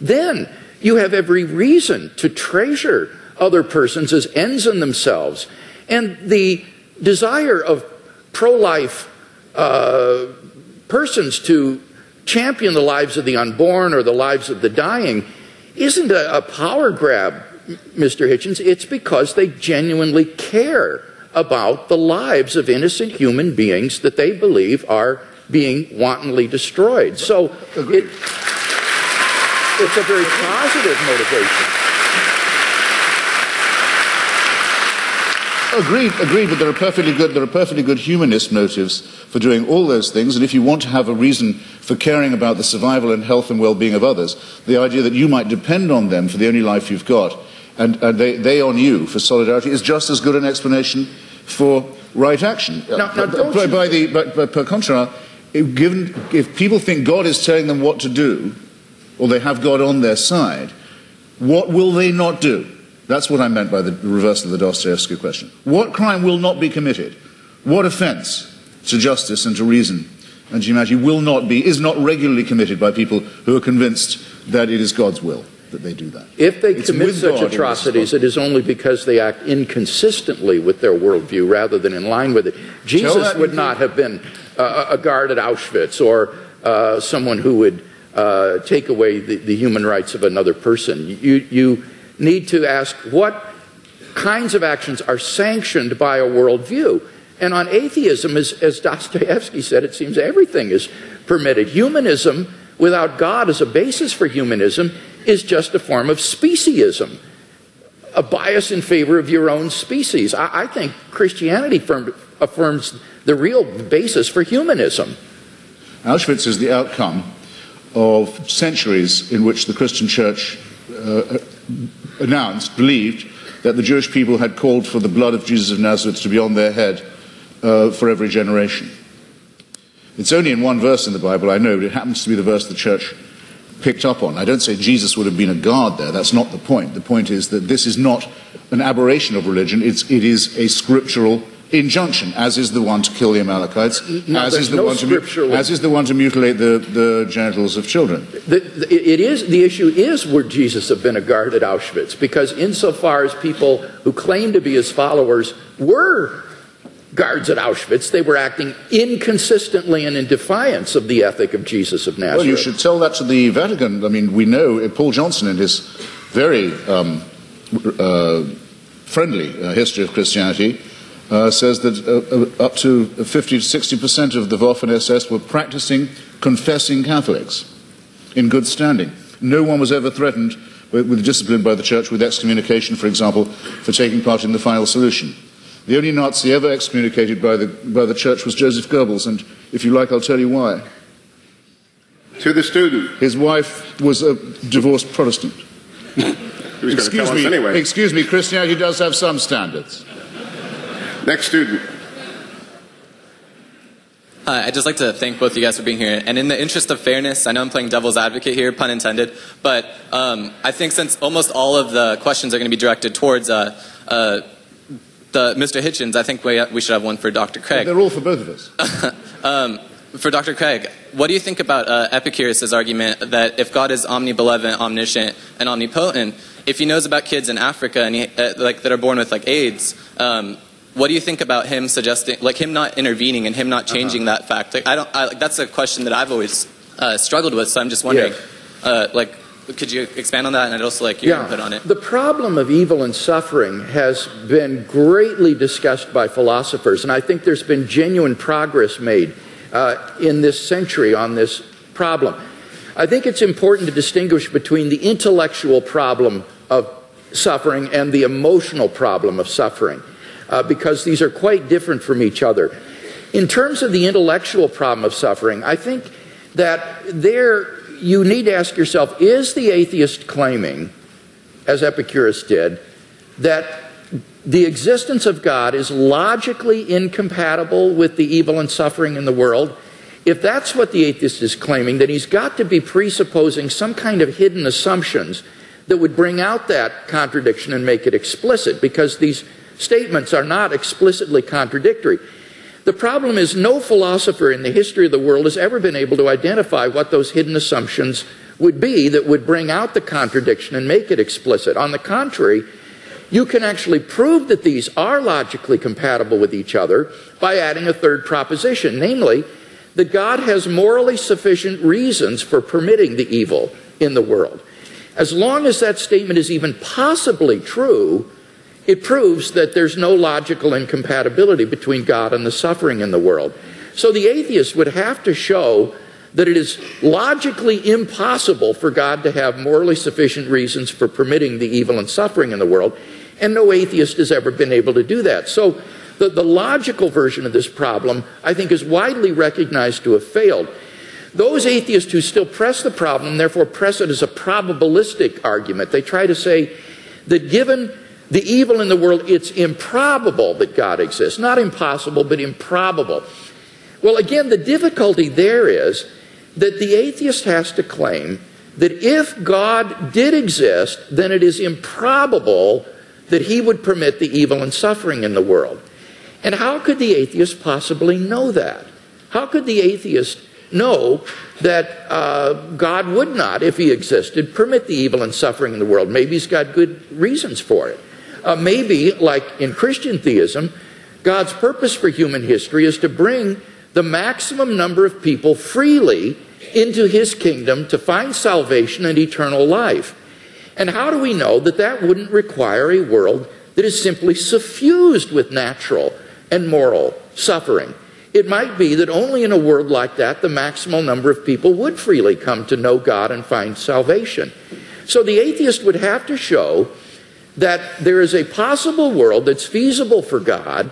then you have every reason to treasure other persons as ends in themselves. And the desire of pro-life persons to champion the lives of the unborn or the lives of the dying isn't a power grab, Mr. Hitchens. It's because they genuinely care about the lives of innocent human beings that they believe are being wantonly destroyed. So it's a very positive motivation. Agreed, but there are perfectly good humanist motives for doing all those things, and if you want to have a reason for caring about the survival and health and well-being of others, the idea that you might depend on them for the only life you've got, and they on you for solidarity, is just as good an explanation for right action. Per contra, if people think God is telling them what to do, or they have God on their side, what will they not do? That's what I meant by the reversal of the Dostoevsky question. What crime will not be committed? What offence to justice and to reason and to humanity is not regularly committed by people who are convinced that it is God's will that they do that? If they commit such atrocities, it is only because they act inconsistently with their worldview rather than in line with it. Jesus would not have been a guard at Auschwitz or someone who would take away the human rights of another person. You need to ask what kinds of actions are sanctioned by a worldview. And on atheism, as Dostoevsky said, it seems everything is permitted. Humanism, without God as a basis for humanism, is just a form of speciesism, a bias in favor of your own species. I think Christianity affirms the real basis for humanism. Auschwitz is the outcome of centuries in which the Christian Church believed that the Jewish people had called for the blood of Jesus of Nazareth to be on their head for every generation. It's only in one verse in the Bible, I know, but it happens to be the verse the Church picked up on. I don't say Jesus would have been a guard there. That's not the point. The point is that this is not an aberration of religion. It is a scriptural injunction, as is the one to kill the Amalekites, as is the one to mutilate the genitals of children. The issue is, would Jesus have been a guard at Auschwitz? Because insofar as people who claim to be his followers were guards at Auschwitz, they were acting inconsistently and in defiance of the ethic of Jesus of Nazareth. Well, you should tell that to the Vatican. I mean, we know Paul Johnson, in his very friendly history of Christianity, says that up to 50 to 60% of the Waffen SS were practicing, confessing Catholics in good standing. No one was ever threatened with discipline by the Church, with excommunication, for example, for taking part in the final solution. The only Nazi ever excommunicated by the Church was Joseph Goebbels, and if you like, I'll tell you why. To the student. His wife was a divorced Protestant. Excuse me, Christianity does have some standards. Next student. I'd just like to thank both of you guys for being here. And in the interest of fairness, I know I'm playing devil's advocate here, pun intended, but I think since almost all of the questions are going to be directed towards Mr. Hitchens, I think we should have one for Dr. Craig. They're all for both of us. For Dr. Craig, what do you think about Epicurus' argument that if God is omnibenevolent, omniscient, and omnipotent, if he knows about kids in Africa and that are born with AIDS, what do you think about him suggesting, him not intervening and him not changing that fact? That's a question that I've always struggled with. So I'm just wondering, could you expand on that? And I'd also like your input on it. The problem of evil and suffering has been greatly discussed by philosophers, and I think there's been genuine progress made in this century on this problem. I think it's important to distinguish between the intellectual problem of suffering and the emotional problem of suffering. Because these are quite different from each other. In terms of the intellectual problem of suffering, I think that you need to ask yourself, is the atheist claiming, as Epicurus did, that the existence of God is logically incompatible with the evil and suffering in the world? if that's what the atheist is claiming, then he's got to be presupposing some kind of hidden assumptions that would bring out that contradiction and make it explicit, because these statements are not explicitly contradictory. The problem is no philosopher in the history of the world has ever been able to identify what those hidden assumptions would be that would bring out the contradiction and make it explicit. On the contrary, you can actually prove that these are logically compatible with each other by adding a third proposition, namely, that God has morally sufficient reasons for permitting the evil in the world. As long as that statement is even possibly true, it proves that there's no logical incompatibility between God and the suffering in the world. So the atheist would have to show that it is logically impossible for God to have morally sufficient reasons for permitting the evil and suffering in the world, and no atheist has ever been able to do that. So the logical version of this problem, I think, is widely recognized to have failed. Those atheists who still press the problem, therefore press it as a probabilistic argument. They try to say that given the evil in the world, it's improbable that God exists. Not impossible, but improbable. Well, again, the difficulty there is that the atheist has to claim that if God did exist, then it is improbable that he would permit the evil and suffering in the world. And how could the atheist possibly know that? How could the atheist know that God would not, if he existed, permit the evil and suffering in the world? Maybe he's got good reasons for it. Maybe, like in Christian theism, God's purpose for human history is to bring the maximum number of people freely into his kingdom to find salvation and eternal life. And how do we know that that wouldn't require a world that is simply suffused with natural and moral suffering? It might be that only in a world like that the maximal number of people would freely come to know God and find salvation. So the atheist would have to show that there is a possible world that's feasible for God,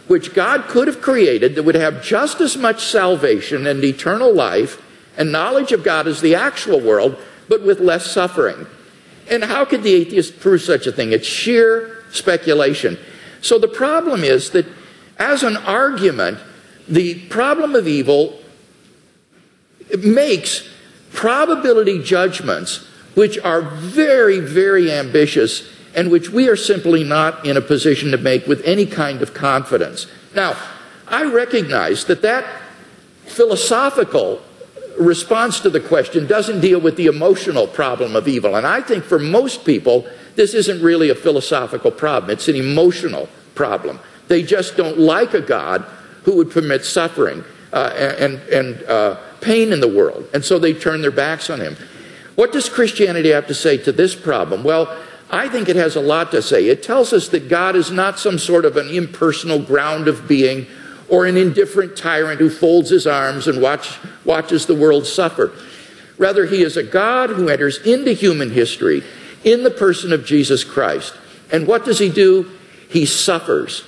which God could have created, that would have just as much salvation and eternal life and knowledge of God as the actual world, but with less suffering. And how could the atheist prove such a thing? It's sheer speculation. So the problem is that as an argument, the problem of evil makes probability judgments which are very, very ambitious and which we are simply not in a position to make with any kind of confidence. Now, I recognize that that philosophical response to the question doesn't deal with the emotional problem of evil. And I think for most people, this isn't really a philosophical problem. It's an emotional problem. They just don't like a God who would permit suffering and pain in the world. And so they turn their backs on him. What does Christianity have to say to this problem? Well, I think it has a lot to say. It tells us that God is not some sort of an impersonal ground of being or an indifferent tyrant who folds his arms and watches the world suffer. Rather, he is a God who enters into human history in the person of Jesus Christ. And what does he do? He suffers.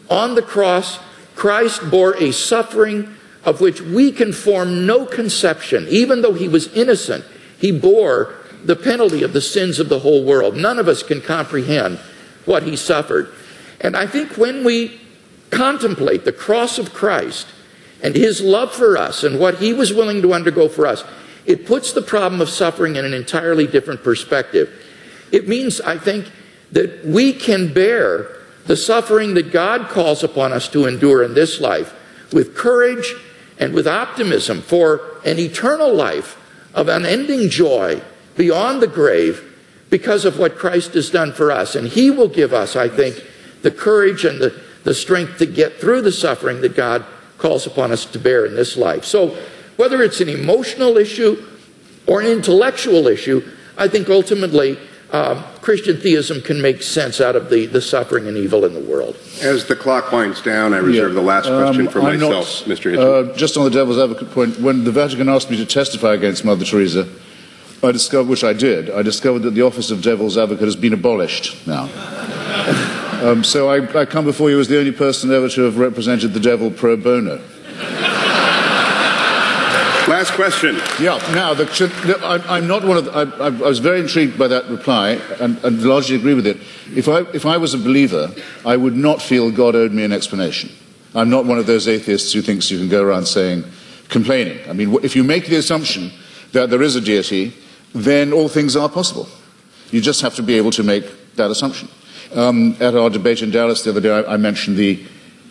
On the cross, Christ bore a suffering of which we can form no conception. Even though he was innocent, he bore the penalty of the sins of the whole world. None of us can comprehend what he suffered. And I think when we contemplate the cross of Christ and his love for us and what he was willing to undergo for us, it puts the problem of suffering in an entirely different perspective. It means, I think, that we can bear the suffering that God calls upon us to endure in this life with courage and with optimism for an eternal life of unending joy beyond the grave because of what Christ has done for us. And he will give us, I think, the courage and the strength to get through the suffering that God calls upon us to bear in this life. So whether it's an emotional issue or an intellectual issue, I think ultimately Christian theism can make sense out of the suffering and evil in the world. As the clock winds down, I reserve the last question for myself, Mr. Hitchens. Just on the devil's advocate point, when the Vatican asked me to testify against Mother Teresa, I discovered that the office of devil's advocate has been abolished now. So I come before you as the only person ever to have represented the devil pro bono. Last question. Yeah. Now, I'm not one of the, I was very intrigued by that reply and largely agree with it. If I was a believer, I would not feel God owed me an explanation. I'm not one of those atheists who thinks you can go around saying, complaining. I mean, if you make the assumption that there is a deity, then all things are possible. You just have to be able to make that assumption. At our debate in Dallas the other day, I mentioned the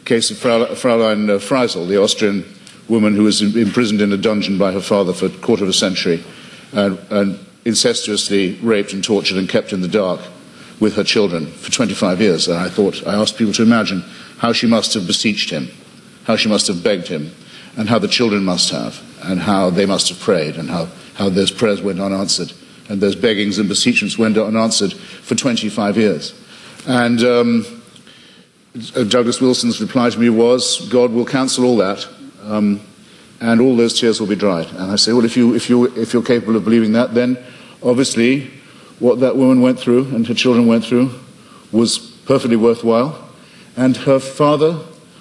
case of Fräulein Freisel, the Austrian woman who was imprisoned in a dungeon by her father for a quarter of a century and incestuously raped and tortured and kept in the dark with her children for 25 years. And I asked people to imagine how she must have beseeched him, how she must have begged him, and how the children must have, and how they must have prayed, and how those prayers went unanswered, and those beggings and beseechments went unanswered for 25 years. And Douglas Wilson's reply to me was, God will cancel all that, and all those tears will be dried. And I say, well, if you're capable of believing that, then obviously what that woman went through and her children went through was perfectly worthwhile. And her father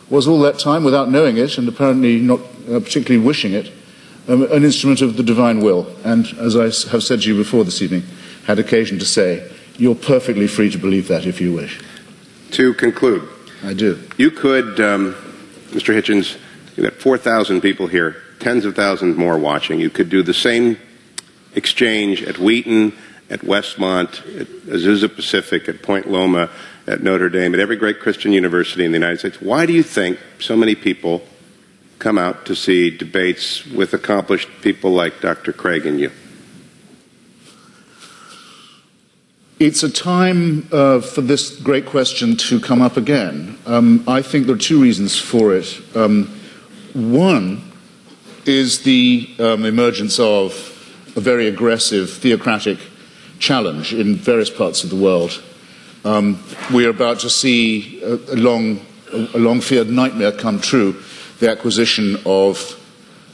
was all that time, without knowing it, and apparently not particularly wishing it, an instrument of the divine will. And as I have said to you before this evening, had occasion to say, you're perfectly free to believe that if you wish. To conclude. I do. You could, Mr. Hitchens, you've got 4,000 people here, tens of thousands more watching. You could do the same exchange at Wheaton, at Westmont, at Azusa Pacific, at Point Loma, at Notre Dame, at every great Christian university in the United States. Why do you think so many people come out to see debates with accomplished people like Dr. Craig and you? It's a time for this great question to come up again. I think there are two reasons for it. One is the emergence of a very aggressive theocratic challenge in various parts of the world. We are about to see a long-feared nightmare come true, the acquisition of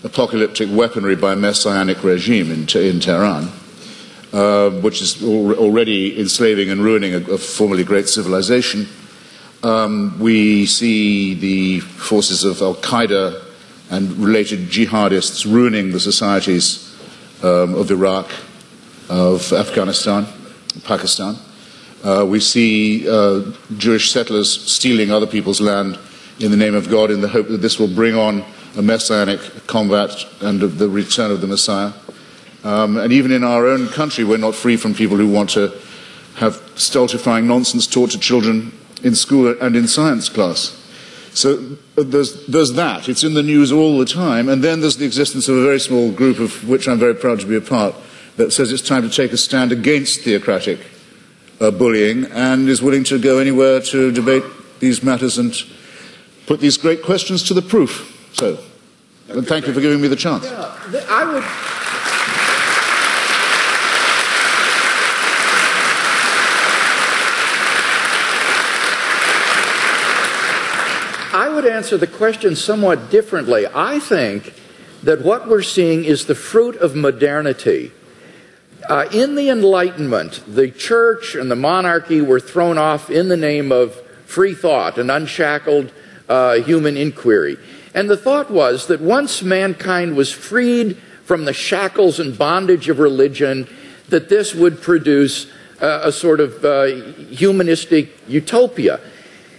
apocalyptic weaponry by a messianic regime in Tehran, which is already enslaving and ruining a formerly great civilization. We see the forces of Al-Qaeda and related jihadists ruining the societies of Iraq, of Afghanistan, Pakistan. We see Jewish settlers stealing other people's land in the name of God in the hope that this will bring on a messianic combat and the return of the Messiah. And even in our own country, we're not free from people who want to have stultifying nonsense taught to children in school and in science class. So there's that. It's in the news all the time. And then there's the existence of a very small group, of which I'm very proud to be a part, that says it's time to take a stand against theocratic bullying and is willing to go anywhere to debate these matters and put these great questions to the proof. So, thank you for giving me the chance. Yeah, I would answer the question somewhat differently. I think that what we're seeing is the fruit of modernity. In the Enlightenment, the church and the monarchy were thrown off in the name of free thought and unshackled human inquiry. And the thought was that once mankind was freed from the shackles and bondage of religion, that this would produce a sort of humanistic utopia.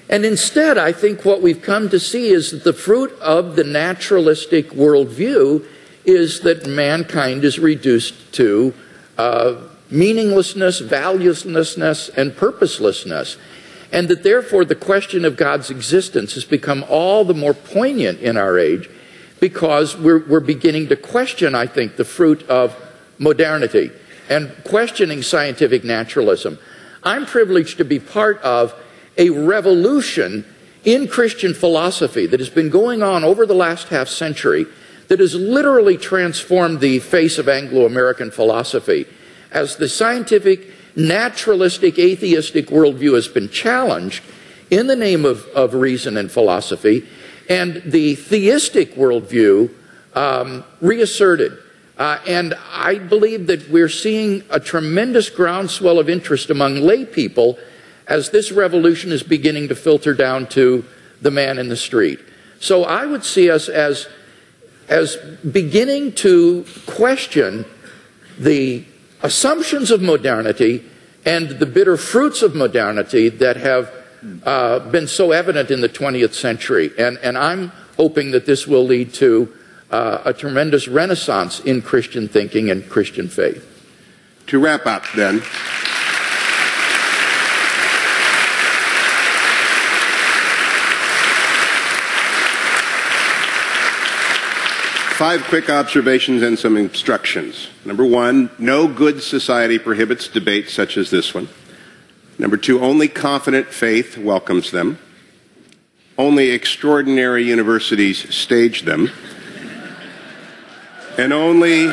And instead, I think what we've come to see is that the fruit of the naturalistic worldview is that mankind is reduced to meaninglessness, valuelessness, and purposelessness. And that therefore the question of God's existence has become all the more poignant in our age because we're beginning to question, I think, the fruit of modernity and questioning scientific naturalism. I'm privileged to be part of a revolution in Christian philosophy that has been going on over the last half century that has literally transformed the face of Anglo-American philosophy. As the scientific, naturalistic, atheistic worldview has been challenged in the name of reason and philosophy, and the theistic worldview reasserted. And I believe that we're seeing a tremendous groundswell of interest among lay people as this revolution is beginning to filter down to the man in the street. So I would see us as beginning to question the assumptions of modernity and the bitter fruits of modernity that have been so evident in the 20th century. And I'm hoping that this will lead to a tremendous renaissance in Christian thinking and Christian faith. To wrap up, then, five quick observations and some instructions. Number one, no good society prohibits debates such as this one. Number two, only confident faith welcomes them. Only extraordinary universities stage them. And only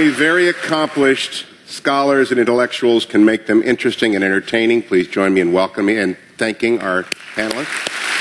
very accomplished scholars and intellectuals can make them interesting and entertaining. Please join me in welcoming and thanking our panelists.